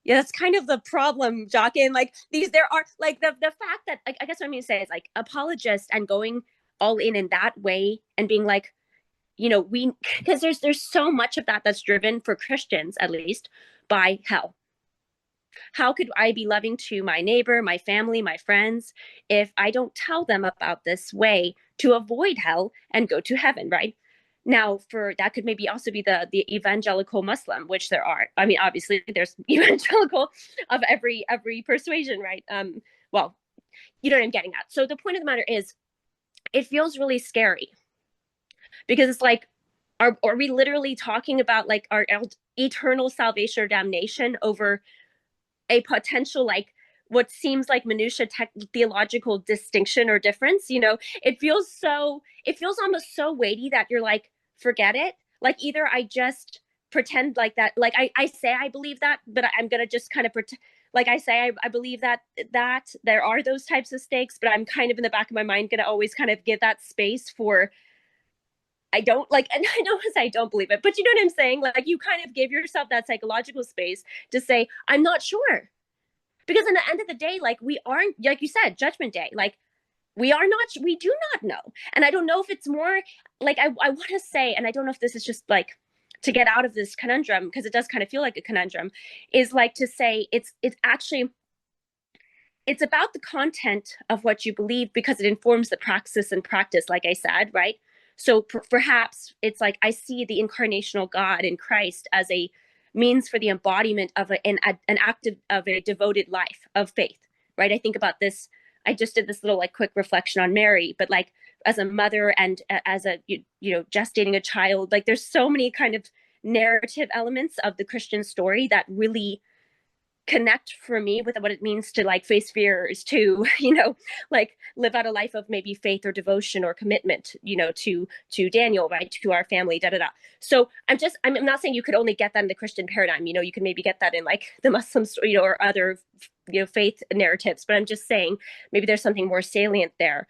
yeah, that's kind of the problem, Jochen. Like there are like the fact that, like, I guess what I mean to say is like apologist and going all in that way and being like, because there's so much of that's driven for Christians, at least, by hell. How could I be loving to my neighbor, my family, my friends, if I don't tell them about this way to avoid hell and go to heaven, right? Now, for that could maybe also be the evangelical Muslim, which there are. I mean, obviously, there's evangelical of every persuasion, right? Well, you know what I'm getting at. So the point of the matter is, it feels really scary, because it's like, are we literally talking about like our eternal salvation or damnation over a potential like what seems like minutia theological distinction or difference? It feels almost so weighty that you're like, forget it. Like, either I just pretend like that, like I say I believe that, but I'm gonna just kind of pretend. Like I say, I believe that there are those types of stakes, but I'm kind of in the back of my mind going to always kind of give that space for, I don't like, and I don't say I don't believe it, but you know what I'm saying? Like, you kind of give yourself that psychological space to say, I'm not sure. Because in the end of the day, like, we aren't, like you said, judgment day, like we do not know. And I don't know if it's more like, I want to say, and I don't know if this is just like, to get out of this conundrum, because it does kind of feel like a conundrum, is like to say it's actually, it's about the content of what you believe, because it informs the praxis and practice, like I said, right? So perhaps it's like, I see the incarnational God in Christ as means for the embodiment of an act of a devoted life of faith, right? I think about this. I just did this little like quick reflection on Mary, but like as a mother and as a, gestating a child, like there's so many kind of narrative elements of the Christian story that really connect for me with what it means to like face fears, to like live out a life of maybe faith or devotion or commitment, to Daniel, right, to our family, da da da. So I'm not saying you could only get that in the Christian paradigm. You can maybe get that in like the Muslim story, or other faith narratives, but I'm just saying maybe there's something more salient there.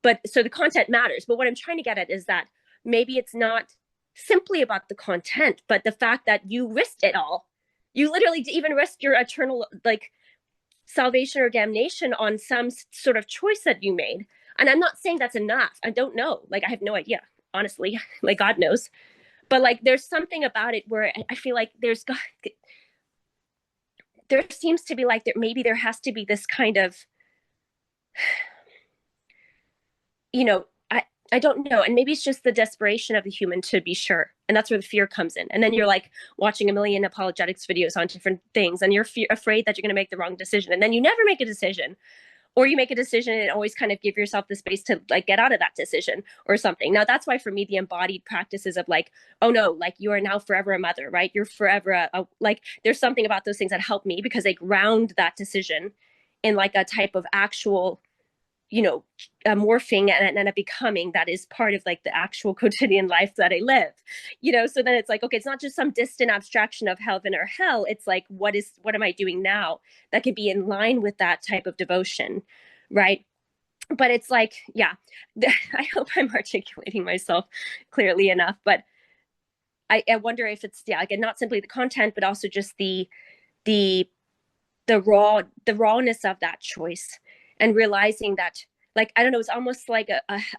But so the content matters, but what I'm trying to get at is that maybe it's not simply about the content, but the fact that you risked it all. You literally even risk your eternal like salvation or damnation on some sort of choice that you made. And I'm not saying that's enough. I don't know. Like, I have no idea, honestly. Like, God knows. But like, there's something about it where I feel like there seems to be like maybe there has to be this kind of, I don't know. And maybe it's just the desperation of the human to be sure. And that's where the fear comes in. And then you're like watching a million apologetics videos on different things, and you're afraid that you're going to make the wrong decision. And then you never make a decision, or you make a decision and always kind of give yourself the space to like get out of that decision or something. Now, that's why for me, the embodied practices of like, oh no, like you are now forever a mother, right? You're forever like there's something about those things that help me because they ground that decision in like a type of actual a morphing and a becoming that is part of like the actual quotidian life that I live, so then it's like, okay, it's not just some distant abstraction of heaven or hell. It's like, what am I doing now that could be in line with that type of devotion, right? But it's like, yeah, I hope I'm articulating myself clearly enough, but I wonder if it's, again, not simply the content, but also just the rawness of that choice. And realizing that, like, I don't know, it's almost like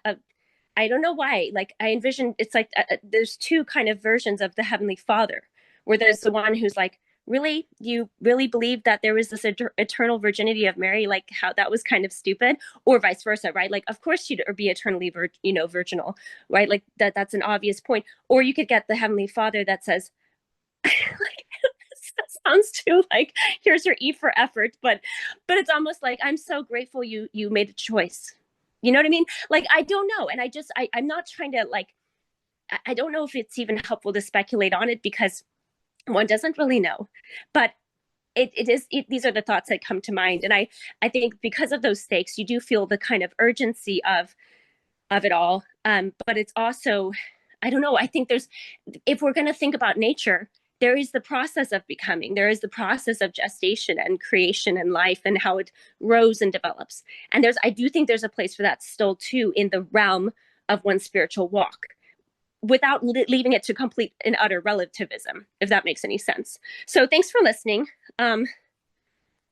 I don't know why, like I envision, it's like there's two kind of versions of the Heavenly Father, where there's the one who's like, really, you really believe that there was this eternal virginity of Mary, like how that was kind of stupid, or vice versa, right? Like, of course she'd be eternally virginal, right? Like that's an obvious point. Or you could get the Heavenly Father that says, like, that sounds too like here's your E for effort, but it's almost like I'm so grateful you made a choice. You know what I mean? Like, I don't know, and I'm not trying to like, I don't know if it's even helpful to speculate on it because one doesn't really know, but these are the thoughts that come to mind, and I think because of those stakes, you do feel the kind of urgency of it all, but it's also, I don't know, I think if we're going to think about nature, there is the process of becoming, there is the process of gestation and creation and life and how it grows and develops. And I do think there's a place for that still too in the realm of one's spiritual walk, without leaving it to complete and utter relativism, if that makes any sense. So thanks for listening.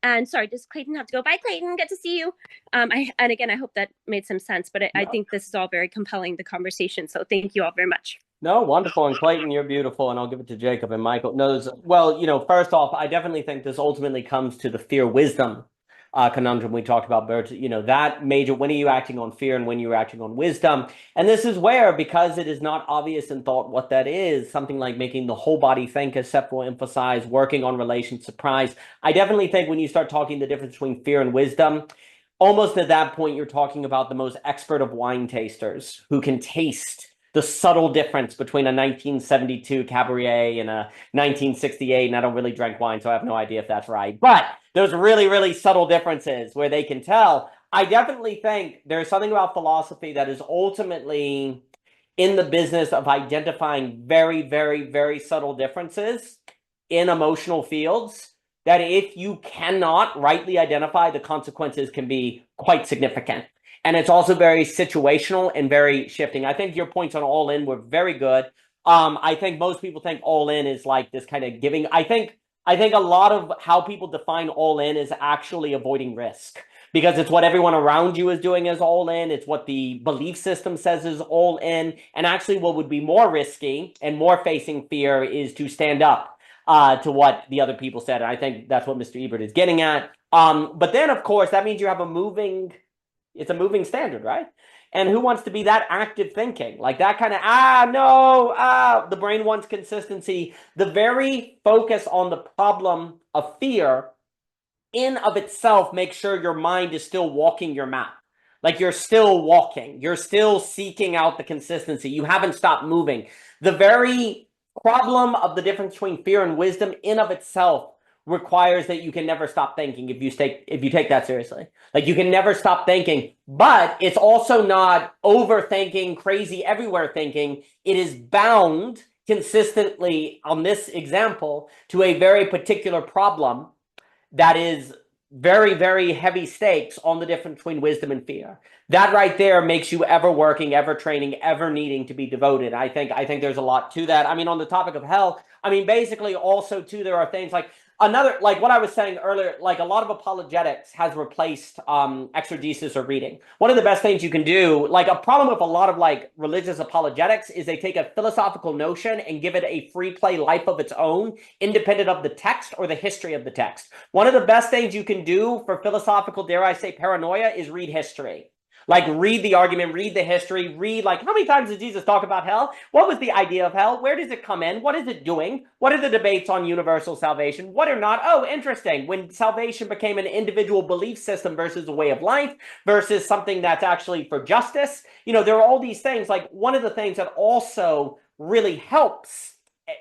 And sorry, does Clayton have to go? Bye, Clayton. Good to see you. And again, I hope that made some sense, but I think this is all very compelling, the conversation. So thank you all very much. No, wonderful. And Clayton, you're beautiful. And I'll give it to Jacob and Michael. No, well, first off, I definitely think this ultimately comes to the fear-wisdom conundrum we talked about, Bert. That major, when are you acting on fear and when you're acting on wisdom? And this is where, because it is not obvious in thought what that is, something like making the whole body think, as Seth will emphasize, working on relation surprise. I definitely think when you start talking the difference between fear and wisdom, almost at that point, you're talking about the most expert of wine tasters who can taste the subtle difference between a 1972 Cabaret and a 1968, and I don't really drink wine, so I have no idea if that's right. But there's really, really subtle differences where they can tell. I definitely think there's something about philosophy that is ultimately in the business of identifying very, very, very subtle differences in emotional fields, that if you cannot rightly identify, the consequences can be quite significant. And it's also very situational and very shifting. I think your points on all in were very good. I think most people think all in is like this kind of giving. I think a lot of how people define all in is actually avoiding risk, because it's what everyone around you is doing as all in. It's what the belief system says is all in. And actually what would be more risky and more facing fear is to stand up to what the other people said. And I think that's what Mr. Ebert is getting at. But then, of course, that means you have it's a moving standard, right? And who wants to be that active thinking? Like that kind of, the brain wants consistency. The very focus on the problem of fear in of itself makes sure your mind is still walking your map. Like you're still walking, you're still seeking out the consistency. You haven't stopped moving. The very problem of the difference between fear and wisdom in of itself requires that you can never stop thinking if you take that seriously. Like you can never stop thinking, but it's also not overthinking, crazy everywhere thinking. It is bound consistently on this example to a very particular problem that is very, very heavy stakes on the difference between wisdom and fear. That right there makes you ever working, ever training, ever needing to be devoted. I think there's a lot to that. I mean, on the topic of hell, I mean, basically also too, there are things like like what I was saying earlier, like a lot of apologetics has replaced exegesis or reading. One of the best things you can do, like a problem with a lot of like religious apologetics is they take a philosophical notion and give it a free play life of its own, independent of the text or the history of the text. One of the best things you can do for philosophical, dare I say, paranoia is read history. Like read the argument, read the history, read like how many times did Jesus talk about hell? What was the idea of hell? Where does it come in? What is it doing? What are the debates on universal salvation? What are not? Oh, interesting. When salvation became an individual belief system versus a way of life versus something that's actually for justice. You know, there are all these things. Like one of the things that also really helps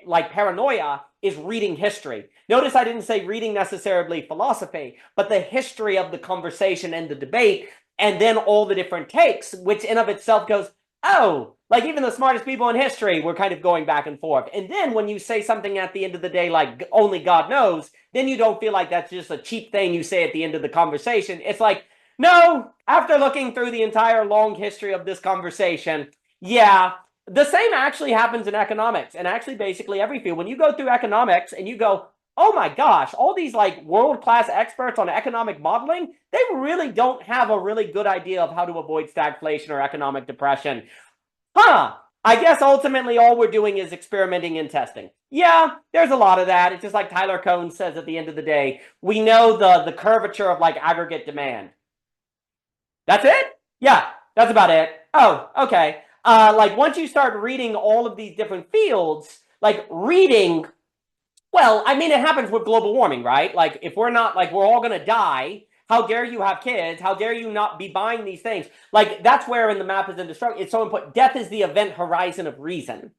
like paranoia is reading history. Notice I didn't say reading necessarily philosophy, but the history of the conversation and the debate. And then all the different takes, which in of itself goes, oh, like even the smartest people in history were kind of going back and forth. And then when you say something at the end of the day, like only God knows, then you don't feel like that's just a cheap thing you say at the end of the conversation. It's like, no, after looking through the entire long history of this conversation, yeah, the same actually happens in economics and actually basically every field. When you go through economics and you go, oh my gosh, all these like world-class experts on economic modeling, they really don't have a really good idea of how to avoid stagflation or economic depression. I guess ultimately all we're doing is experimenting and testing. Yeah, there's a lot of that. It's just like Tyler Cohn says at the end of the day, we know the curvature of like aggregate demand. That's it? Yeah, that's about it. Oh, okay. Like once you start reading all of these different fields, like reading, well, I mean, it happens with global warming, right? Like if we're not, like we're all going to die, how dare you have kids? How dare you not be buying these things? Like that's where in the map is indestructible. It's so important. Death is the event horizon of reason.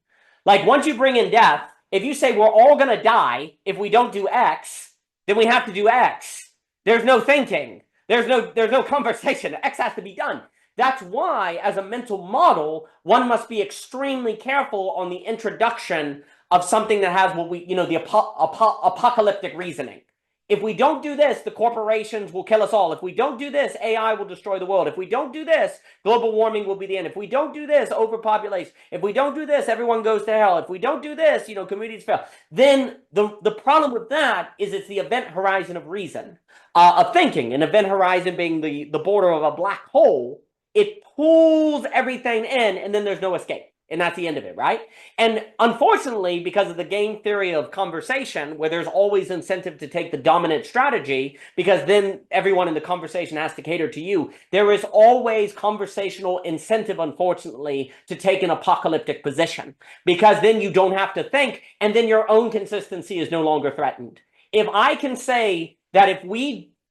Like once you bring in death, if you say we're all going to die if we don't do X, then we have to do X. There's no thinking. There's no conversation. X has to be done. That's why, as a mental model, one must be extremely careful on the introduction of something that has what we, the apocalyptic reasoning. If we don't do this, the corporations will kill us all. If we don't do this, AI will destroy the world. If we don't do this, global warming will be the end. If we don't do this, overpopulation. If we don't do this, everyone goes to hell. If we don't do this, communities fail. Then the problem with that is it's the event horizon of reason, of thinking. An event horizon being the border of a black hole. It pulls everything in, and then there's no escape. And that's the end of it, right? And unfortunately, because of the game theory of conversation, where there's always incentive to take the dominant strategy, because then everyone in the conversation has to cater to you, there is always conversational incentive, unfortunately, to take an apocalyptic position. Because then you don't have to think, and then your own consistency is no longer threatened. If I can say that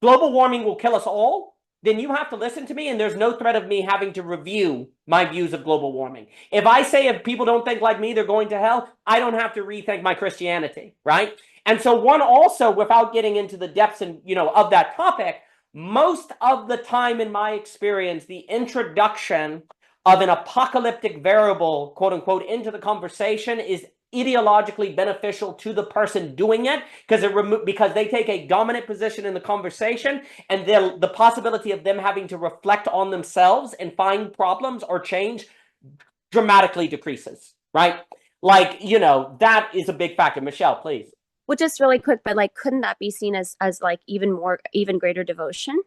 global warming will kill us all, then you have to listen to me, and there's no threat of me having to review my views of global warming. If I say if people don't think like me, they're going to hell, I don't have to rethink my Christianity, right? And so one also, without getting into the depths and of that topic, most of the time in my experience, the introduction of an apocalyptic variable, quote unquote, into the conversation is ideologically beneficial to the person doing it because they take a dominant position in the conversation, and the possibility of them having to reflect on themselves and find problems or change dramatically decreases, right? Like, that is a big factor. Michelle, please. Well, just really quick, but like, couldn't that be seen as like even greater devotion?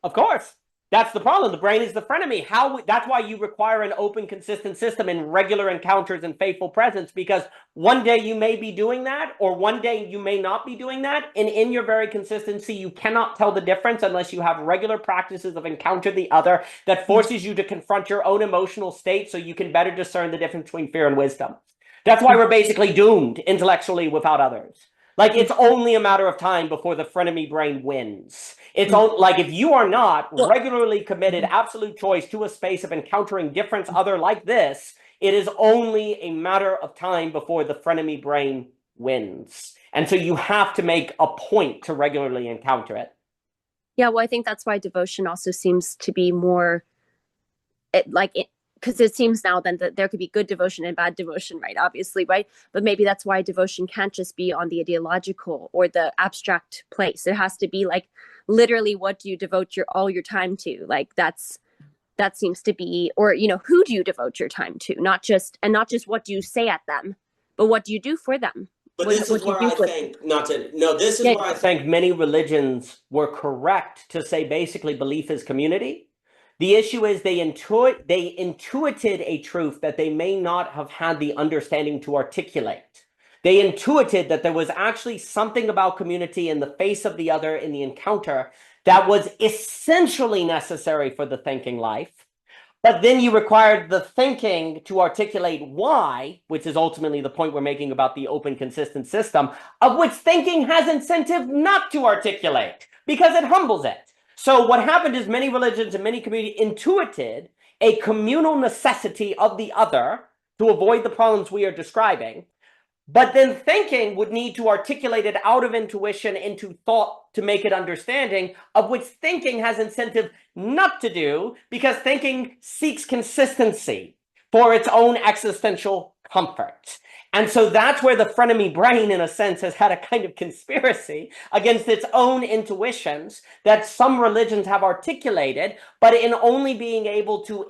Of course. That's the problem. The brain is the frenemy. That's why you require an open, consistent system in regular encounters and faithful presence, because one day you may be doing that, or one day you may not be doing that. And in your very consistency, you cannot tell the difference unless you have regular practices of encounter the other that forces you to confront your own emotional state so you can better discern the difference between fear and wisdom. That's why we're basically doomed intellectually without others. Like, it's only a matter of time before the frenemy brain wins. It's like, if you are not regularly committed, absolute choice to a space of encountering difference other like this, it is only a matter of time before the frenemy brain wins. And so you have to make a point to regularly encounter it. Yeah, well, I think that's why devotion also seems to be more because it seems now then that there could be good devotion and bad devotion, right? Obviously, right? But maybe that's why devotion can't just be on the ideological or the abstract place. It has to be like literally, what do you devote all your time to? Like that seems to be, or who do you devote your time to? Not just what do you say at them, but what do you do for them? But this is where I think, this is where I think many religions were correct to say basically belief is community. The issue is they intuited a truth that they may not have had the understanding to articulate. They intuited that there was actually something about community in the face of the other in the encounter that was essentially necessary for the thinking life. But then you required the thinking to articulate why, which is ultimately the point we're making about the open, consistent system, of which thinking has incentive not to articulate because it humbles it. So what happened is many religions and many communities intuited a communal necessity of the other to avoid the problems we are describing. But then thinking would need to articulate it out of intuition into thought to make it understanding, of which thinking has incentive not to do, because thinking seeks consistency for its own existential comfort. And so that's where the frenemy brain, in a sense, has had a kind of conspiracy against its own intuitions that some religions have articulated, but in only being able to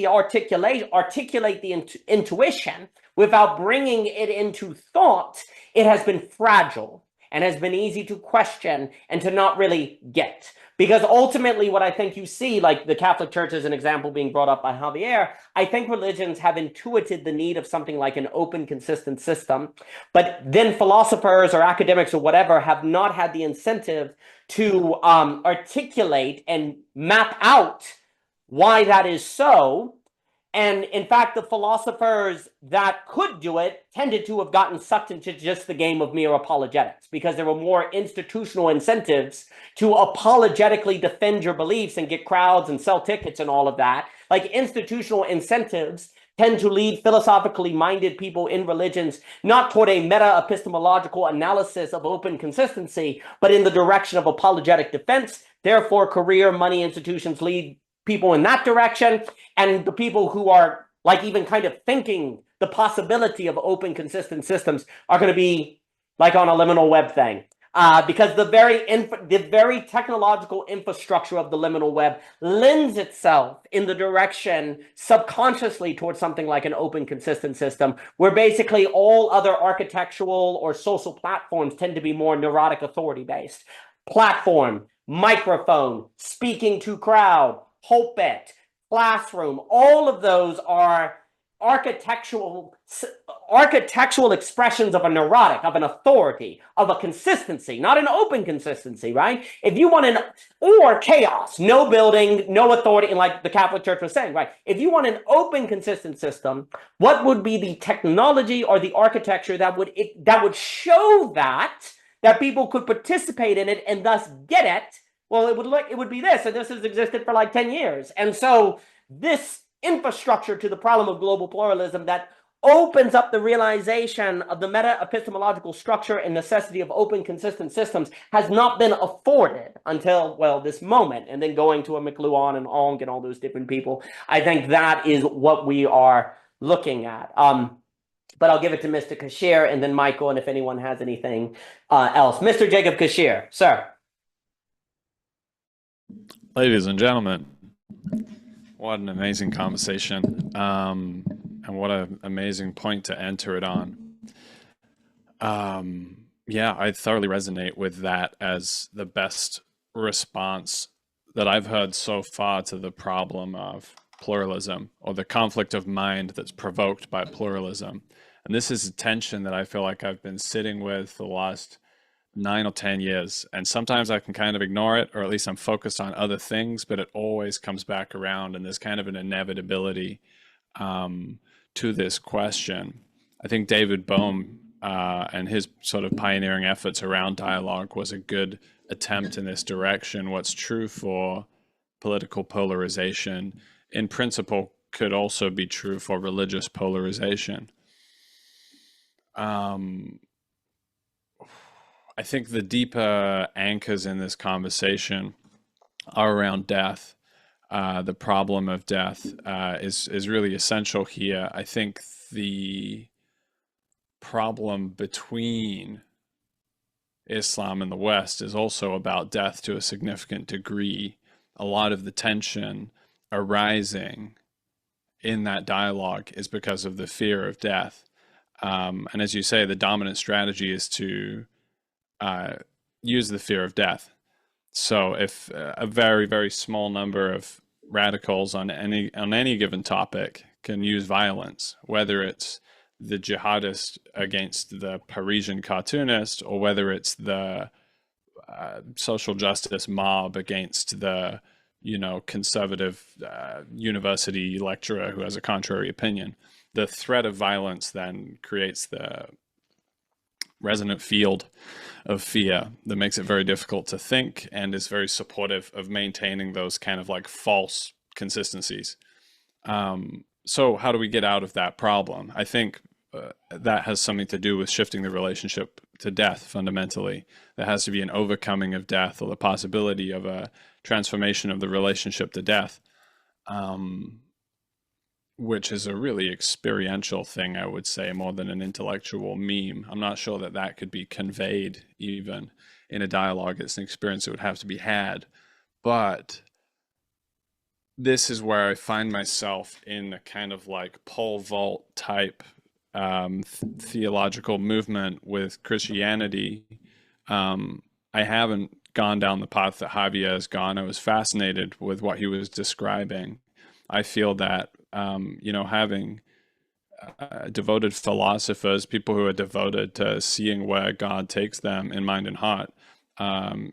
articulate the intuition without bringing it into thought, it has been fragile and has been easy to question and to not really get. Because ultimately what I think you see, like the Catholic Church as an example being brought up by Javier, I think religions have intuited the need of something like an open, consistent system, but then philosophers or academics or whatever have not had the incentive to articulate and map out why that is so. And in fact, the philosophers that could do it tended to have gotten sucked into just the game of mere apologetics, because there were more institutional incentives to apologetically defend your beliefs and get crowds and sell tickets and all of that. Like, institutional incentives tend to lead philosophically minded people in religions not toward a meta-epistemological analysis of open consistency, but in the direction of apologetic defense. Therefore, career money institutions lead people in that direction, and the people who are like even kind of thinking the possibility of open, consistent systems are going to be like on a liminal web thing, because the very technological infrastructure of the liminal web lends itself in the direction subconsciously towards something like an open, consistent system, where basically all other architectural or social platforms tend to be more neurotic authority based. Platform, microphone, speaking to crowd, pulpit, classroom, all of those are architectural expressions of a neurotic, of an authority, of a consistency, not an open consistency, right? If you want or chaos, no building, no authority, and like the Catholic Church was saying, right? If you want an open, consistent system, what would be the technology or the architecture that would show that people could participate in it and thus get it? Well, it would be this, and this has existed for like 10 years. And so this infrastructure to the problem of global pluralism that opens up the realization of the meta-epistemological structure and necessity of open, consistent systems has not been afforded until, well, this moment, and then going to a McLuhan and Ong and all those different people. I think that is what we are looking at. But I'll give it to Mr. Kashir and then Michael, and if anyone has anything else. Mr. Jacob Kashir, sir. Ladies and gentlemen, what an amazing conversation, and what an amazing point to enter it on. Yeah, I thoroughly resonate with that as the best response that I've heard so far to the problem of pluralism, or the conflict of mind that's provoked by pluralism. And this is a tension that I feel like I've been sitting with for the last 9 or 10 years. And sometimes I can kind of ignore it, or at least I'm focused on other things, but it always comes back around. And there's kind of an inevitability to this question. I think David Bohm and his sort of pioneering efforts around dialogue was a good attempt in this direction. What's true for political polarization, in principle, could also be true for religious polarization. I think the deeper anchors in this conversation are around death. The problem of death is really essential here. I think the problem between Islam and the West is also about death to a significant degree. A lot of the tension arising in that dialogue is because of the fear of death. And as you say, the dominant strategy is to use the fear of death. So if a very, very small number of radicals on any given topic can use violence, whether it's the jihadist against the Parisian cartoonist, or whether it's the social justice mob against the conservative university lecturer who has a contrary opinion, the threat of violence then creates the resonant field of fear that makes it very difficult to think, and is very supportive of maintaining those kind of like false consistencies. So how do we get out of that problem? I think that has something to do with shifting the relationship to death fundamentally. There has to be an overcoming of death, or the possibility of a transformation of the relationship to death, which is a really experiential thing, I would say, more than an intellectual meme. I'm not sure that that could be conveyed even in a dialogue. It's an experience that would have to be had. But this is where I find myself in a kind of like pole vault type theological movement with Christianity. I haven't gone down the path that Javier has gone. I was fascinated with what he was describing. I feel that having devoted philosophers, people who are devoted to seeing where God takes them in mind and heart,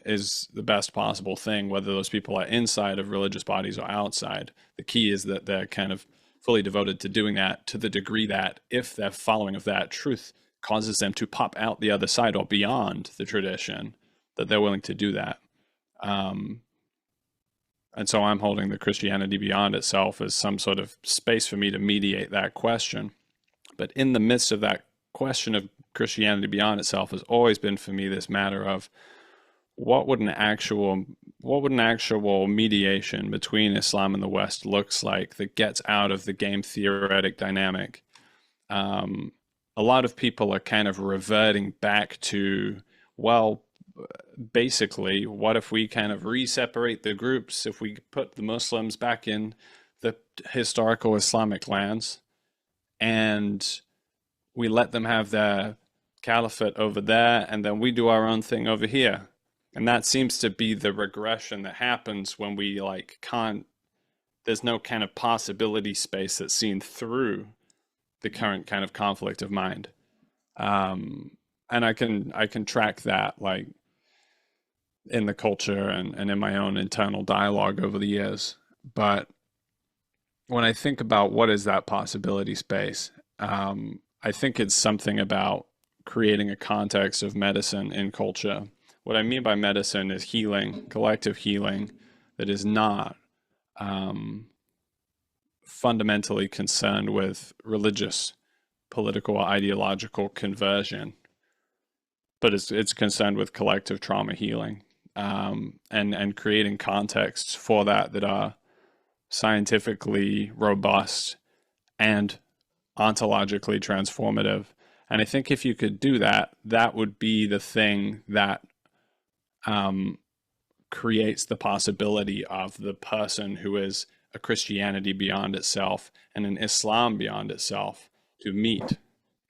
is the best possible thing, whether those people are inside of religious bodies or outside. The key is that they're kind of fully devoted to doing that, to the degree that if their following of that truth causes them to pop out the other side or beyond the tradition, that they're willing to do that. And so I'm holding the Christianity beyond itself as some sort of space for me to mediate that question. But in the midst of that question of Christianity beyond itself has always been for me this matter of what would an actual mediation between Islam and the West looks like that gets out of the game theoretic dynamic. A lot of people are kind of reverting back to, well, basically, what if we kind of re-separate the groups? If we put the Muslims back in the historical Islamic lands and we let them have their caliphate over there, and then we do our own thing over here. And that seems to be the regression that happens when we there's no kind of possibility space that's seen through the current kind of conflict of mind. And I can track that like in the culture and in my own internal dialogue over the years. But when I think about what is that possibility space, I think it's something about creating a context of medicine in culture. What I mean by medicine is healing, collective healing, that is not fundamentally concerned with religious, political, ideological conversion, but it's concerned with collective trauma healing, and creating contexts for that are scientifically robust and ontologically transformative. And I think if you could do that, that would be the thing that creates the possibility of the person who is a Christianity beyond itself and an Islam beyond itself to meet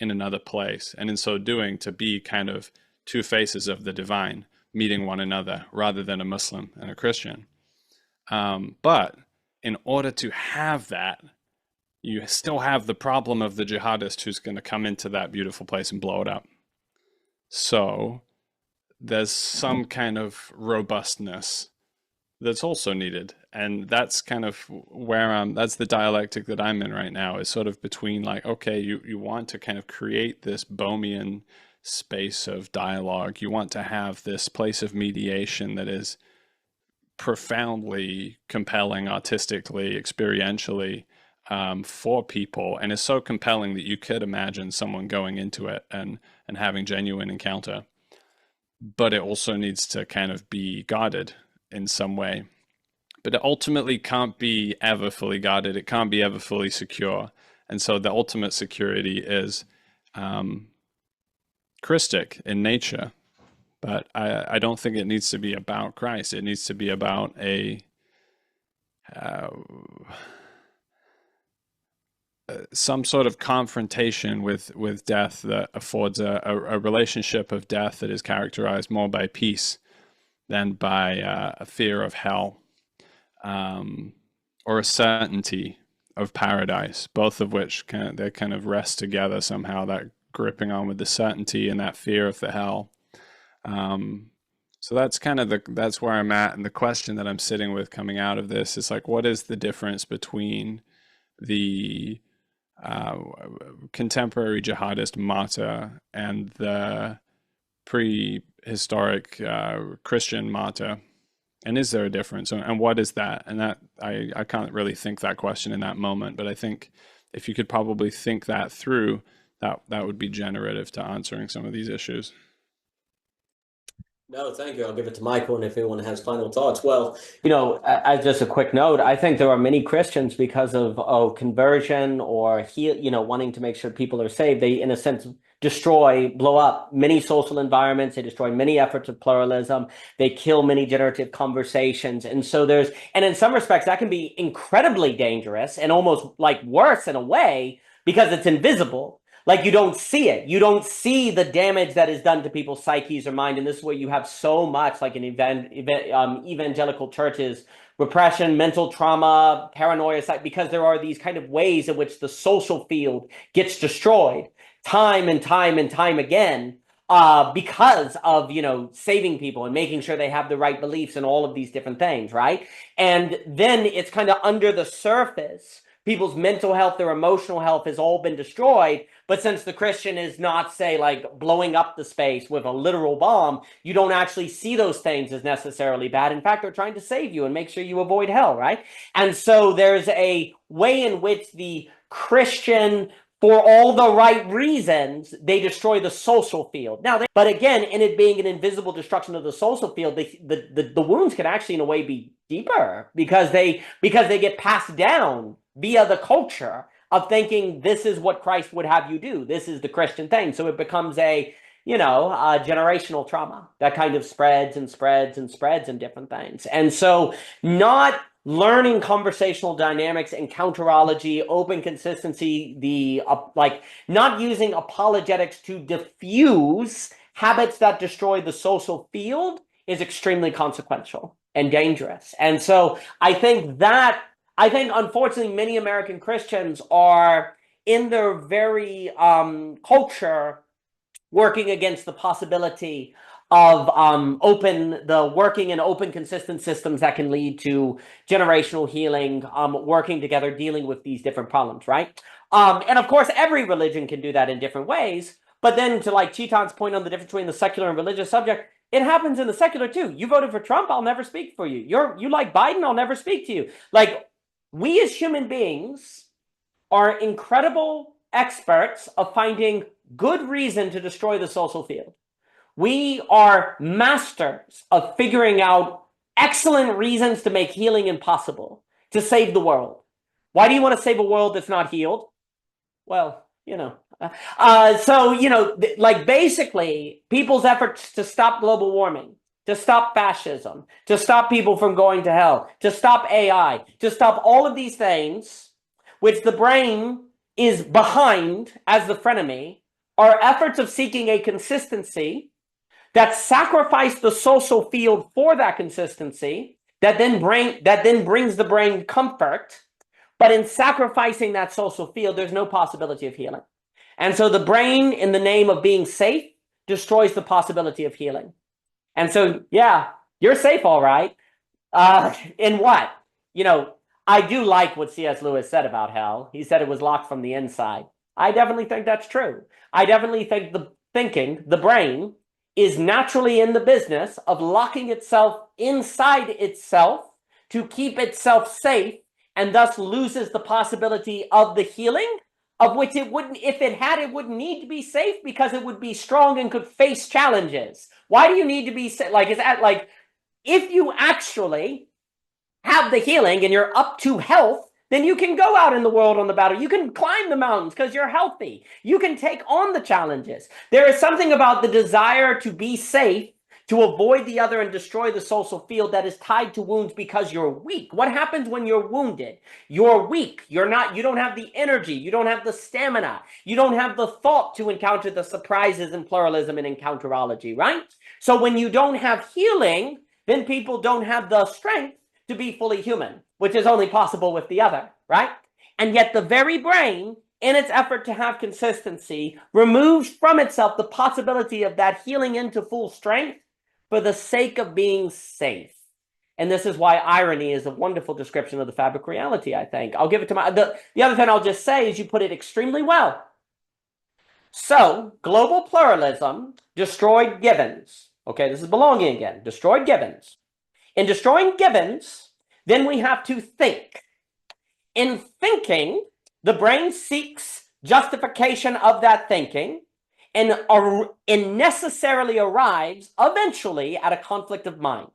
in another place, and in so doing to be kind of two faces of the divine meeting one another rather than a Muslim and a Christian. But in order to have that, you still have the problem of the jihadist who's going to come into that beautiful place and blow it up. So there's some kind of robustness that's also needed. And that's kind of where that's the dialectic that I'm in right now, is sort of between like, okay, you want to kind of create this Bohmian space of dialogue. You want to have this place of mediation that is profoundly compelling artistically, experientially, for people, and is so compelling that you could imagine someone going into it and having genuine encounter. But it also needs to kind of be guarded in some way. But it ultimately can't be ever fully guarded. It can't be ever fully secure. And so the ultimate security is Christic in nature. But I don't think it needs to be about Christ. It needs to be about some sort of confrontation with death that affords a relationship of death that is characterized more by peace than by a fear of hell, or a certainty of paradise, both of which they kind of rest together somehow, that gripping on with the certainty and that fear of the hell. So that's kind of that's where I'm at. And the question that I'm sitting with coming out of this is like, what is the difference between the contemporary jihadist martyr and the prehistoric Christian martyr? And is there a difference? And what is that? And that I can't really think that question in that moment, but I think if you could probably think that through, that would be generative to answering some of these issues. No, thank you. I'll give it to Michael, and if anyone has final thoughts. Well, as just a quick note, I think there are many Christians, because of conversion or wanting to make sure people are saved, they, in a sense, blow up many social environments. They destroy many efforts of pluralism. They kill many generative conversations. And so and in some respects, that can be incredibly dangerous and almost like worse in a way, because it's invisible. Like, you don't see it. You don't see the damage that is done to people's psyches or mind. And this is where you have so much, like in evangelical churches, repression, mental trauma, paranoia, because there are these kind of ways in which the social field gets destroyed time and time and time again, because of, saving people and making sure they have the right beliefs and all of these different things, right? And then it's kind of under the surface. People's mental health, their emotional health has all been destroyed. But since the Christian is not, say, like blowing up the space with a literal bomb, you don't actually see those things as necessarily bad. In fact, they're trying to save you and make sure you avoid hell, right? And so there's a way in which the Christian, for all the right reasons, they destroy the social field. Now, but again, in it being an invisible destruction of the social field, the wounds can actually, in a way, be deeper because they get passed down via the culture of thinking this is what Christ would have you do. This is the Christian thing. So it becomes a generational trauma that kind of spreads and spreads and spreads in different things. And so not learning conversational dynamics, encounterology, open consistency, not using apologetics to diffuse habits that destroy the social field is extremely consequential and dangerous. And so I think unfortunately many American Christians are in their very culture working against the possibility of working in open, consistent systems that can lead to generational healing, working together, dealing with these different problems, right? And of course, every religion can do that in different ways. But then to like Chetan's point on the difference between the secular and religious subject, it happens in the secular too. You voted for Trump, I'll never speak for you. You like Biden, I'll never speak to you. Like, we as human beings are incredible experts of finding good reason to destroy the social field. We are masters of figuring out excellent reasons to make healing impossible, to save the world. Why do you want to save a world that's not healed? Well, basically people's efforts to stop global warming, to stop fascism, to stop people from going to hell, to stop AI, to stop all of these things, which the brain is behind as the frenemy, are efforts of seeking a consistency that sacrifice the social field for that consistency, that then brings the brain comfort, but in sacrificing that social field, there's no possibility of healing. And so the brain, in the name of being safe, destroys the possibility of healing. And so, yeah, you're safe, all right. In what? You know, I do like what C.S. Lewis said about hell. He said it was locked from the inside. I definitely think that's true. I definitely think the brain, is naturally in the business of locking itself inside itself to keep itself safe, and thus loses the possibility of the healing, of which it wouldn't, if it had, it wouldn't need to be safe because it would be strong and could face challenges. Why do you need to be safe? Like, is that like, if you actually have the healing and you're up to health, then you can go out in the world on the battle. You can climb the mountains because you're healthy. You can take on the challenges. There is something about the desire to be safe, to avoid the other and destroy the social field, that is tied to wounds because you're weak. What happens when you're wounded? You're weak. You don't have the energy. You don't have the stamina. You don't have the thought to encounter the surprises and pluralism and encounterology, right? So when you don't have healing, then people don't have the strength to be fully human, which is only possible with the other, right? And yet the very brain, in its effort to have consistency, removes from itself the possibility of that healing into full strength for the sake of being safe. And this is why irony is a wonderful description of the fabric reality, I think. I'll give it to the other thing I'll just say is you put it extremely well. So, global pluralism destroyed givens. Okay, this is belonging again. Destroyed givens. In destroying givens, then we have to think. In thinking, the brain seeks justification of that thinking and necessarily arrives eventually at a conflict of mind,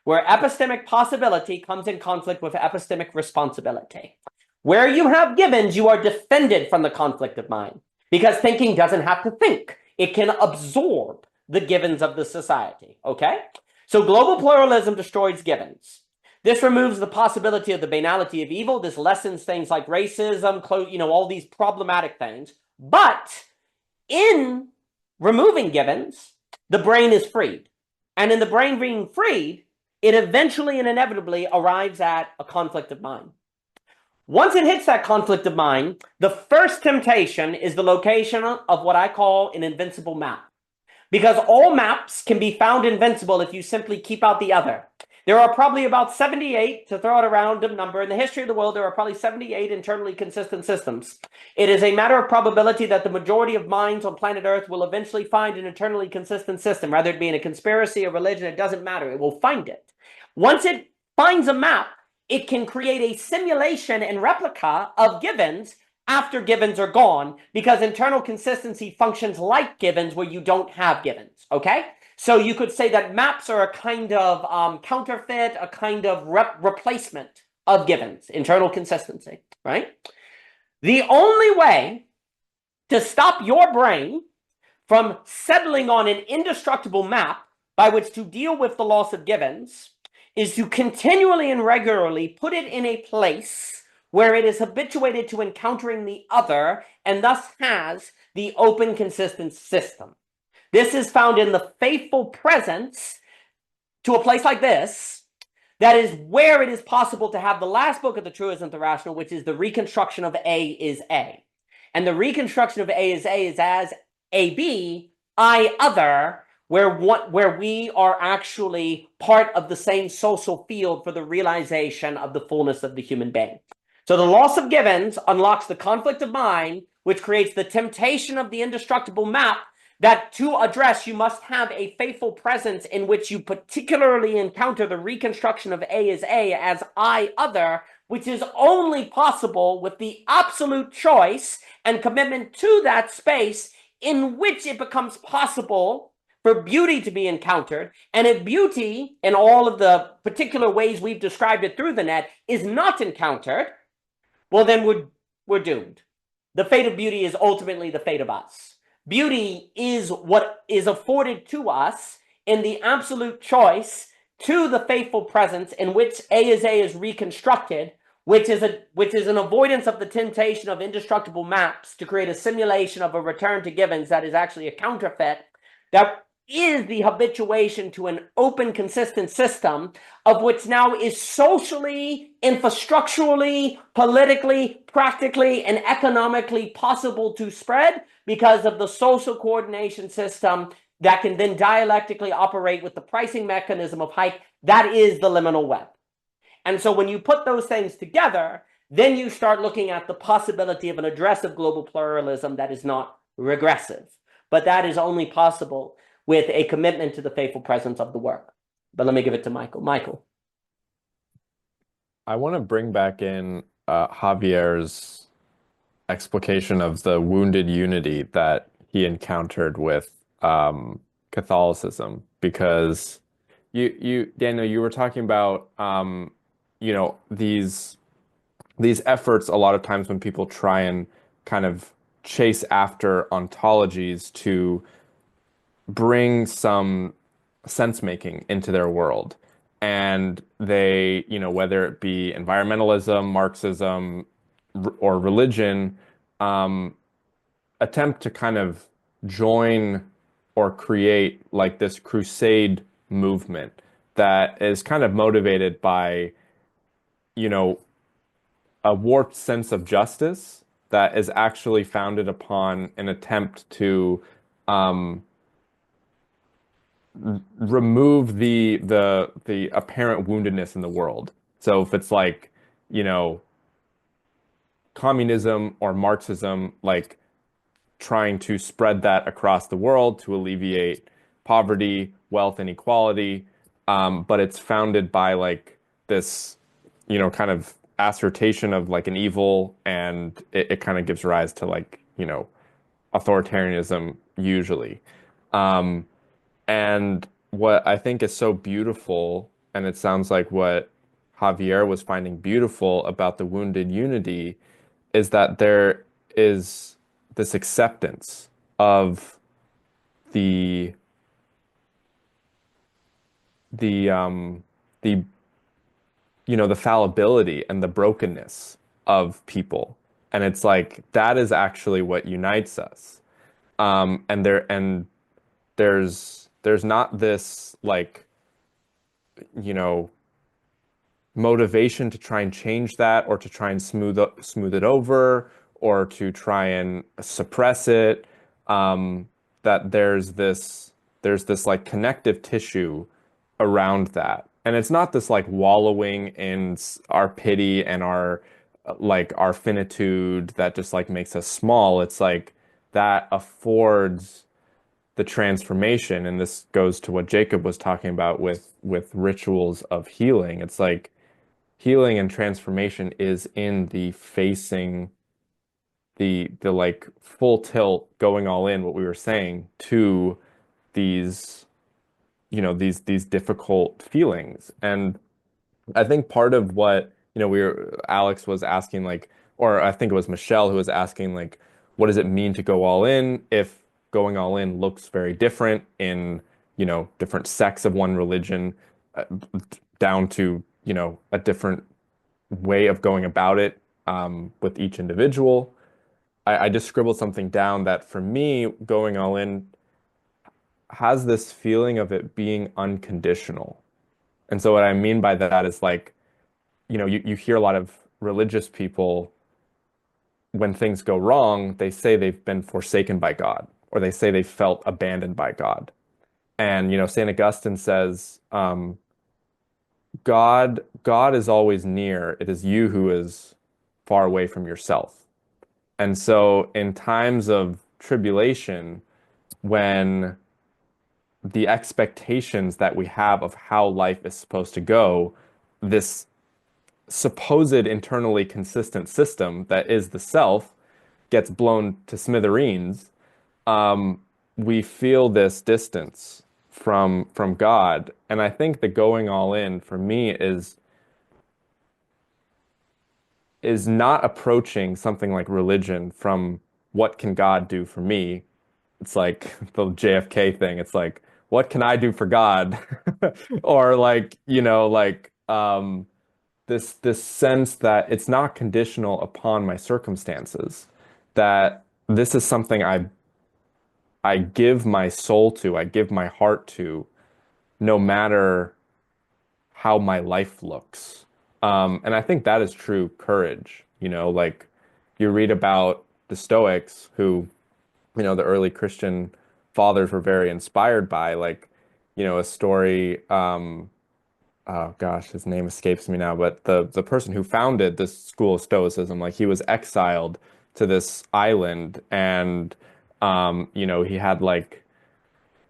where epistemic possibility comes in conflict with epistemic responsibility. Where you have givens, you are defended from the conflict of mind, because thinking doesn't have to think. It can absorb the givens of the society, okay? So global pluralism destroys givens. This removes the possibility of the banality of evil. This lessens things like racism, all these problematic things. But in removing givens, the brain is freed. And in the brain being freed, it eventually and inevitably arrives at a conflict of mind. Once it hits that conflict of mind, the first temptation is the location of what I call an invincible map. Because all maps can be found invincible if you simply keep out the other. There are probably about 78, to throw out a random number, in the history of the world, there are probably 78 internally consistent systems. It is a matter of probability that the majority of minds on planet Earth will eventually find an internally consistent system. Rather it be in a conspiracy or religion, it doesn't matter. It will find it. Once it finds a map, it can create a simulation and replica of givens after givens are gone, because internal consistency functions like givens where you don't have givens, okay? So you could say that maps are a kind of counterfeit, a kind of replacement of givens, internal consistency, right? The only way to stop your brain from settling on an indestructible map by which to deal with the loss of givens is to continually and regularly put it in a place where it is habituated to encountering the other and thus has the open, consistent system. This is found in the faithful presence to a place like this. That is where it is possible to have the last book of the True Isn't the Rational, which is the reconstruction of A is A. And the reconstruction of A is as AB, I other, where we are actually part of the same social field for the realization of the fullness of the human being. So the loss of givens unlocks the conflict of mind, which creates the temptation of the indestructible map that to address, you must have a faithful presence in which you particularly encounter the reconstruction of A is A as I other, which is only possible with the absolute choice and commitment to that space in which it becomes possible for beauty to be encountered. And if beauty, in all of the particular ways we've described it through the net, is not encountered, well, then we're doomed. The fate of beauty is ultimately the fate of us. Beauty is what is afforded to us in the absolute choice to the faithful presence in which A is reconstructed, which is an avoidance of the temptation of indestructible maps to create a simulation of a return to givens that is actually a counterfeit, that is the habituation to an open, consistent system of which now is socially, infrastructurally, politically, practically, and economically possible to spread because of the social coordination system that can then dialectically operate with the pricing mechanism of height. That is the liminal web. And so when you put those things together, then you start looking at the possibility of an addressive global pluralism that is not regressive. But that is only possible with a commitment to the faithful presence of the work. But let me give it to Michael. Michael. I want to bring back in Javier's explication of the wounded unity that he encountered with Catholicism, because Daniel, you were talking about these efforts a lot of times when people try and kind of chase after ontologies to bring some sense making into their world. And they, whether it be environmentalism, Marxism, or religion, attempt to kind of join or create like this crusade movement that is kind of motivated by, a warped sense of justice that is actually founded upon an attempt to remove the apparent woundedness in the world. So if it's like, communism or Marxism, like trying to spread that across the world to alleviate poverty, wealth, inequality, but it's founded by like this, kind of assertion of like an evil, and it kind of gives rise to like, authoritarianism usually. And what I think is so beautiful, and it sounds like what Javier was finding beautiful about the wounded unity, is that there is this acceptance of the the fallibility and the brokenness of people. And it's like that is actually what unites us. And there's not this like, motivation to try and change that, or to try and smooth it over, or to try and suppress it. That there's this like connective tissue around that. And it's not this like wallowing in our pity and our finitude that just like makes us small. It's like that affords the transformation. And this goes to what Jacob was talking about with rituals of healing. It's like healing and transformation is in the facing the like full tilt, going all in, what we were saying, to these these difficult feelings. And I think part of what Alex was asking, like, or I think it was Michelle who was asking, like, what does it mean to go all in if going all in looks very different in different sects of one religion, down to a different way of going about it with each individual. I just scribbled something down that for me, going all in has this feeling of it being unconditional. And so what I mean by that is like, you hear a lot of religious people, when things go wrong, they say they've been forsaken by God, or they say they felt abandoned by God. And, St. Augustine says, God is always near. It is you who is far away from yourself. And so in times of tribulation, when the expectations that we have of how life is supposed to go, this supposed internally consistent system that is the self, gets blown to smithereens, we feel this distance from God. And I think the going all in for me is not approaching something like religion from what can God do for me. It's like the JFK thing. It's like, what can I do for God? Or like, this sense that it's not conditional upon my circumstances, that this is something I I give my soul to, I give my heart to, no matter how my life looks. And I think that is true courage. Like you read about the Stoics who, the early Christian fathers were very inspired by, like, a story, oh gosh, his name escapes me now, but the person who founded this school of Stoicism, like he was exiled to this island and he had like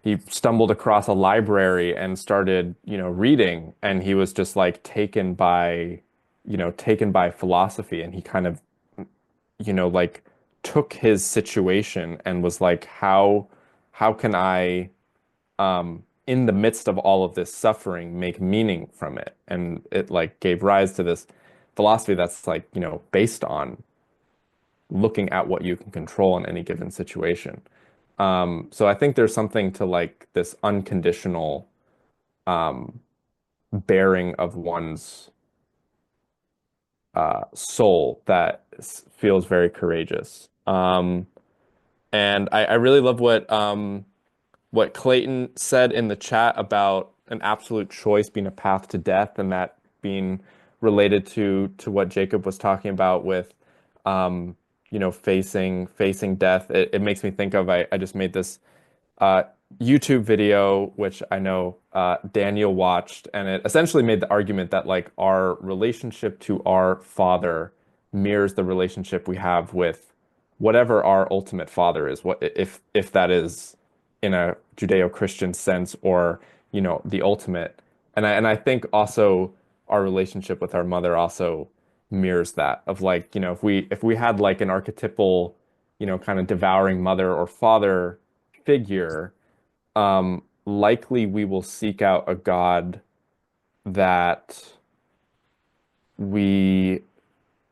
he stumbled across a library and started, reading, and he was just like taken by philosophy, and he kind of, like took his situation and was like, how can I, in the midst of all of this suffering, make meaning from it? And it like gave rise to this philosophy that's like, based on looking at what you can control in any given situation. So I think there's something to like this unconditional bearing of one's soul that feels very courageous. And I really love what Clayton said in the chat about an absolute choice being a path to death, and that being related to what Jacob was talking about with facing death. It makes me think of, I just made this uh, YouTube video, which I know Daniel watched, and it essentially made the argument that like our relationship to our Father mirrors the relationship we have with whatever our ultimate Father is. What if that is in a Judeo-Christian sense, or the ultimate. And I think also our relationship with our mother also mirrors that, of like, if we had like an archetypal, kind of devouring mother or father figure, likely we will seek out a God that we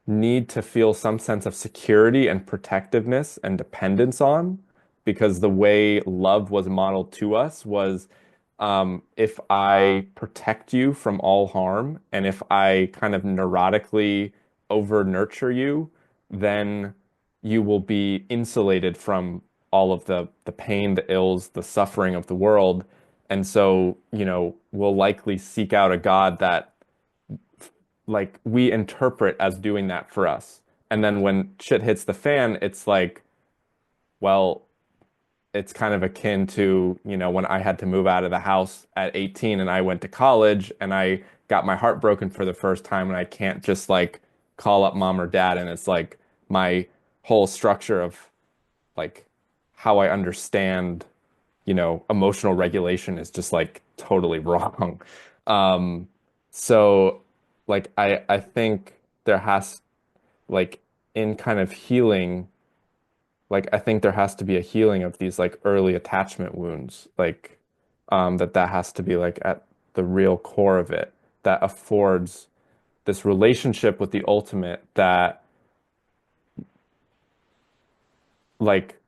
need to feel some sense of security and protectiveness and dependence on, because the way love was modeled to us was, if I protect you from all harm, and if I kind of neurotically over nurture you, then you will be insulated from all of the pain, the ills, the suffering of the world. And so, we'll likely seek out a God that like we interpret as doing that for us. And then when shit hits the fan, it's like, well, it's kind of akin to, when I had to move out of the house at 18 and I went to college and I got my heart broken for the first time, and I can't just like call up mom or dad, and it's like my whole structure of like how I understand, emotional regulation is just like totally wrong. Um, so like I think there has, like, in kind of healing, like I think there has to be a healing of these like early attachment wounds, like that has to be like at the real core of it, that affords this relationship with the ultimate, that like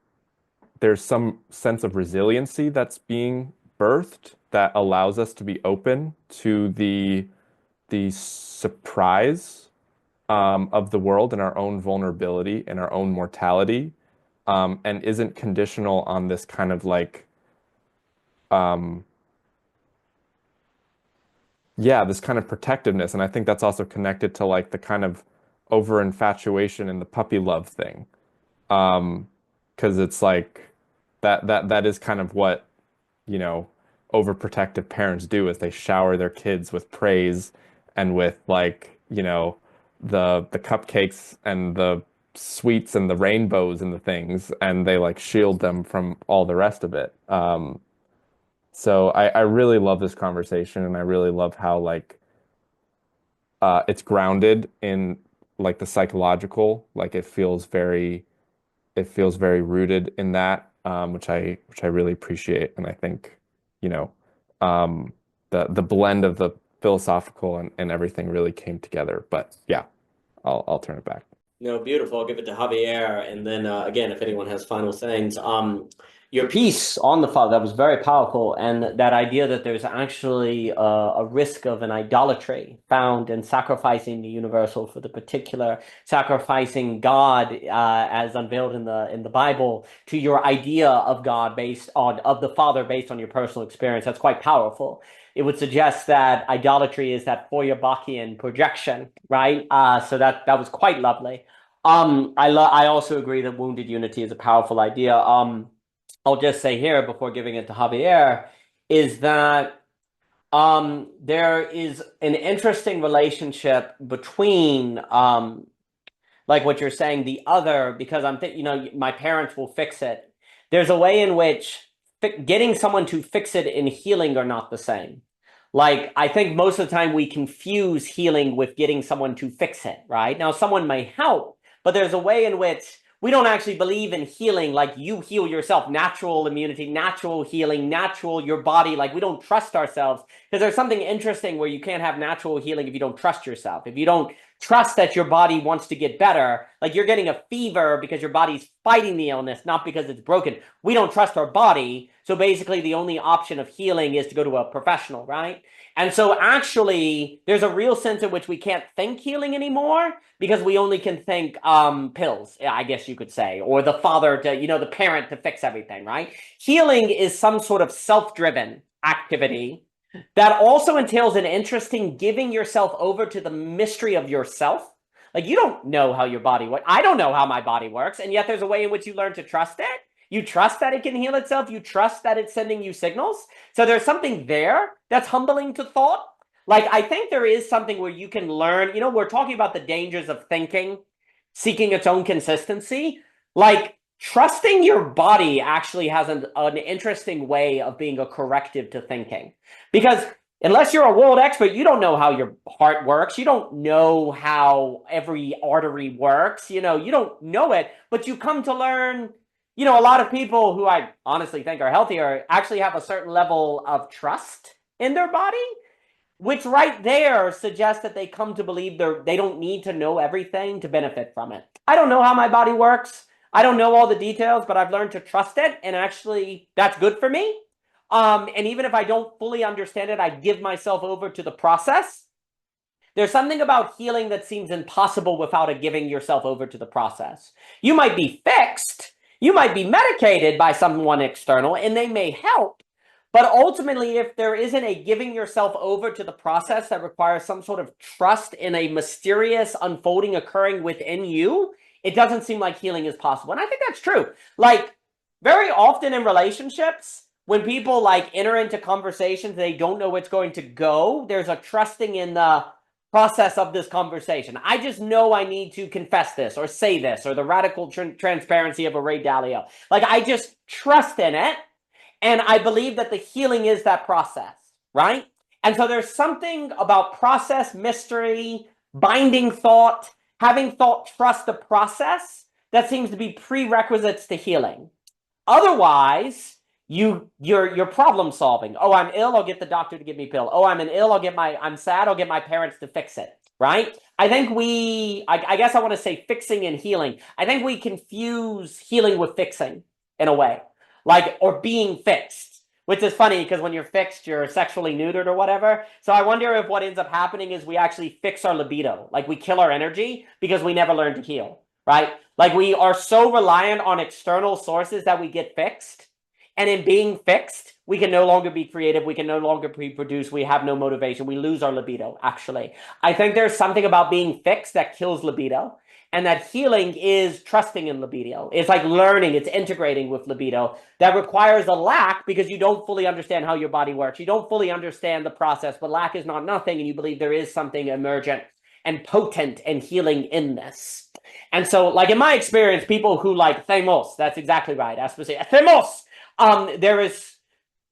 there's some sense of resiliency that's being birthed that allows us to be open to the surprise of the world and our own vulnerability and our own mortality, and isn't conditional on this kind of like, um, yeah, this kind of protectiveness. And I think that's also connected to like the kind of over infatuation and the puppy love thing. Because it's like that is kind of what, you know, overprotective parents do, is they shower their kids with praise and with like, the cupcakes and the sweets and the rainbows and the things, and they like shield them from all the rest of it. So I really love this conversation, and I really love how like it's grounded in like the psychological, like it feels very rooted in that, which I really appreciate. And I think, you know, the blend of the philosophical and everything really came together. But yeah, I'll turn it back. No, beautiful. I'll give it to Javier, and then again, if anyone has final things. your piece on the father, that was very powerful. And that idea that there's actually a risk of an idolatry found in sacrificing the universal for the particular, sacrificing God as unveiled in the Bible to your idea of God of the father based on your personal experience. That's quite powerful. It would suggest that idolatry is that Feuerbachian projection, right? So that was quite lovely. I also agree that wounded unity is a powerful idea. I'll just say here before giving it to Javier is that there is an interesting relationship between like what you're saying, the other, because I'm thinking, my parents will fix it. There's a way in which getting someone to fix it and healing are not the same. Like, I think most of the time we confuse healing with getting someone to fix it, right? Now, someone may help, but there's a way in which we don't actually believe in healing, like you heal yourself, natural immunity, natural healing, natural your body. Like, we don't trust ourselves, because there's something interesting where you can't have natural healing if you don't trust yourself. If you don't trust that your body wants to get better, like you're getting a fever because your body's fighting the illness, not because it's broken. We don't trust our body. So basically the only option of healing is to go to a professional, right? And so actually there's a real sense in which we can't think healing anymore because we only can think pills, I guess you could say, or the father to, the parent to fix everything, right? Healing is some sort of self-driven activity that also entails an interesting giving yourself over to the mystery of yourself. Like, you don't know how your body works. I don't know how my body works. And yet there's a way in which you learn to trust it. You trust that it can heal itself. You trust that it's sending you signals. So there's something there that's humbling to thought. Like, I think there is something where you can learn, we're talking about the dangers of thinking, seeking its own consistency. Like, trusting your body actually has an interesting way of being a corrective to thinking. Because unless you're a world expert, you don't know how your heart works. You don't know how every artery works. You don't know it, but you come to learn. A lot of people who I honestly think are healthier actually have a certain level of trust in their body, which right there suggests that they come to believe they don't need to know everything to benefit from it. I don't know how my body works. I don't know all the details, but I've learned to trust it, and actually that's good for me. And even if I don't fully understand it, I give myself over to the process. There's something about healing that seems impossible without a giving yourself over to the process. You might be fixed, you might be medicated by someone external, and they may help. But ultimately, if there isn't a giving yourself over to the process that requires some sort of trust in a mysterious unfolding occurring within you, it doesn't seem like healing is possible. And I think that's true. Like, very often in relationships, when people enter into conversations, they don't know what's going to go. There's a trusting in the process of this conversation. I just know I need to confess this or say this, or the radical transparency of a Ray Dalio. Like, I just trust in it. And I believe that the healing is that process, right? And so there's something about process, mystery, binding thought, having thought trust the process that seems to be prerequisites to healing. Otherwise, you're problem solving. Oh, I'm ill, I'll get the doctor to give me a pill. Oh, I'm sad, I'll get my parents to fix it, right? I think I guess I want to say fixing and healing. I think we confuse healing with fixing in a way. Or being fixed, which is funny because when you're fixed, you're sexually neutered or whatever. So I wonder if what ends up happening is we actually fix our libido. Like, we kill our energy because we never learn to heal, right? Like, we are so reliant on external sources that we get fixed. And in being fixed, we can no longer be creative. We can no longer reproduce. We have no motivation. We lose our libido, actually. I think there's something about being fixed that kills libido. And that healing is trusting in libido. It's like learning, it's integrating with libido. That requires a lack because you don't fully understand how your body works. You don't fully understand the process, but lack is not nothing, and you believe there is something emergent and potent and healing in this. And so, in my experience, people who themos, that's exactly right, themos,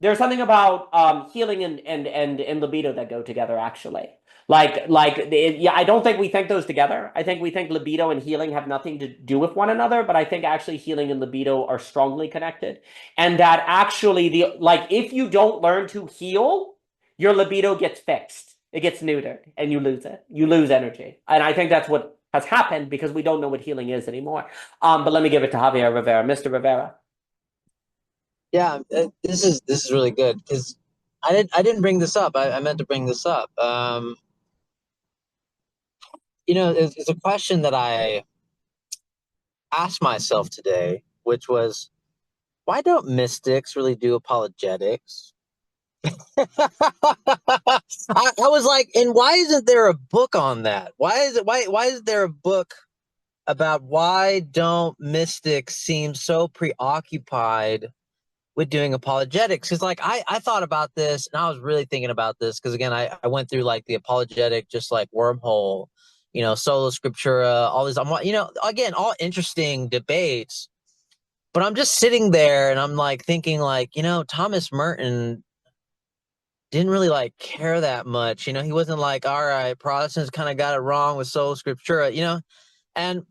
there's something about healing and libido that go together, actually. I don't think we think those together. I think we think libido and healing have nothing to do with one another, but I think actually healing and libido are strongly connected. And that actually if you don't learn to heal, your libido gets fixed. It gets neutered and you lose it. You lose energy. And I think that's what has happened because we don't know what healing is anymore. But let me give it to Javier Rivera. Mr. Rivera. Yeah, this is really good because I didn't bring this up. I meant to bring this up. It's a question that I asked myself today, which was, why don't mystics really do apologetics? I was like, and why isn't there a book on that? Why is there a book about why don't mystics seem so preoccupied with doing apologetics? Because like I thought about this and I was really thinking about this because again I went through like the apologetic just like wormhole, sola scriptura, all this. Again, all interesting debates. But I'm just sitting there and I'm like thinking like, Thomas Merton didn't really like care that much. He wasn't like, all right, Protestants kind of got it wrong with sola scriptura, and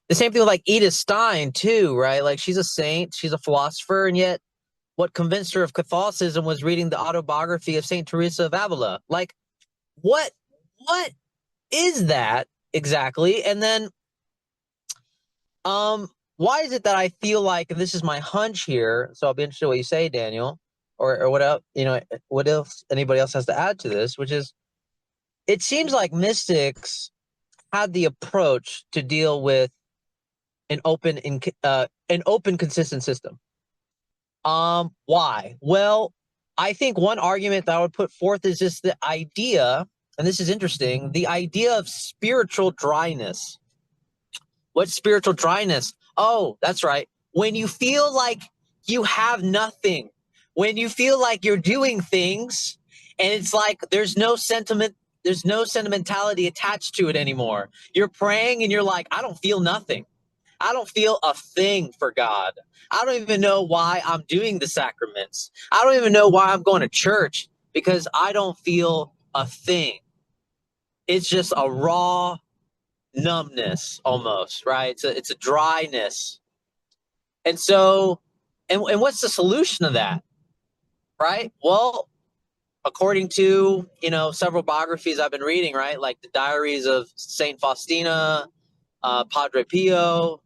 the same thing with like Edith Stein too, right? Like she's a saint, she's a philosopher, and yet what convinced her of Catholicism was reading the autobiography of Saint Teresa of Avila. Like, what is that exactly? And then, why is it that I feel like, and this is my hunch here, so I'll be interested in what you say, Daniel, or what else, what else anybody else has to add to this, which is, it seems like mystics had the approach to deal with an open, consistent system. Why? Well, I think one argument that I would put forth is just the idea, and this is interesting, the idea of spiritual dryness. What's spiritual dryness? Oh, that's right. When you feel like you have nothing, when you feel like you're doing things and it's like there's no sentimentality attached to it anymore. You're praying and you're like, I don't feel nothing. I don't feel a thing for God. I don't even know why I'm doing the sacraments. I don't even know why I'm going to church because I don't feel a thing. It's just a raw numbness almost, right? It's a dryness. And so, and what's the solution to that, right? Well, according to, several biographies I've been reading, right? Like the diaries of Saint Faustina, Padre Pio,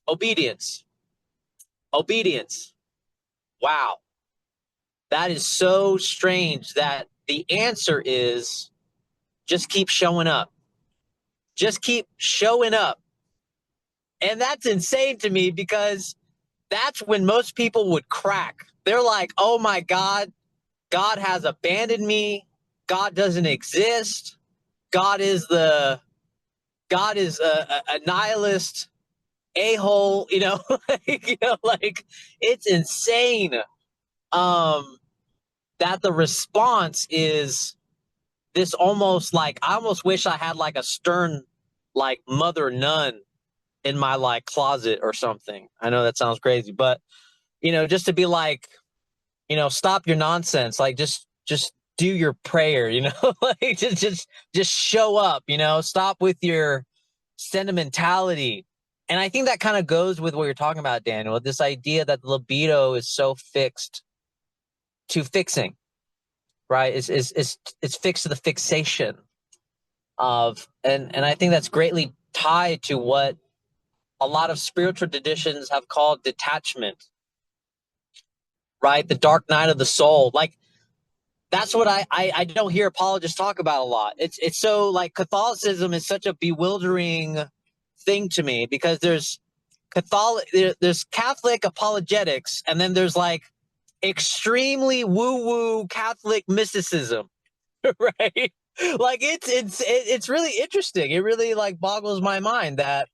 obedience. Wow. That is so strange that the answer is just keep showing up. Just keep showing up. And that's insane to me because that's when most people would crack. They're like, oh my God, God has abandoned me. God doesn't exist. God is a nihilist a-hole, like it's insane. That the response is this almost like, I almost wish I had like a stern, like mother nun in my like closet or something. I know that sounds crazy, but just to be like, stop your nonsense. Like just do your prayer, like just show up, stop with your sentimentality. And I think that kind of goes with what you're talking about, Daniel, this idea that the libido is so fixed to fixing, right? It's fixed to the fixation of, and I think that's greatly tied to what a lot of spiritual traditions have called detachment, right? The dark night of the soul. Like that's what I don't hear apologists talk about a lot. It's so like Catholicism is such a bewildering thing to me because there's Catholic apologetics and then there's like extremely woo-woo Catholic mysticism, right? Like it's really interesting. It really like boggles my mind that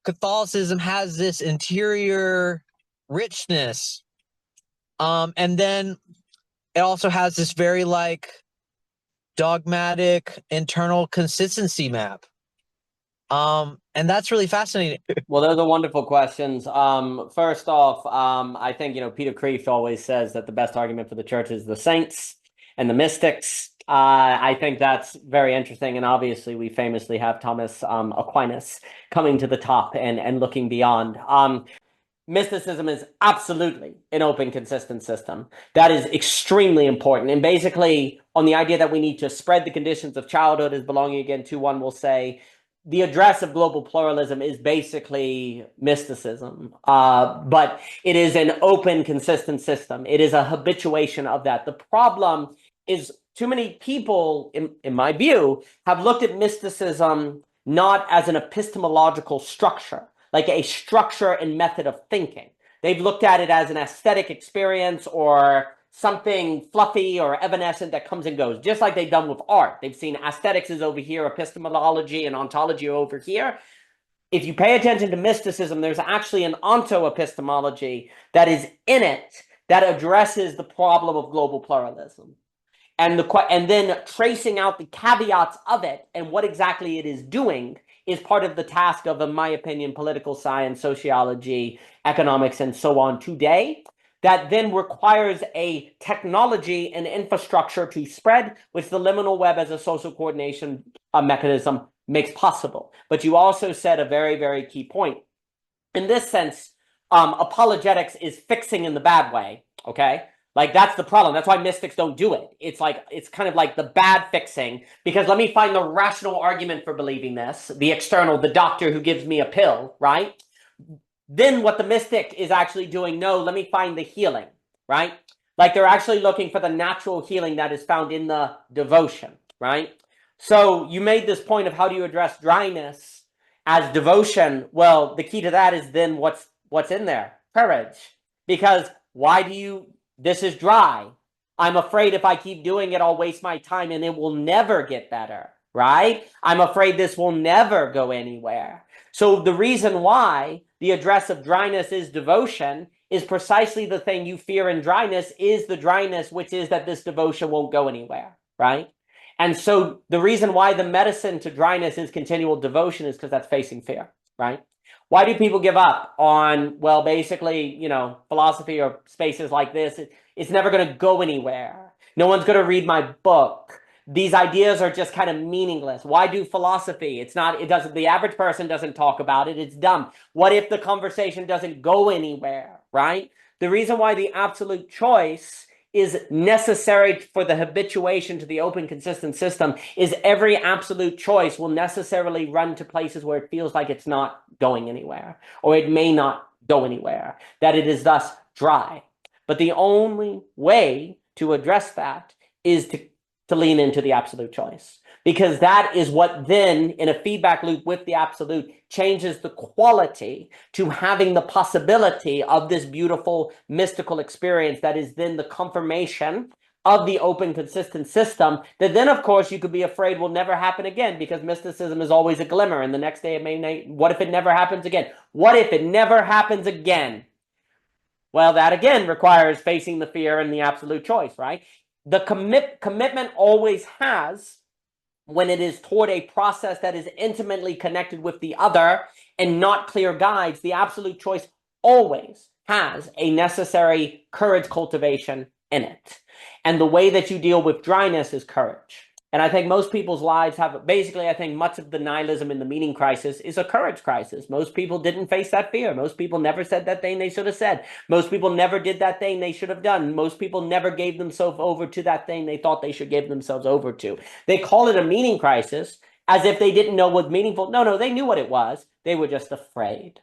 Catholicism has this interior richness, and then it also has this very like dogmatic internal consistency map. And that's really fascinating. Well, those are wonderful questions. First off, I think, Peter Kreeft always says that the best argument for the church is the saints and the mystics. I think that's very interesting. And obviously, we famously have Thomas Aquinas coming to the top and looking beyond. Mysticism is absolutely an open, consistent system. That is extremely important. And basically, on the idea that we need to spread the conditions of childhood as belonging again to, one will say, the address of global pluralism is basically mysticism, but it is an open, consistent system. It is a habituation of that. The problem is too many people, in my view, have looked at mysticism not as an epistemological structure, like a structure and method of thinking. They've looked at it as an aesthetic experience or something fluffy or evanescent that comes and goes, just like they've done with art. They've seen aesthetics is over here, epistemology and ontology are over here. If you pay attention to mysticism, there's actually an onto-epistemology that is in it that addresses the problem of global pluralism. And then tracing out the caveats of it and what exactly it is doing is part of the task of, in my opinion, political science, sociology, economics, and so on today. That then requires a technology and infrastructure to spread, which the liminal web as a social coordination mechanism makes possible. But you also said a very, very key point. In this sense, apologetics is fixing in the bad way, okay? Like, that's the problem. That's why mystics don't do it. It's kind of like the bad fixing, because let me find the rational argument for believing this, the external, the doctor who gives me a pill, right? Then what the mystic is actually doing, no, let me find the healing, right? Like, they're actually looking for the natural healing that is found in the devotion, right? So you made this point of how do you address dryness as devotion? Well, the key to that is then what's in there? Courage. Because this is dry. I'm afraid if I keep doing it, I'll waste my time and it will never get better, right? I'm afraid this will never go anywhere. So the reason why the address of dryness is devotion is precisely the thing you fear in dryness is the dryness, which is that this devotion won't go anywhere, right? And so the reason why the medicine to dryness is continual devotion is because that's facing fear, right? Why do people give up on, well, basically, philosophy or spaces like this? It's never going to go anywhere. No one's going to read my book. These ideas are just kind of meaningless. Why do philosophy? The average person doesn't talk about it. It's dumb. What if the conversation doesn't go anywhere, right? The reason why the absolute choice is necessary for the habituation to the open, consistent system is every absolute choice will necessarily run to places where it feels like it's not going anywhere, or it may not go anywhere, that it is thus dry. But the only way to address that is to lean into the absolute choice, because that is what then, in a feedback loop with the absolute, changes the quality to having the possibility of this beautiful mystical experience that is then the confirmation of the open, consistent system that then, of course, you could be afraid will never happen again, because mysticism is always a glimmer, and the next day it may, what if it never happens again? What if it never happens again? Well, that again requires facing the fear and the absolute choice, right? The commitment always has, when it is toward a process that is intimately connected with the other and not clear guides, the absolute choice always has a necessary courage cultivation in it. And the way that you deal with dryness is courage. And I think most people's lives have, basically, I think much of the nihilism in the meaning crisis is a courage crisis. Most people didn't face that fear. Most people never said that thing they should have said. Most people never did that thing they should have done. Most people never gave themselves over to that thing they thought they should give themselves over to. They call it a meaning crisis as if they didn't know what meaningful. No, they knew what it was. They were just afraid.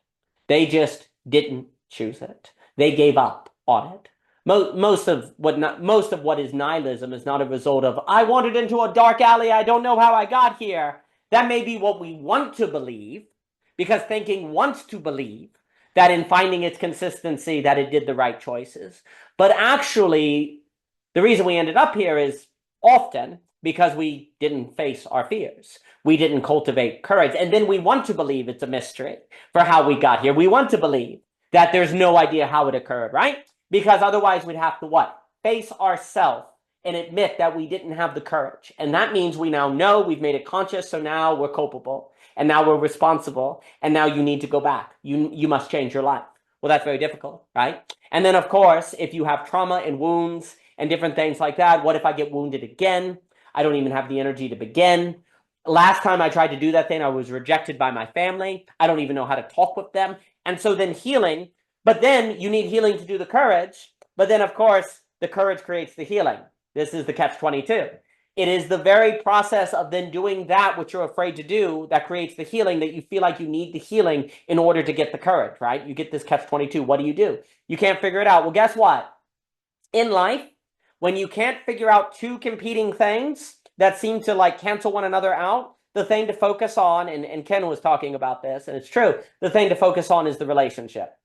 They just didn't choose it. They gave up on it. Most of what is nihilism is not a result of, I wandered into a dark alley, I don't know how I got here. That may be what we want to believe, because thinking wants to believe that in finding its consistency that it did the right choices. But actually, the reason we ended up here is often because we didn't face our fears. We didn't cultivate courage. And then we want to believe it's a mystery for how we got here. We want to believe that there's no idea how it occurred, right? Because otherwise we'd have to what? Face ourselves and admit that we didn't have the courage. And that means we now know, we've made it conscious, so now we're culpable. And now we're responsible. And now you need to go back. You must change your life. Well, that's very difficult, right? And then, of course, if you have trauma and wounds and different things like that, what if I get wounded again? I don't even have the energy to begin. Last time I tried to do that thing, I was rejected by my family. I don't even know how to talk with them. And so then healing. But then you need healing to do the courage. But then, of course, the courage creates the healing. This is the catch-22. It is the very process of then doing that which you're afraid to do that creates the healing, that you feel like you need the healing in order to get the courage, right? You get this catch-22. What do? You can't figure it out. Well, guess what? In life, when you can't figure out two competing things that seem to like cancel one another out, the thing to focus on, and Ken was talking about this, and it's true, the thing to focus on is the relationship.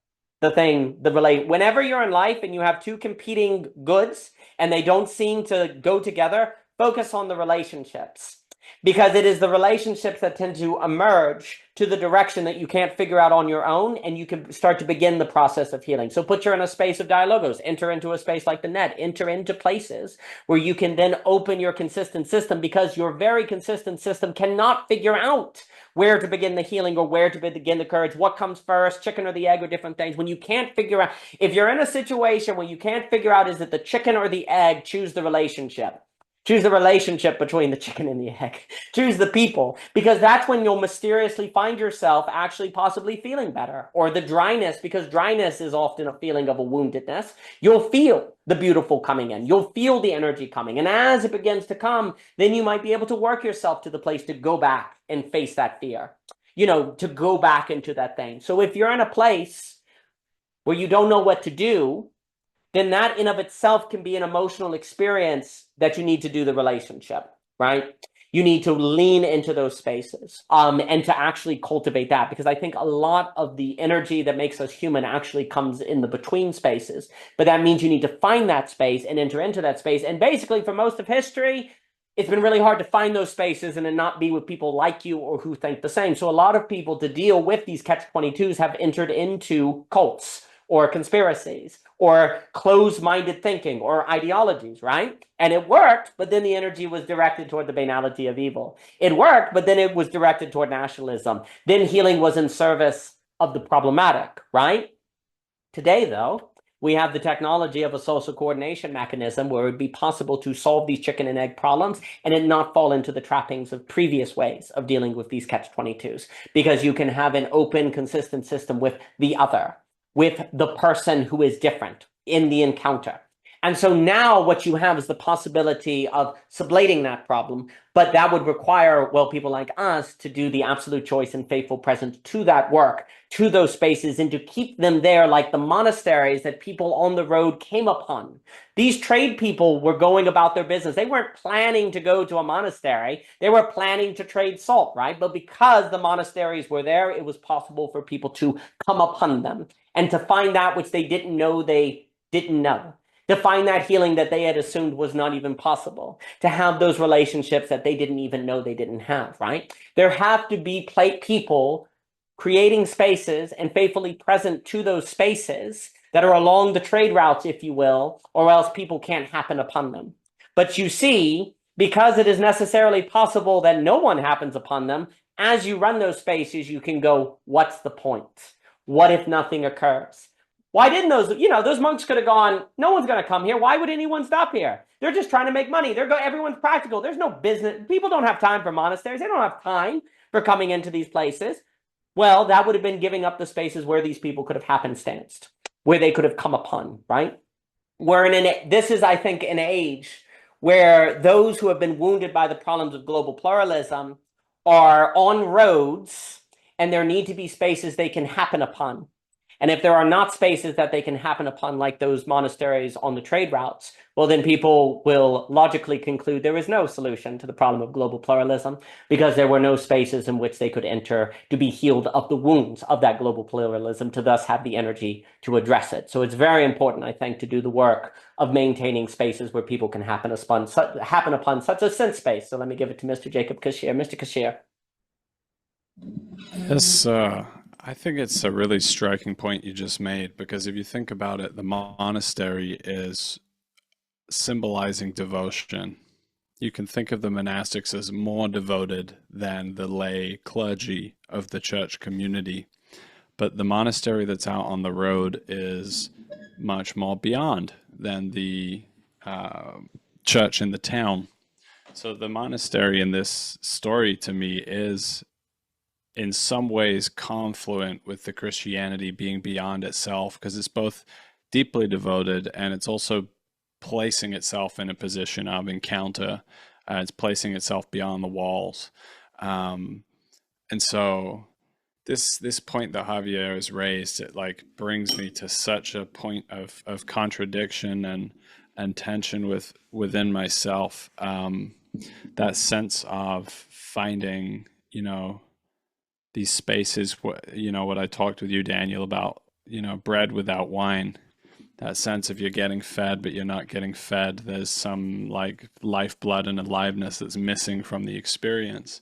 Whenever you're in life and you have two competing goods and they don't seem to go together, focus on the relationships. Because it is the relationships that tend to emerge to the direction that you can't figure out on your own, and you can start to begin the process of healing. So put you in a space of dialogos, enter into a space like the net, enter into places where you can then open your consistent system, because your very consistent system cannot figure out where to begin the healing or where to begin the courage, what comes first, chicken or the egg, or different things. When you can't figure out, if you're in a situation where you can't figure out, is it the chicken or the egg, choose the relationship. Choose the relationship between the chicken and the egg. Choose the people, because that's when you'll mysteriously find yourself actually possibly feeling better. Or the dryness, because dryness is often a feeling of a woundedness. You'll feel the beautiful coming in. You'll feel the energy coming. And as it begins to come, then you might be able to work yourself to the place to go back and face that fear, to go back into that thing. So if you're in a place where you don't know what to do, then that in of itself can be an emotional experience that you need to do the relationship, right? You need to lean into those spaces and to actually cultivate that, because I think a lot of the energy that makes us human actually comes in the between spaces. But that means you need to find that space and enter into that space. And basically for most of history, it's been really hard to find those spaces and then not be with people like you or who think the same. So a lot of people, to deal with these catch-22s, have entered into cults or conspiracies or closed-minded thinking or ideologies, right? And it worked, but then the energy was directed toward the banality of evil. It worked, but then it was directed toward nationalism. Then healing was in service of the problematic, right? Today, though, we have the technology of a social coordination mechanism where it would be possible to solve these chicken and egg problems and it not fall into the trappings of previous ways of dealing with these catch-22s, because you can have an open, consistent system with the other, with the person who is different in the encounter. And so now what you have is the possibility of sublating that problem, but that would require, well, people like us to do the absolute choice and faithful presence to that work, to those spaces, and to keep them there like the monasteries that people on the road came upon. These trade people were going about their business. They weren't planning to go to a monastery. They were planning to trade salt, right? But because the monasteries were there, it was possible for people to come upon them and to find that which they didn't know they didn't know. To find that healing that they had assumed was not even possible, to have those relationships that they didn't even know they didn't have, right? There have to be people creating spaces and faithfully present to those spaces that are along the trade routes, if you will, or else people can't happen upon them. But you see, because it is necessarily possible that no one happens upon them, as you run those spaces, you can go, what's the point? What if nothing occurs? Why didn't those monks could have gone, no one's going to come here. Why would anyone stop here? They're just trying to make money. Everyone's practical. There's no business. People don't have time for monasteries. They don't have time for coming into these places. Well, that would have been giving up the spaces where these people could have happenstanced, where they could have come upon, right? This is, I think, an age where those who have been wounded by the problems of global pluralism are on roads, and there need to be spaces they can happen upon. And if there are not spaces that they can happen upon, like those monasteries on the trade routes, well, then people will logically conclude there is no solution to the problem of global pluralism, because there were no spaces in which they could enter to be healed of the wounds of that global pluralism, to thus have the energy to address it. So it's very important, I think, to do the work of maintaining spaces where people can happen upon such a sense space. So let me give it to Mr. Jacob Kashir. Mr. Kashir. Yes, I think it's a really striking point you just made, because if you think about it, the monastery is symbolizing devotion. You can think of the monastics as more devoted than the lay clergy of the church community. But the monastery that's out on the road is much more beyond than the church in the town. So the monastery in this story to me is in some ways confluent with the Christianity being beyond itself, because it's both deeply devoted and it's also placing itself in a position of encounter It's placing itself beyond the walls. And so this point that Javier has raised, it like brings me to such a point of contradiction and tension within myself. That sense of finding, these spaces, what I talked with you, Daniel, about, bread without wine, that sense of you're getting fed, but you're not getting fed. There's some like lifeblood and aliveness that's missing from the experience.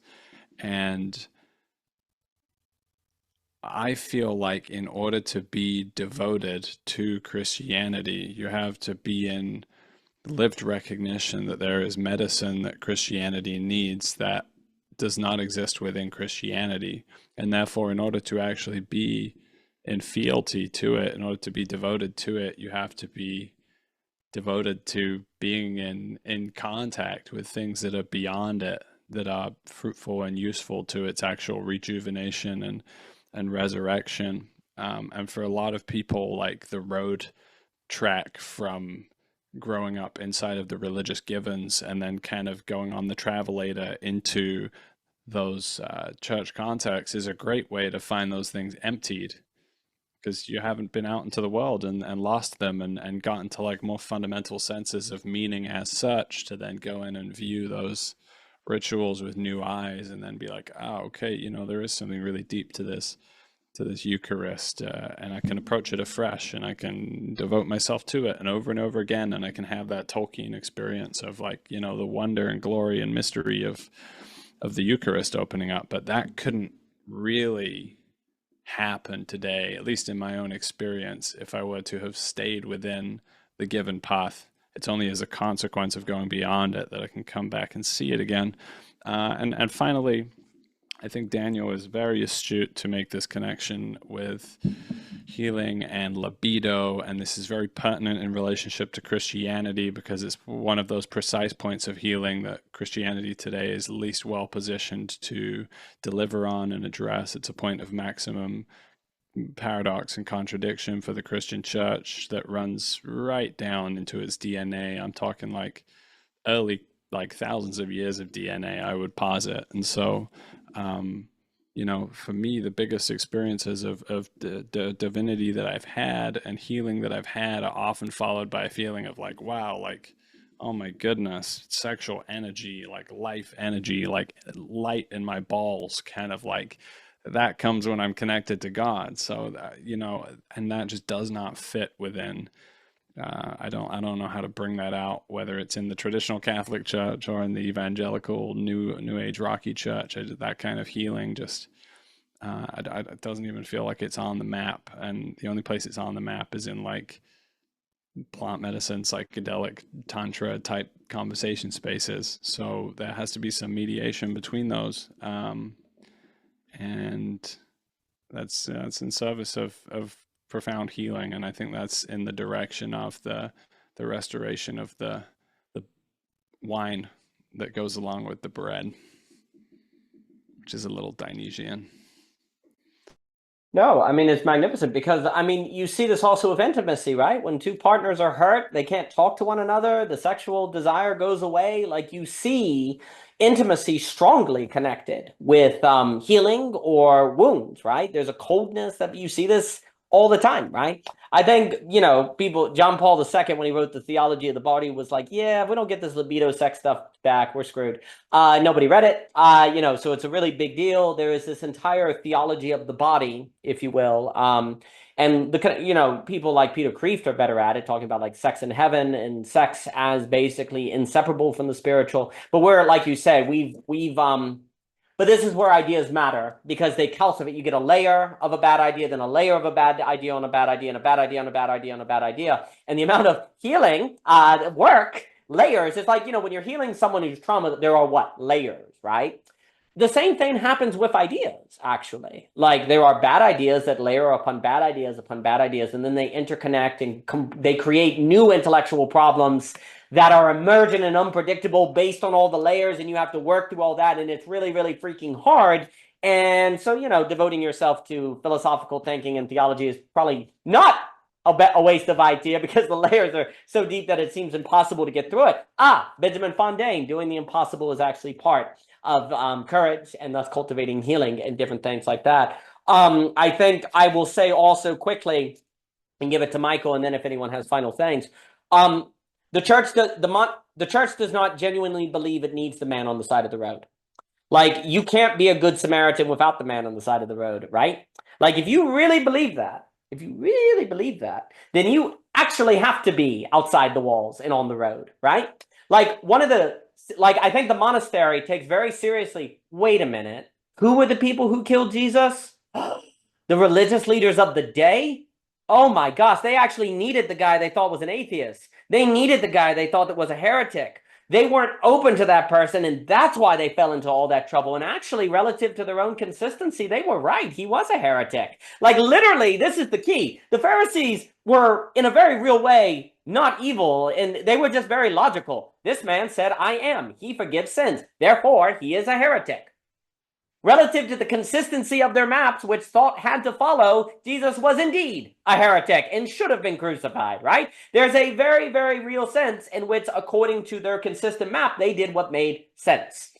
And I feel like in order to be devoted to Christianity, you have to be in lived recognition that there is medicine that Christianity needs that does not exist within Christianity. And therefore, in order to actually be in fealty to it, in order to be devoted to it, you have to be devoted to being in contact with things that are beyond it, that are fruitful and useful to its actual rejuvenation and resurrection. And for a lot of people, like the road track from growing up inside of the religious givens and then kind of going on the travelator into those church contexts is a great way to find those things emptied, because you haven't been out into the world and lost them and gotten to like more fundamental senses of meaning as such, to then go in and view those rituals with new eyes and then be like, oh, okay, there is something really deep to this Eucharist, and I can approach it afresh, and I can devote myself to it and over again, and I can have that Tolkien experience of like, the wonder and glory and mystery of the Eucharist opening up. But that couldn't really happen today, at least in my own experience, if I were to have stayed within the given path. It's only as a consequence of going beyond it that I can come back and see it again. And finally, I think Daniel is very astute to make this connection with healing and libido, and this is very pertinent in relationship to Christianity, because it's one of those precise points of healing that Christianity today is least well positioned to deliver on and address. It's a point of maximum paradox and contradiction for the Christian church that runs right down into its DNA. I'm talking like early, like thousands of years of DNA, I would posit. And so for me, the biggest experiences of the divinity that I've had and healing that I've had are often followed by a feeling of like, wow, like, oh my goodness, sexual energy, like life energy, like light in my balls, kind of like that comes when I'm connected to God. So, and that just does not fit within. I don't know how to bring that out, whether it's in the traditional Catholic Church or in the evangelical New Age Rocky Church. That kind of healing just it doesn't even feel like it's on the map. And the only place it's on the map is in like plant medicine, psychedelic, tantra type conversation spaces. So there has to be some mediation between those, and that's in service of profound healing. And I think that's in the direction of the restoration of the wine that goes along with the bread, which is a little Dionysian. No, I mean, it's magnificent, because I mean, you see this also with intimacy, right? When two partners are hurt, they can't talk to one another, the sexual desire goes away. Like, you see intimacy strongly connected with healing or wounds, right? There's a coldness that you see this all the time, right? I think, people, John Paul II, when he wrote the Theology of the Body, was like, yeah, if we don't get this libido sex stuff back, we're screwed. Nobody read it, so it's a really big deal. There is this entire theology of the body, if you will. And people like Peter Kreeft are better at it, talking about like sex in heaven and sex as basically inseparable from the spiritual. But we're, like you said, but this is where ideas matter, because they calcify. You get a layer of a bad idea, then a layer of a bad idea on a bad idea, and a bad idea on a bad idea on a bad idea. And the amount of healing work, layers, it's like, when you're healing someone who's trauma, there are what? Layers, right? The same thing happens with ideas, actually. Like, there are bad ideas that layer upon bad ideas, and then they interconnect and they create new intellectual problems that are emergent and unpredictable based on all the layers, and you have to work through all that, and it's really, really freaking hard. And so, devoting yourself to philosophical thinking and theology is probably not a waste of idea because the layers are so deep that it seems impossible to get through it. Benjamin Fontaine, doing the impossible is actually part of courage, and thus cultivating healing and different things like that. I think I will say also quickly and give it to Michael, and then if anyone has final things. The church does not genuinely believe it needs the man on the side of the road. Like, you can't be a good Samaritan without the man on the side of the road, right? Like, if you really believe that, then you actually have to be outside the walls and on the road, right? Like, I think the monastery takes very seriously, wait a minute, who were the people who killed Jesus? The religious leaders of the day? Oh my gosh, they actually needed the guy they thought was an atheist. They needed the guy they thought that was a heretic. They weren't open to that person, and that's why they fell into all that trouble. And actually, relative to their own consistency, they were right. He was a heretic. Like, literally, this is the key. The Pharisees were, in a very real way, not evil, and they were just very logical. This man said, I am. He forgives sins. Therefore, he is a heretic. Relative to the consistency of their maps, which thought had to follow, Jesus was indeed a heretic and should have been crucified, right? There's a very, very real sense in which, according to their consistent map, they did what made sense.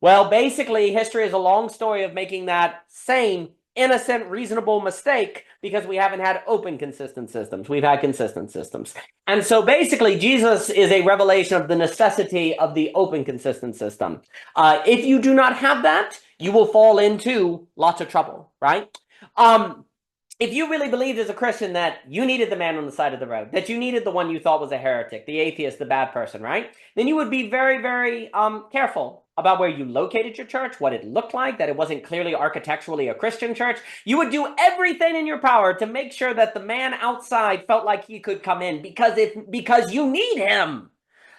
Well, basically, history is a long story of making that same innocent, reasonable mistake because we haven't had open, consistent systems. We've had consistent systems. And so basically, Jesus is a revelation of the necessity of the open, consistent system. If you do not have that, you will fall into lots of trouble, right? If you really believed as a Christian that you needed the man on the side of the road, that you needed the one you thought was a heretic, the atheist, the bad person, right? Then you would be very, very careful about where you located your church, what it looked like, that it wasn't clearly architecturally a Christian church. You would do everything in your power to make sure that the man outside felt like he could come in because you need him.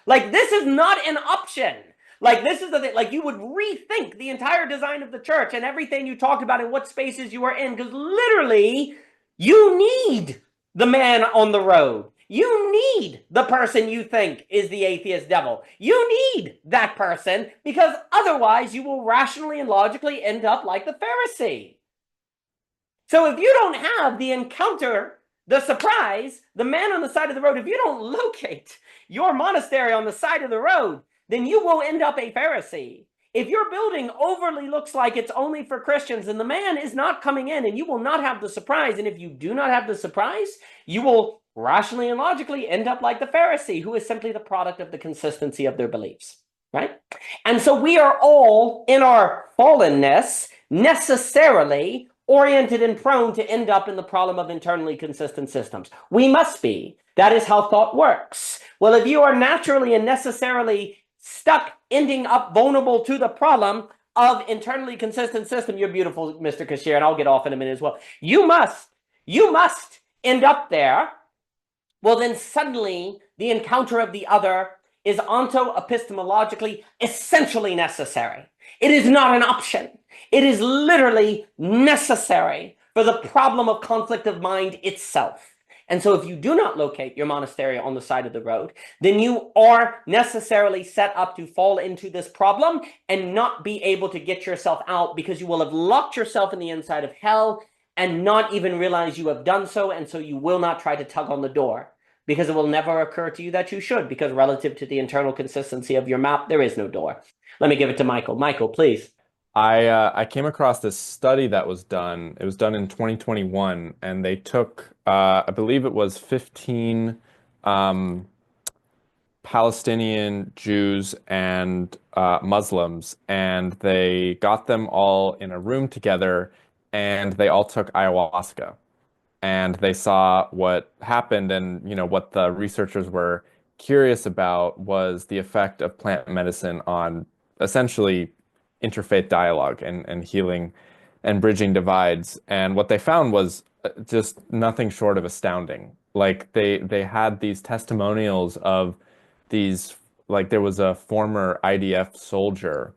Like, this is not an option. Like, this is the thing. Like, you would rethink the entire design of the church and everything you talked about and what spaces you are in, because literally you need the man on the road. You need the person you think is the atheist devil. You need that person, because otherwise you will rationally and logically end up like the Pharisee. So if you don't have the encounter, the surprise, the man on the side of the road, if you don't locate your monastery on the side of the road, then you will end up a Pharisee. If your building overly looks like it's only for Christians, then the man is not coming in, and you will not have the surprise. And if you do not have the surprise, you will rationally and logically end up like the Pharisee, who is simply the product of the consistency of their beliefs, right? And so we are all, in our fallenness, necessarily oriented and prone to end up in the problem of internally consistent systems. We must be. That is how thought works. Well, if you are naturally and necessarily stuck, ending up vulnerable to the problem of internally consistent system, you're beautiful, Mr. Kashir, and I'll get off in a minute as well. You must end up there. Well, then suddenly the encounter of the other is onto-epistemologically essentially necessary. It is not an option. It is literally necessary for the problem of conflict of mind itself. And so if you do not locate your monastery on the side of the road, then you are necessarily set up to fall into this problem and not be able to get yourself out, because you will have locked yourself in the inside of hell and not even realize you have done so. And so you will not try to tug on the door, because it will never occur to you that you should, because relative to the internal consistency of your map, there is no door. Let me give it to Michael. Michael, please. I came across this study that was done. It was done in 2021, and they took, I believe it was 15 Palestinian Jews and Muslims, and they got them all in a room together, and they all took ayahuasca. And they saw what happened, and what the researchers were curious about was the effect of plant medicine on essentially interfaith dialogue and healing and bridging divides. And what they found was just nothing short of astounding. Like, they had these testimonials of these, like, there was a former IDF soldier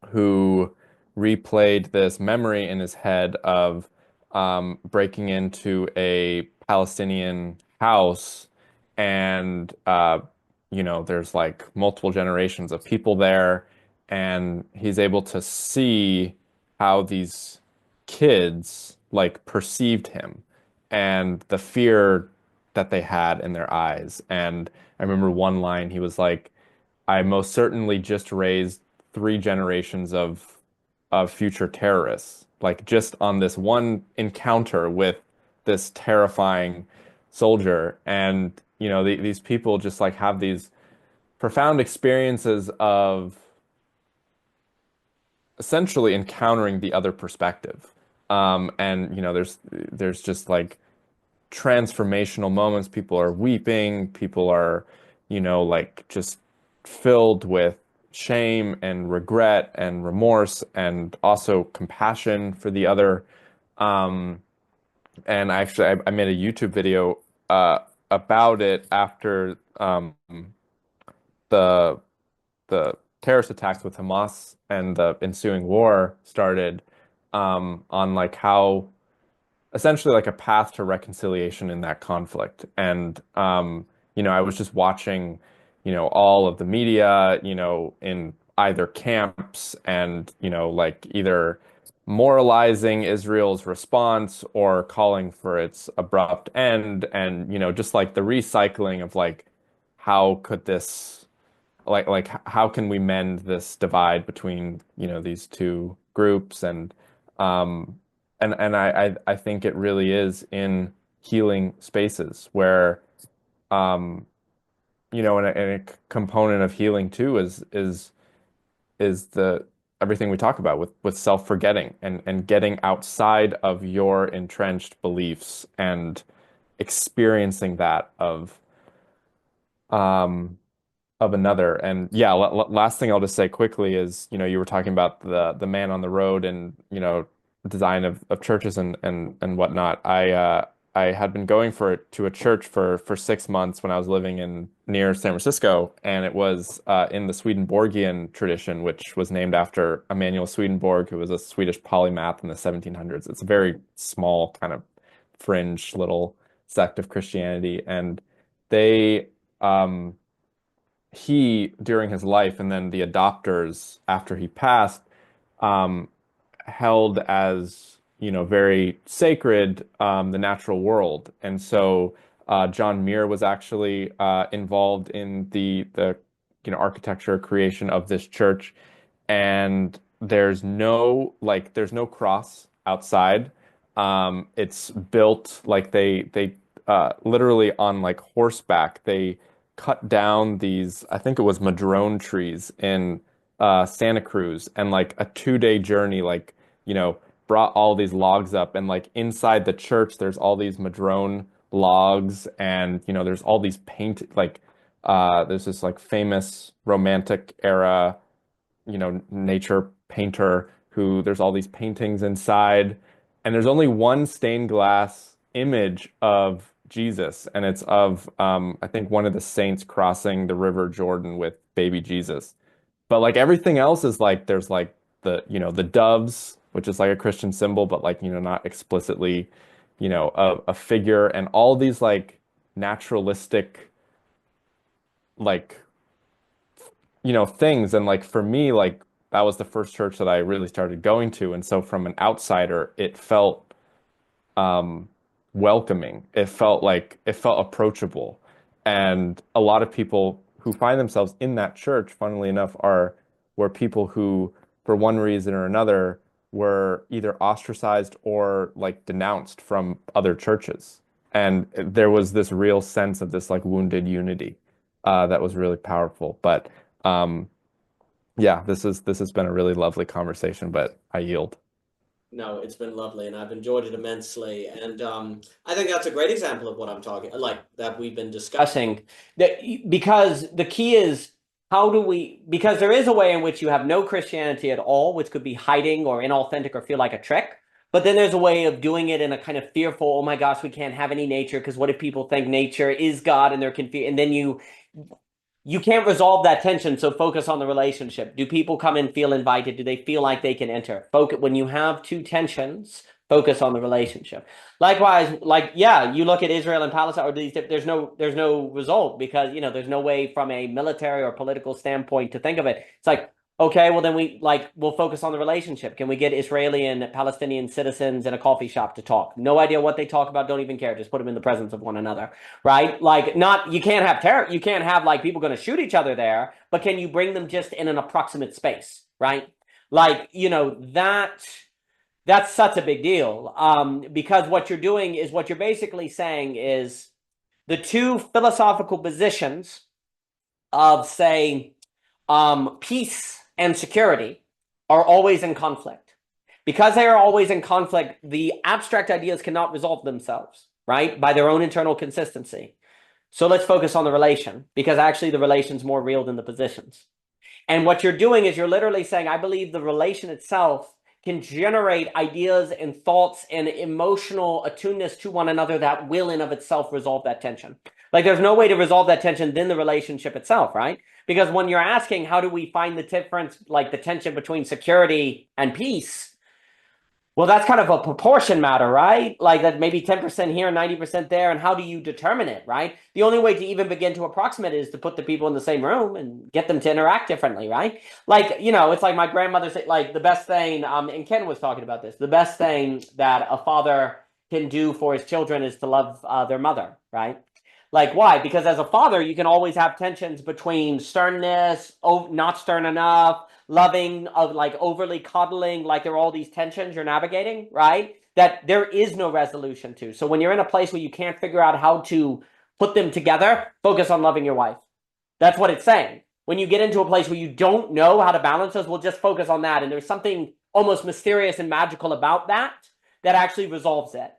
who replayed this memory in his head of breaking into a Palestinian house, and there's like multiple generations of people there, and he's able to see how these kids like perceived him, and the fear that they had in their eyes. And I remember one line, he was like, I most certainly just raised 3 generations of future terrorists, like just on this one encounter with this terrifying soldier. And these people just like have these profound experiences of essentially encountering the other perspective. And there's just like transformational moments. People are weeping, people are like just filled with shame and regret and remorse and also compassion for the other. And actually I made a YouTube video about it after the the terrorist attacks with Hamas and the ensuing war started, on like how essentially like a path to reconciliation in that conflict. And I was just watching, all of the media, in either camps and, like either moralizing Israel's response or calling for its abrupt end. And, just like the recycling of like, how could this like how can we mend this divide between these two groups. And I think it really is in healing spaces where and a component of healing too is the everything we talk about with self-forgetting and getting outside of your entrenched beliefs and experiencing that of another. And yeah, last thing I'll just say quickly is, you were talking about the man on the road and, design of churches and whatnot. I had been going to a church for 6 months when I was living near San Francisco, and it was in the Swedenborgian tradition, which was named after Emanuel Swedenborg, who was a Swedish polymath in the 1700s. It's a very small kind of fringe little sect of Christianity, and they he, during his life, and then the adopters after he passed, held as, very sacred, the natural world. And so John Muir was actually involved in the architecture creation of this church. And there's no cross outside. It's built like they literally on like horseback. They cut down these, I think it was madrone trees in Santa Cruz, and like a 2-day journey, like, brought all these logs up, and like inside the church, there's all these madrone logs, and there's all these there's this like famous romantic era, nature painter who there's all these paintings inside, and there's only one stained glass image of Jesus, and it's of I think one of the saints crossing the River Jordan with baby Jesus. But like everything else is like there's like the doves, which is like a Christian symbol, but like not explicitly a figure, and all these like naturalistic like things. And like for me, like that was the first church that I really started going to, and so from an outsider it felt welcoming. It felt approachable. And a lot of people who find themselves in that church, funnily enough, were people who, for one reason or another, were either ostracized or like denounced from other churches. And there was this real sense of this like wounded unity that was really powerful. But yeah, this has been a really lovely conversation, but I yield. No, it's been lovely, and I've enjoyed it immensely. And I think that's a great example of what I'm talking like that we've been discussing. Because the key is because there is a way in which you have no Christianity at all, which could be hiding or inauthentic or feel like a trick. But then there's a way of doing it in a kind of fearful, oh my gosh, we can't have any nature because what if people think nature is God and they're confused? And then you can't resolve that tension, so focus on the relationship. Do people come and feel invited? Do they feel like they can enter? Focus when you have two tensions, focus on the relationship. Likewise, like you look at Israel and Palestine, or there's no result because there's no way from a military or political standpoint to think of it. It's like, Okay, well then we'll focus on the relationship. Can we get Israeli and Palestinian citizens in a coffee shop to talk? No idea what they talk about, don't even care. Just put them in the presence of one another, right? Like you can't have terror, you can't have like people going to shoot each other there, but can you bring them just in an approximate space, right? Like, that's such a big deal. Because what you're doing is what you're basically saying is the two philosophical positions of, say, peace and security are always in conflict. Because they are always in conflict, the abstract ideas cannot resolve themselves, right, by their own internal consistency. So let's focus on the relation, because actually the relation's more real than the positions. And what you're doing is you're literally saying, I believe the relation itself can generate ideas and thoughts and emotional attuneness to one another that will in of itself resolve that tension. Like there's no way to resolve that tension than the relationship itself, right? Because when you're asking, how do we find the difference, like the tension between security and peace? Well, that's kind of a proportion matter, right? Like that maybe 10% here, 90% there. And how do you determine it, right? The only way to even begin to approximate it is to put the people in the same room and get them to interact differently, right? Like, it's like my grandmother said, like the best thing, and Ken was talking about this, the best thing that a father can do for his children is to love their mother, right? Like, why? Because as a father, you can always have tensions between sternness, not stern enough, loving, of like overly coddling, like there are all these tensions you're navigating, right? That there is no resolution to. So when you're in a place where you can't figure out how to put them together, focus on loving your wife. That's what it's saying. When you get into a place where you don't know how to balance those, we'll just focus on that. And there's something almost mysterious and magical about that actually resolves it.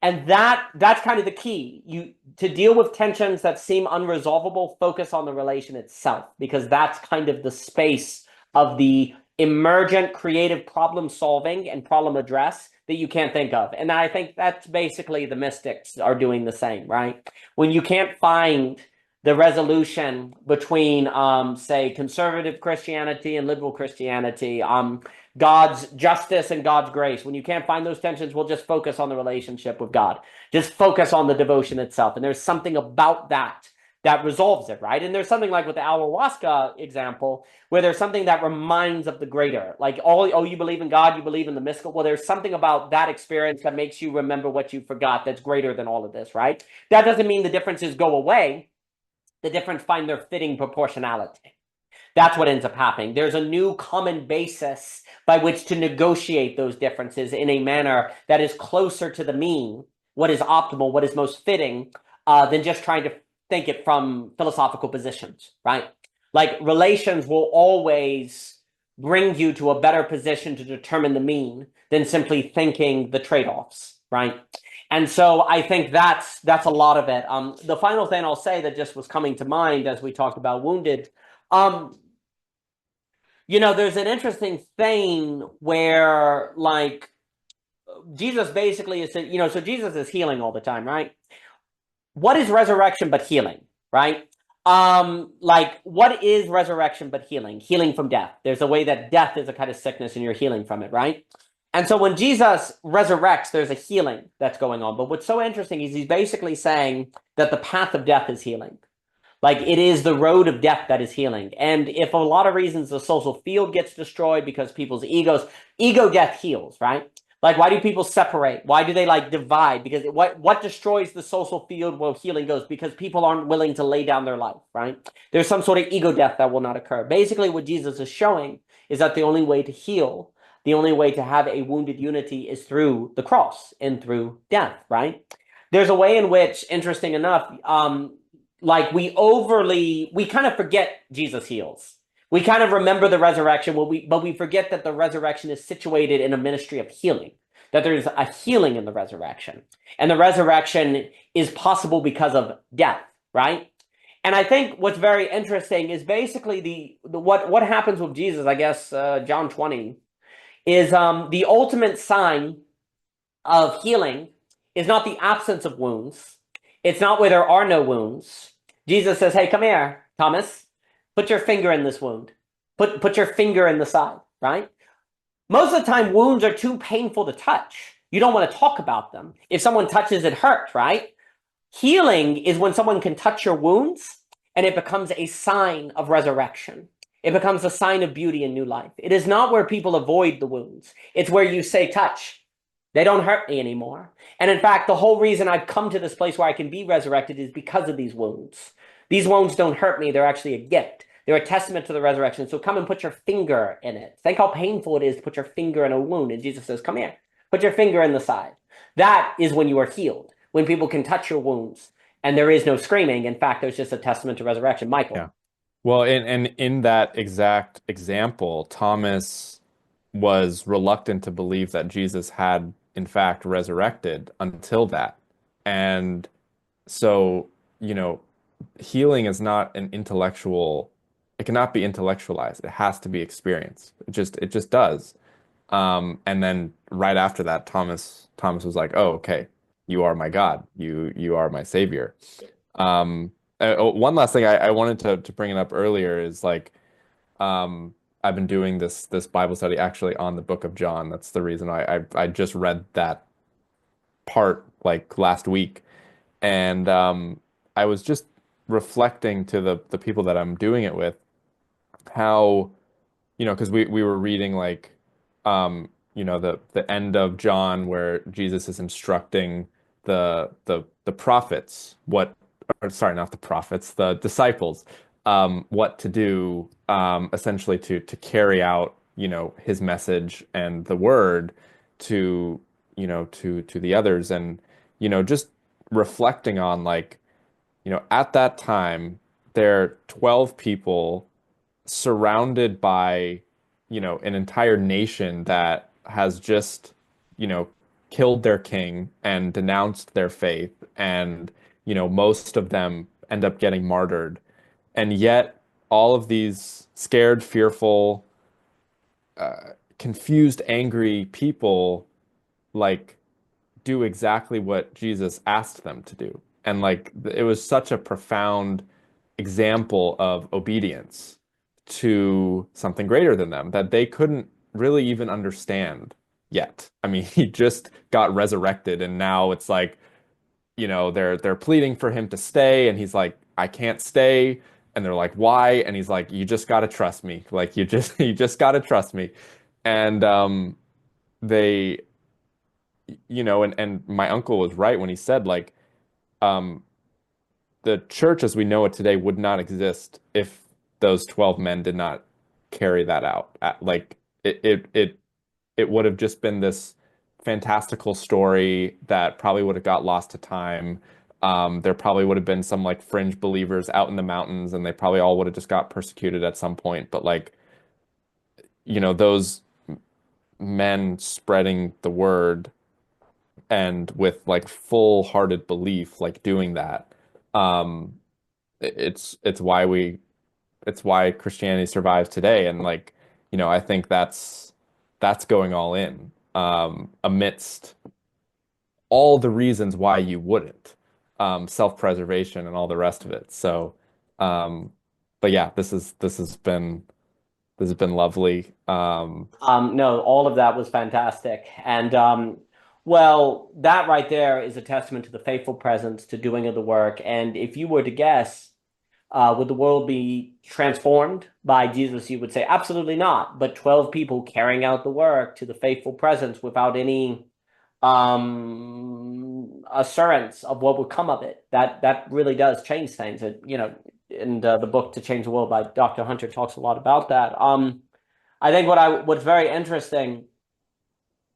And that's kind of the key. To deal with tensions that seem unresolvable, focus on the relation itself, because that's kind of the space of the emergent creative problem solving and problem address that you can't think of. And I think that's basically the mystics are doing the same, right? When you can't find the resolution between, say, conservative Christianity and liberal Christianity, God's justice and God's grace. When you can't find those tensions, we'll just focus on the relationship with God. Just focus on the devotion itself. And there's something about that resolves it, right? And there's something like with the ayahuasca example, where there's something that reminds of the greater. Like, you believe in God, you believe in the mystical. Well, there's something about that experience that makes you remember what you forgot that's greater than all of this, right? That doesn't mean the differences go away. The difference find their fitting proportionality. That's what ends up happening. There's a new common basis by which to negotiate those differences in a manner that is closer to the mean, what is optimal, what is most fitting, than just trying to think it from philosophical positions, right? Like relations will always bring you to a better position to determine the mean than simply thinking the trade-offs, right? And so I think that's a lot of it. The final thing I'll say that just was coming to mind as we talked about wounded, there's an interesting thing where, like, Jesus basically is, so Jesus is healing all the time, right? What is resurrection but healing, right? Like, what is resurrection but healing? Healing from death. There's a way that death is a kind of sickness and you're healing from it, right? And so when Jesus resurrects, there's a healing that's going on. But what's so interesting is he's basically saying that the path of death is healing. Like, it is the road of death that is healing. And if a lot of reasons the social field gets destroyed because people's ego death heals, right? Like, why do people separate? Why do they like divide? Because what destroys the social field where healing goes? Because people aren't willing to lay down their life, right? There's some sort of ego death that will not occur. Basically, what Jesus is showing is that the only way to heal, the only way to have a wounded unity is through the cross and through death, right? There's a way in which, interesting enough, like we kind of forget Jesus heals. We kind of remember the resurrection, but we forget that the resurrection is situated in a ministry of healing, that there's a healing in the resurrection. And the resurrection is possible because of death, right? And I think what's very interesting is basically what happens with Jesus, I guess, John 20, is the ultimate sign of healing is not the absence of wounds. It's not where there are no wounds. Jesus says, hey, come here, Thomas. Put your finger in this wound. Put your finger in the side, right? Most of the time, wounds are too painful to touch. You don't want to talk about them. If someone touches, it hurts, right? Healing is when someone can touch your wounds and it becomes a sign of resurrection. It becomes a sign of beauty and new life. It is not where people avoid the wounds. It's where you say, touch. They don't hurt me anymore. And in fact, the whole reason I've come to this place where I can be resurrected is because of these wounds. These wounds don't hurt me. They're actually a gift. They're a testament to the resurrection. So come and put your finger in it. Think how painful it is to put your finger in a wound. And Jesus says, come here, put your finger in the side. That is when you are healed, when people can touch your wounds and there is no screaming. In fact, there's just a testament to resurrection. Michael. Yeah. Well, and in that exact example, Thomas was reluctant to believe that Jesus had, in fact, resurrected until that. And so, healing is not an intellectual, it cannot be intellectualized. It has to be experienced. It just does. And then right after that, Thomas was like, "Oh, okay, you are my God. You are my Savior." One last thing I wanted to bring it up earlier is like, I've been doing this Bible study actually on the book of John. That's the reason I just read that part like last week, and I was just reflecting to the people that I'm doing it with how, because we were reading like, the end of John where Jesus is instructing the prophets not the prophets, the disciples, what to do, essentially to carry out, his message and the word to the others, and just reflecting on like, at that time there are 12 people surrounded by, an entire nation that has just, killed their king and denounced their faith, and most of them end up getting martyred. And yet all of these scared, fearful, confused, angry people like do exactly what Jesus asked them to do. And like it was such a profound example of obedience to something greater than them that they couldn't really even understand yet. I mean, he just got resurrected and now it's like, they're pleading for him to stay, and he's like, I can't stay. And they're like, why? And he's like, you just got to trust me. Like, you just got to trust me. And they, and my uncle was right when he said like, the church as we know it today would not exist if those 12 men did not carry that out. Like it would have just been this fantastical story that probably would have got lost to time. There probably would have been some like fringe believers out in the mountains, and they probably all would have just got persecuted at some point. But like, those men spreading the word and with like full-hearted belief, like doing that, it's why Christianity survives today. And like, I think that's going all in, amidst all the reasons why you wouldn't, self-preservation and all the rest of it. So, but yeah, this has been lovely. No, all of that was fantastic. And well, that right there is a testament to the faithful presence, to doing of the work. And if you were to guess, would the world be transformed by Jesus? You would say absolutely not. But 12 people carrying out the work to the faithful presence without any assurance of what would come of it, that really does change things. In the book To Change the World by Dr. Hunter talks a lot about that. I think what's very interesting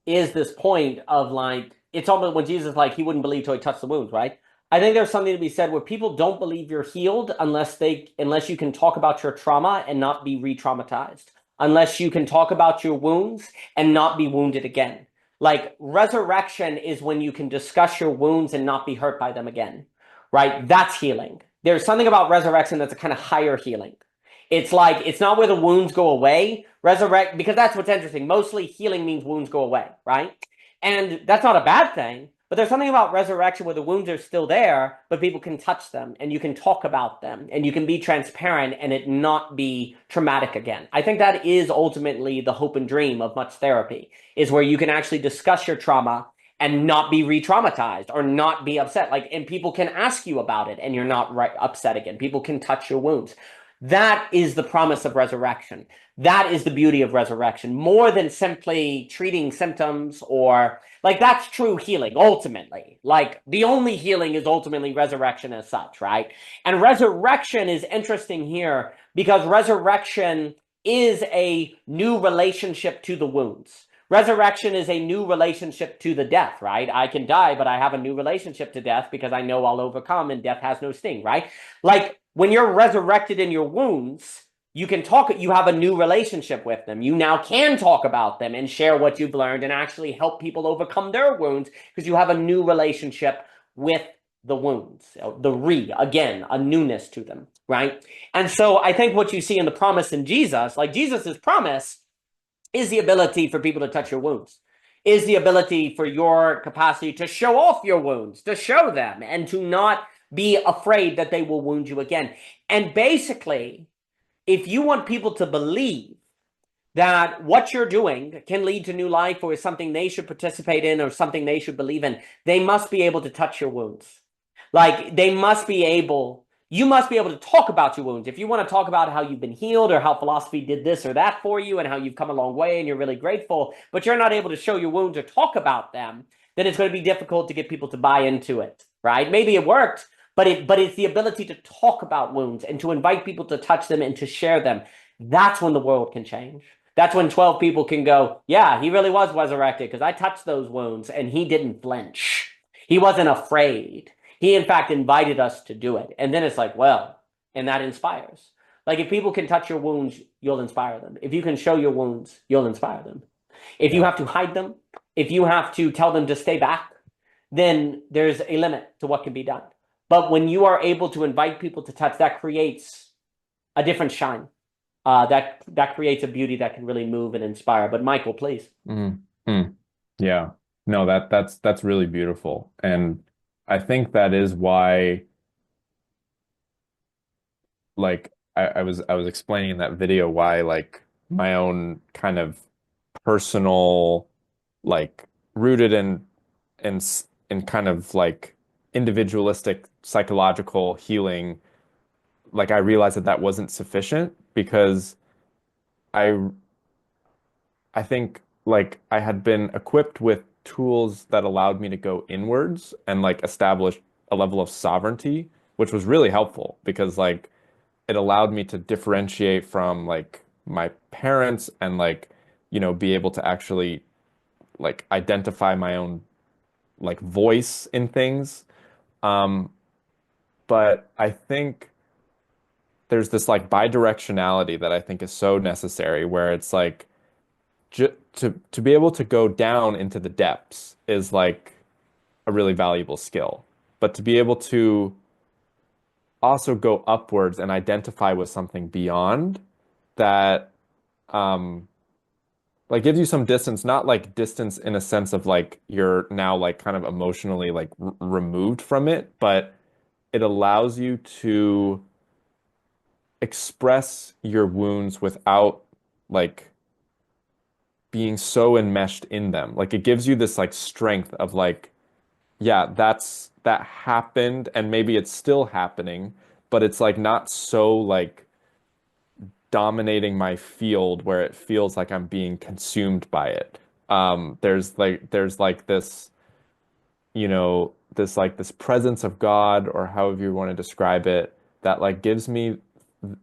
is this point of like, it's almost when Jesus like he wouldn't believe till he touched the wounds, right? I think there's something to be said where people don't believe you're healed unless you can talk about your trauma and not be re-traumatized, unless you can talk about your wounds and not be wounded again. Like resurrection is when you can discuss your wounds and not be hurt by them again, right? That's healing. There's something about resurrection that's a kind of higher healing. It's like, it's not where the wounds go away. Because that's what's interesting. Mostly healing means wounds go away, right? And that's not a bad thing, but there's something about resurrection where the wounds are still there, but people can touch them and you can talk about them and you can be transparent and it not be traumatic again. I think that is ultimately the hope and dream of much therapy, is where you can actually discuss your trauma and not be re-traumatized or not be upset. And people can ask you about it and you're not upset again. People can touch your wounds. That is the promise of resurrection. That is the beauty of resurrection, more than simply treating symptoms or like that's true healing ultimately. Like the only healing is ultimately resurrection as such, right? And resurrection is interesting here because resurrection is a new relationship to the wounds. Resurrection is a new relationship to the death, right? I can die, but I have a new relationship to death because I know I'll overcome and death has no sting, right? Like when you're resurrected in your wounds, you can talk, you have a new relationship with them. You now can talk about them and share what you've learned and actually help people overcome their wounds because you have a new relationship with the wounds. Again, a newness to them, right? And so I think what you see in the promise in Jesus, like Jesus's promise, is the ability for people to touch your wounds, is the ability for your capacity to show off your wounds, to show them, and to not be afraid that they will wound you again. And basically, if you want people to believe that what you're doing can lead to new life or is something they should participate in or something they should believe in, they must be able to touch your wounds. Like they must be able, you must be able to talk about your wounds. If you want to talk about how you've been healed or how philosophy did this or that for you and how you've come a long way and you're really grateful, but you're not able to show your wounds or talk about them, then it's going to be difficult to get people to buy into it, right? Maybe it worked, but it's the ability to talk about wounds and to invite people to touch them and to share them. That's when the world can change. That's when 12 people can go, yeah, he really was resurrected because I touched those wounds and he didn't flinch. He wasn't afraid. He, in fact, invited us to do it. And then it's like, well, and that inspires. Like if people can touch your wounds, you'll inspire them. If you can show your wounds, you'll inspire them. If you have to hide them, if you have to tell them to stay back, then there's a limit to what can be done. But when you are able to invite people to touch, that creates a different shine. That creates a beauty that can really move and inspire. But Michael, please. Yeah. No, that's really beautiful. And I think that is why, like I was explaining in that video why like my own kind of personal, like rooted in kind of like individualistic psychological healing, like I realized that wasn't sufficient because I I think like I had been equipped with tools that allowed me to go inwards and like establish a level of sovereignty, which was really helpful because like it allowed me to differentiate from like my parents and like, be able to actually like identify my own like voice in things. Um, but I think there's this like bidirectionality that I think is so necessary where it's like to be able to go down into the depths is like a really valuable skill. But to be able to also go upwards and identify with something beyond that um like gives you some distance, not like distance in a sense of like you're now like kind of emotionally like removed from it, but it allows you to express your wounds without like being so enmeshed in them. Like it gives you this like strength of like, yeah, that happened and maybe it's still happening, but it's like not so like dominating my field where it feels like I'm being consumed by it. There's like this, this presence of God or however you want to describe it that like gives me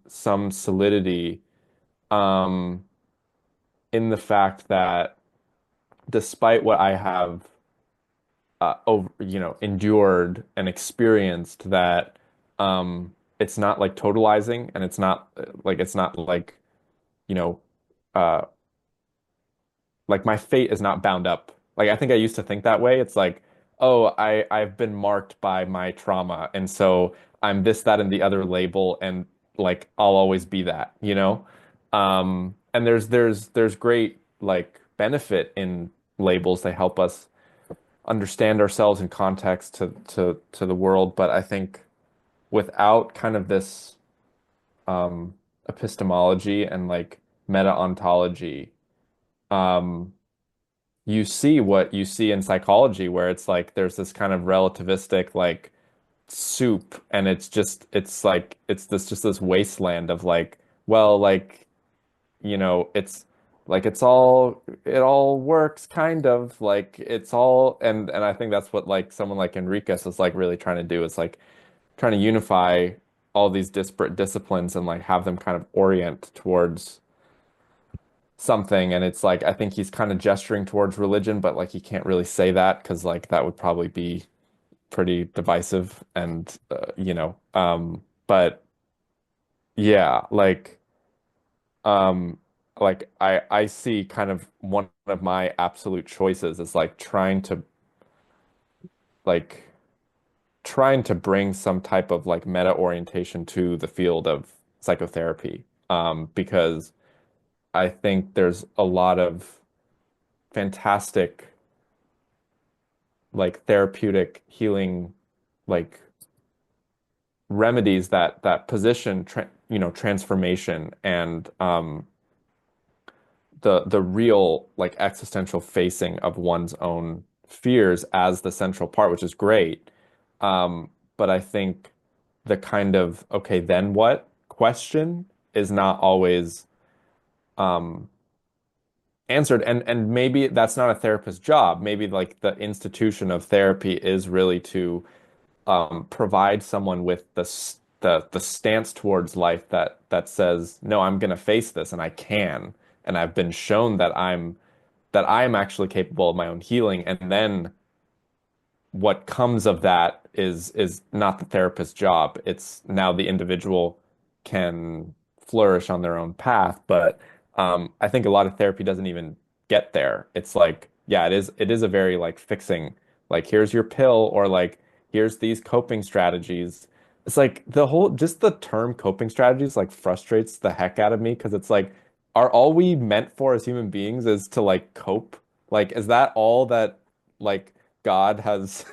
some solidity in the fact that despite what I have endured and experienced, that it's not like totalizing and it's not like you know uh like my fate is not bound up. Like I think I used to think that way. It's like, oh, I've been marked by my trauma, and so I'm this, that, and the other label, and like I'll always be that. And there's great like benefit in labels. They help us understand ourselves in context to the world. But I think without kind of this epistemology and like meta ontology, um, you see what you see in psychology, where it's like there's this kind of relativistic, like soup, and it's like it's this wasteland of like, well, like, you know, it's like it all works kind of like it's all, and I think that's what like someone like Enriquez is like really trying to do, is like trying to unify all these disparate disciplines and like have them kind of orient towards something. And it's like I think he's kind of gesturing towards religion, but like he can't really say that because like that would probably be pretty divisive, and you know, but yeah, um I see kind of one of my absolute choices is like like trying to bring some type of like meta orientation to the field of psychotherapy, because I think there's a lot of fantastic like therapeutic healing like remedies that position you know, transformation and the real like existential facing of one's own fears as the central part, which is great. But I think the kind of okay, then what question is not always um, answered, and maybe that's not a therapist's job. Maybe like the institution of therapy is really to provide someone with the stance towards life that says, no, I'm going to face this, and I can, and I've been shown that I am actually capable of my own healing, and then what comes of that is not the therapist's job. It's now the individual can flourish on their own path. But I think a lot of therapy doesn't even get there. It's like, yeah, it is a very like fixing, like here's your pill, or like here's these coping strategies. It's like the whole just the term coping strategies like frustrates the heck out of me because it's like, are all we meant for as human beings is to like cope? Like, is that all that like God has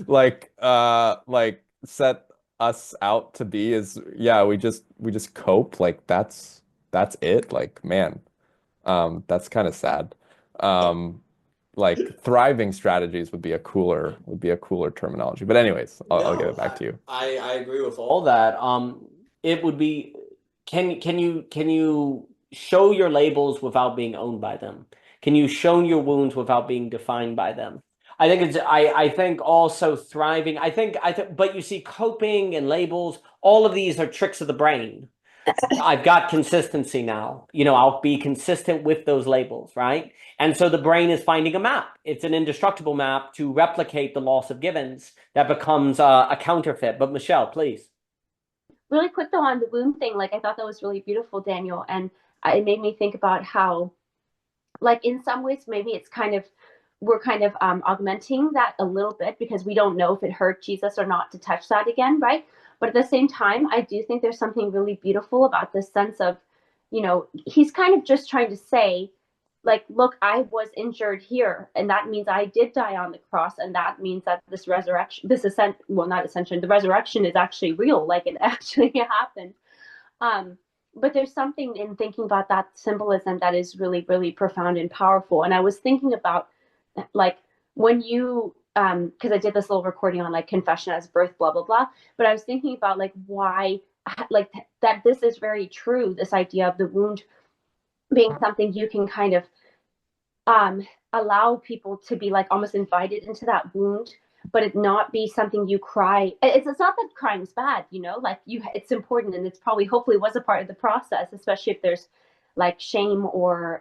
like set us out to be? Is yeah, we just cope, like that's it, like man, that's kind of sad. um like thriving strategies would be a cooler terminology, but anyways, I'll give No, it back to you. I agree with all that. It would be, can you show your labels without being owned by them? Can you show your wounds without being defined by them? I think also thriving. But you see, coping and labels, all of these are tricks of the brain. I've got consistency now. You know, I'll be consistent with those labels, right? And so the brain is finding a map. It's an indestructible map to replicate the loss of Gibbons that becomes a counterfeit. But Michelle, please. Really quick though on the wound thing, like I thought that was really beautiful, Daniel, and it made me think about how, like in some ways, maybe it's kind of we're kind of augmenting that a little bit because we don't know if it hurt Jesus or not to touch that again, right? But at the same time, I do think there's something really beautiful about this sense of, you know, he's kind of just trying to say, like, look, I was injured here, and that means I did die on the cross, and that means that this resurrection, this ascent, well, not ascension, the resurrection is actually real, like it actually happened. Um, but there's something in thinking about that symbolism that is really, really profound and powerful. And I was thinking about like when you because I did this little recording on like confession as birth, blah blah blah. But I was thinking about like why like that this is very true. This idea of the wound being something you can kind of allow people to be like almost invited into that wound, but it not be something you cry. It's not that crying's bad, you know, like it's important, and it's probably hopefully was a part of the process, especially if there's like shame or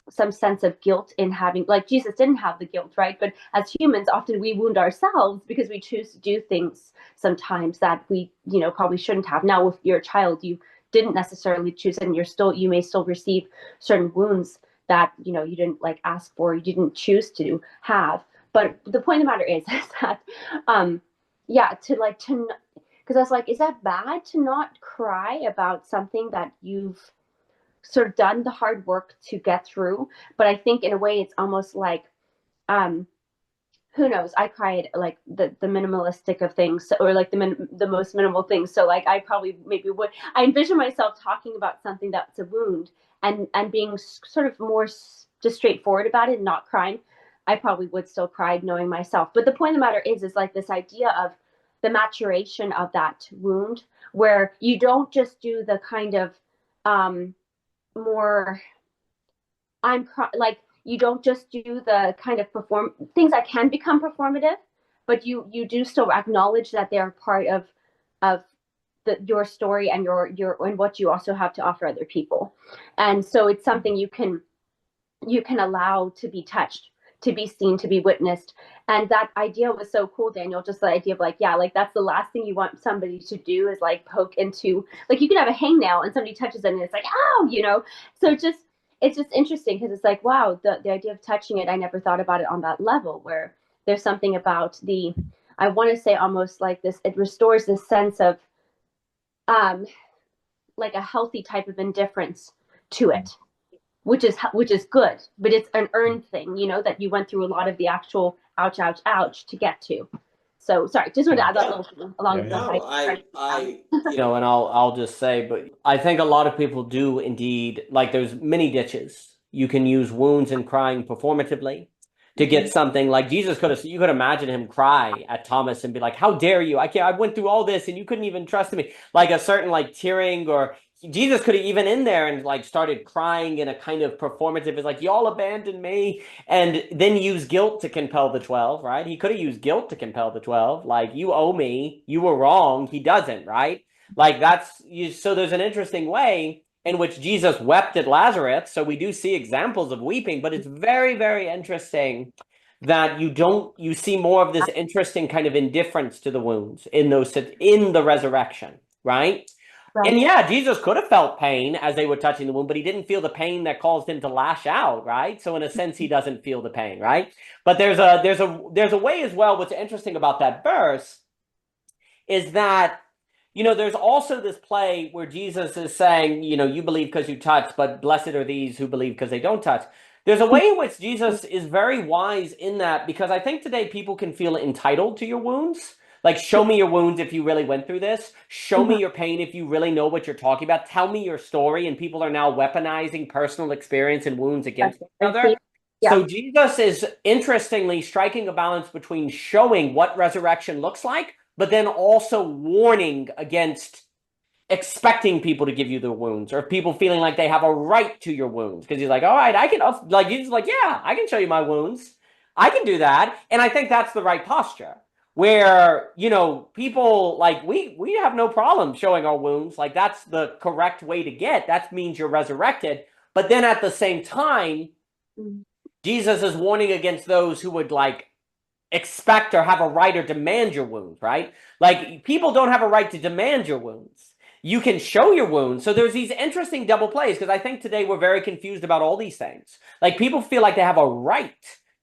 some sense of guilt in having, like Jesus didn't have the guilt, right? But as humans, often we wound ourselves because we choose to do things sometimes that we, you know, probably shouldn't have. Now, if you're a child, you didn't necessarily choose, and you may still receive certain wounds that, you know, you didn't like ask for, you didn't choose to have. But the point of the matter is that, yeah, because I was like, is that bad to not cry about something that you've sort of done the hard work to get through? But I think in a way it's almost like, who knows? I cried like the minimalistic of things, or like the most minimal things. So like I probably maybe would. I envision myself talking about something that's a wound and being sort of more just straightforward about it and not crying. I probably would still cry knowing myself. But the point of the matter is like this idea of the maturation of that wound, where you don't just do the kind of more like you don't just do the kind of perform things that can become performative, but you do still acknowledge that they're part of your story and your and what you also have to offer other people. And so it's something you can allow to be touched, to be seen, to be witnessed. And that idea was so cool, Daniel. Just the idea of like, yeah, like that's the last thing you want somebody to do is like poke into, like you can have a hangnail and somebody touches it and it's like, ow, you know. So it's just interesting because it's like, wow, the idea of touching it, I never thought about it on that level, where there's something about I want to say almost like this, it restores this sense of like a healthy type of indifference to it, which is good, but it's an earned thing, you know, that you went through a lot of the actual ouch, ouch, ouch to get to. So sorry, just want to add that little thing along the No, I you know, and I'll just say, but I think a lot of people do indeed, like there's many ditches. You can use wounds and crying performatively to get something. Like Jesus you could imagine him cry at Thomas and be like, how dare you? I went through all this and you couldn't even trust me. Like a certain like tearing, or Jesus could have even in there and like started crying in a kind of performative, is like, y'all abandoned me, and then use guilt to compel the 12, right? He could have used guilt to compel the 12, like, you owe me, you were wrong. He doesn't, right? Like so there's an interesting way in which Jesus wept at Lazarus. So we do see examples of weeping, but it's very, very interesting that you see more of this interesting kind of indifference to the wounds in the resurrection, right? Right. And yeah, Jesus could have felt pain as they were touching the wound, but he didn't feel the pain that caused him to lash out, right? So in a sense, he doesn't feel the pain, right? But there's a way as well. What's interesting about that verse is that, you know, there's also this play where Jesus is saying, you know, you believe because you touch, but blessed are these who believe because they don't touch. There's a way in which Jesus is very wise in that, because I think today people can feel entitled to your wounds. Like, show me your wounds if you really went through this. Show me your pain if you really know what you're talking about. Tell me your story. And people are now weaponizing personal experience and wounds against each other. Yeah. So Jesus is interestingly striking a balance between showing what resurrection looks like, but then also warning against expecting people to give you their wounds, or people feeling like they have a right to your wounds. Because he's like, all right, like, he's like, yeah, I can show you my wounds. I can do that. And I think that's the right posture, where, you know, people like, we have no problem showing our wounds. Like, that's the correct way to get. That means you're resurrected. But then at the same time, Jesus is warning against those who would like expect or have a right or demand your wounds, right? Like, people don't have a right to demand your wounds. You can show your wounds. So there's these interesting double plays, because I think today we're very confused about all these things. Like, people feel like they have a right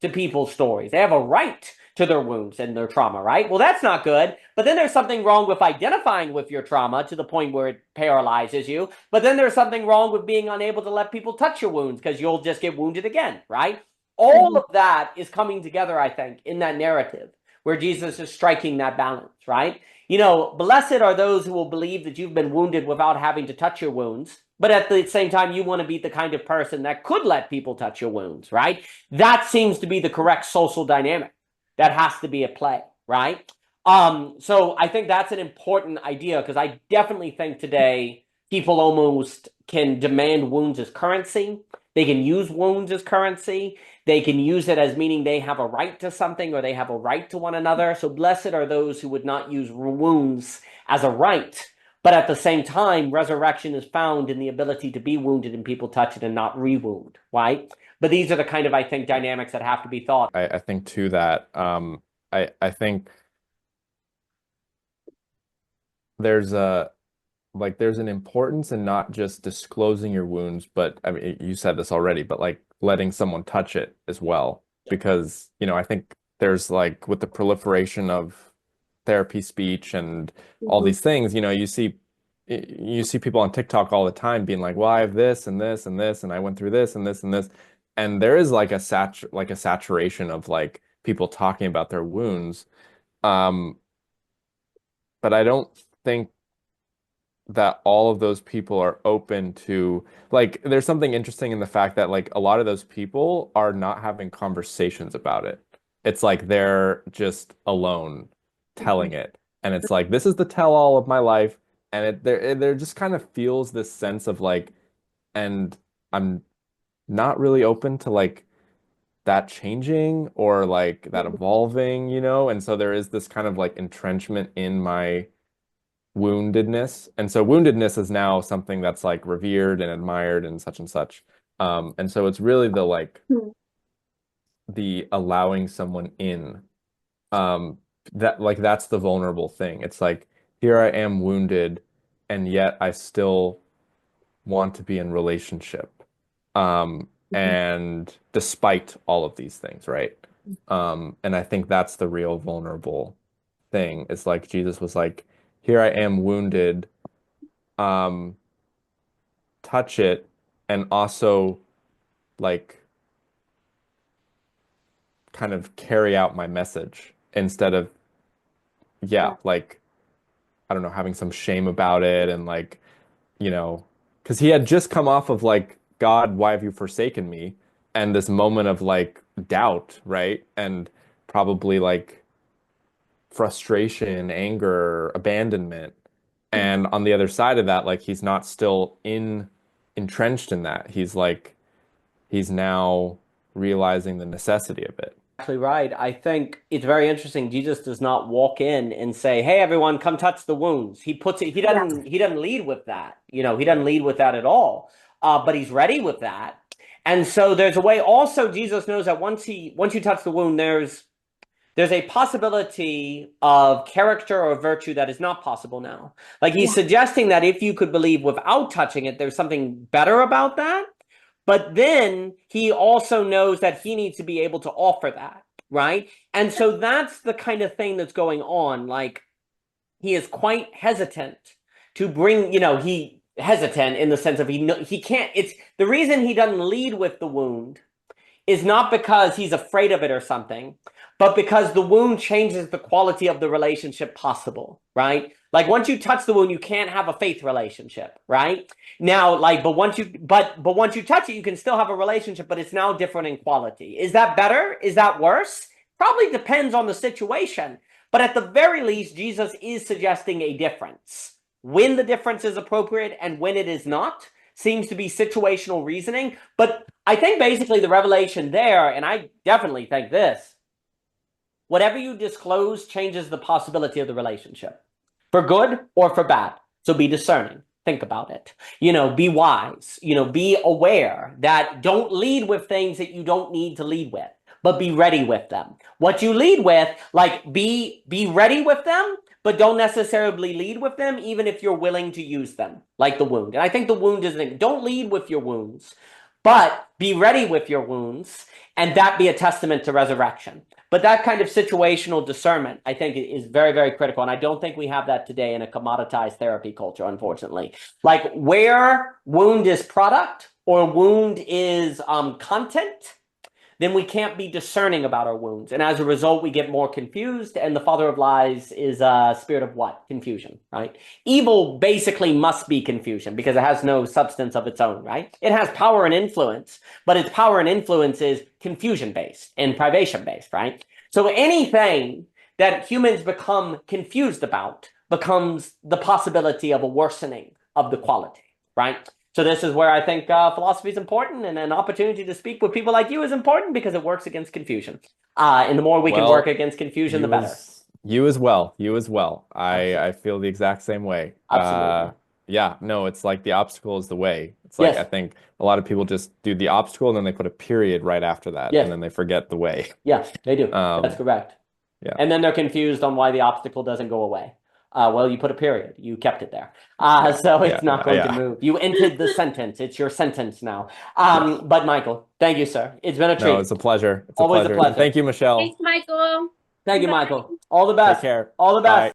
to people's stories. They have a right to their wounds and their trauma, right? Well, that's not good. But then there's something wrong with identifying with your trauma to the point where it paralyzes you. But then there's something wrong with being unable to let people touch your wounds, because you'll just get wounded again, right? All of that is coming together, I think, in that narrative where Jesus is striking that balance, right? You know, blessed are those who will believe that you've been wounded without having to touch your wounds. But at the same time, you want to be the kind of person that could let people touch your wounds, right? That seems to be the correct social dynamic that has to be at play, right? So I think that's an important idea, because I definitely think today people almost can demand wounds as currency. They can use wounds as currency. They can use it as meaning they have a right to something, or they have a right to one another. So blessed are those who would not use wounds as a right. But at the same time, resurrection is found in the ability to be wounded and people touch it and not re-wound, right? But these are the kind of, I think, dynamics that have to be thought. I think to that, I think there's an importance in not just disclosing your wounds, but I mean, you said this already, but like letting someone touch it as well. Because, you know, I think there's like, with the proliferation of therapy speech and all these things, you know, you see people on TikTok all the time being like, well, I have this and this and this, and I went through this and this and this. And there is like a saturation of like people talking about their wounds. But I don't think that all of those people are open to, like, there's something interesting in the fact that like a lot of those people are not having conversations about it. It's like they're just alone telling it. And it's like, this is the tell-all of my life. And there just kind of feels this sense of like, and I'm not really open to like that changing or like that evolving, you know? And so there is this kind of like entrenchment in my woundedness. And so woundedness is now something that's like revered and admired and such and such. And so it's really the like the allowing someone in, that like that's the vulnerable thing. It's like, here I am wounded, and yet I still want to be in relationship. And despite all of these things, right? And I think that's the real vulnerable thing. It's like Jesus was like, here I am wounded, touch it, and also like kind of carry out my message instead of, like, I don't know, having some shame about it and like, you know, because he had just come off of like, God, why have you forsaken me? And this moment of like doubt, right? And probably like frustration, anger, abandonment. And on the other side of that, like he's not still entrenched in that. He's like, he's now realizing the necessity of it. Actually right. I think it's very interesting. Jesus does not walk in and say, "Hey, everyone, come touch the wounds." He puts it. He doesn't lead with that. You know, he doesn't lead with that at all. But he's ready with that. And so there's a way. Also, Jesus knows that once you touch the wound, there's a possibility of character or virtue that is not possible now. Like he's suggesting that if you could believe without touching it, there's something better about that. But then he also knows that he needs to be able to offer that, right? And so that's the kind of thing that's going on. Like he is quite hesitant to bring, he hesitant in the sense of he can't, it's the reason he doesn't lead with the wound is not because he's afraid of it or something, but because the wound changes the quality of the relationship possible, right? Like once you touch the wound, you can't have a faith relationship, right? Now, like, but once you touch it, you can still have a relationship, but it's now different in quality. Is that better? Is that worse? Probably depends on the situation. But at the very least, Jesus is suggesting a difference. When the difference is appropriate and when it is not seems to be situational reasoning. But I think basically the revelation there, and I definitely think this, whatever you disclose changes the possibility of the relationship for good or for bad. So be discerning. Think about it. Be wise. Be aware that don't lead with things that you don't need to lead with, but be ready with them. What you lead with, like be ready with them, but don't necessarily lead with them, even if you're willing to use them, like the wound. And I think the wound is don't lead with your wounds, but be ready with your wounds, and that be a testament to resurrection. But that kind of situational discernment, I think, is very, very critical. And I don't think we have that today in a commoditized therapy culture, unfortunately. Like where wound is product or wound is content, then we can't be discerning about our wounds. And as a result, we get more confused. And the father of lies is a spirit of what? Confusion, right? Evil basically must be confusion because it has no substance of its own, right? It has power and influence, but its power and influence is confusion-based and privation-based, right? So anything that humans become confused about becomes the possibility of a worsening of the quality, right? So this is where I think philosophy is important, and an opportunity to speak with people like you is important because it works against confusion. And the more we can work against confusion, the better. You as well. You as well. I feel the exact same way. Absolutely. Yeah, no, it's like the obstacle is the way. It's like, I think a lot of people just do the obstacle and then they put a period right after that, and then they forget the way. Yeah, they do. That's correct. Yeah. And then they're confused on why the obstacle doesn't go away. Well, you put a period. You kept it there. So it's not going to move. You entered the sentence. It's your sentence now. But Michael, thank you, sir. It's been a treat. No, it's a pleasure. It's always a pleasure. a pleasure. Thank you, Michelle. Thanks, Michael. Thank you, Bye. Michael. All the best. Take care. All the best. Bye.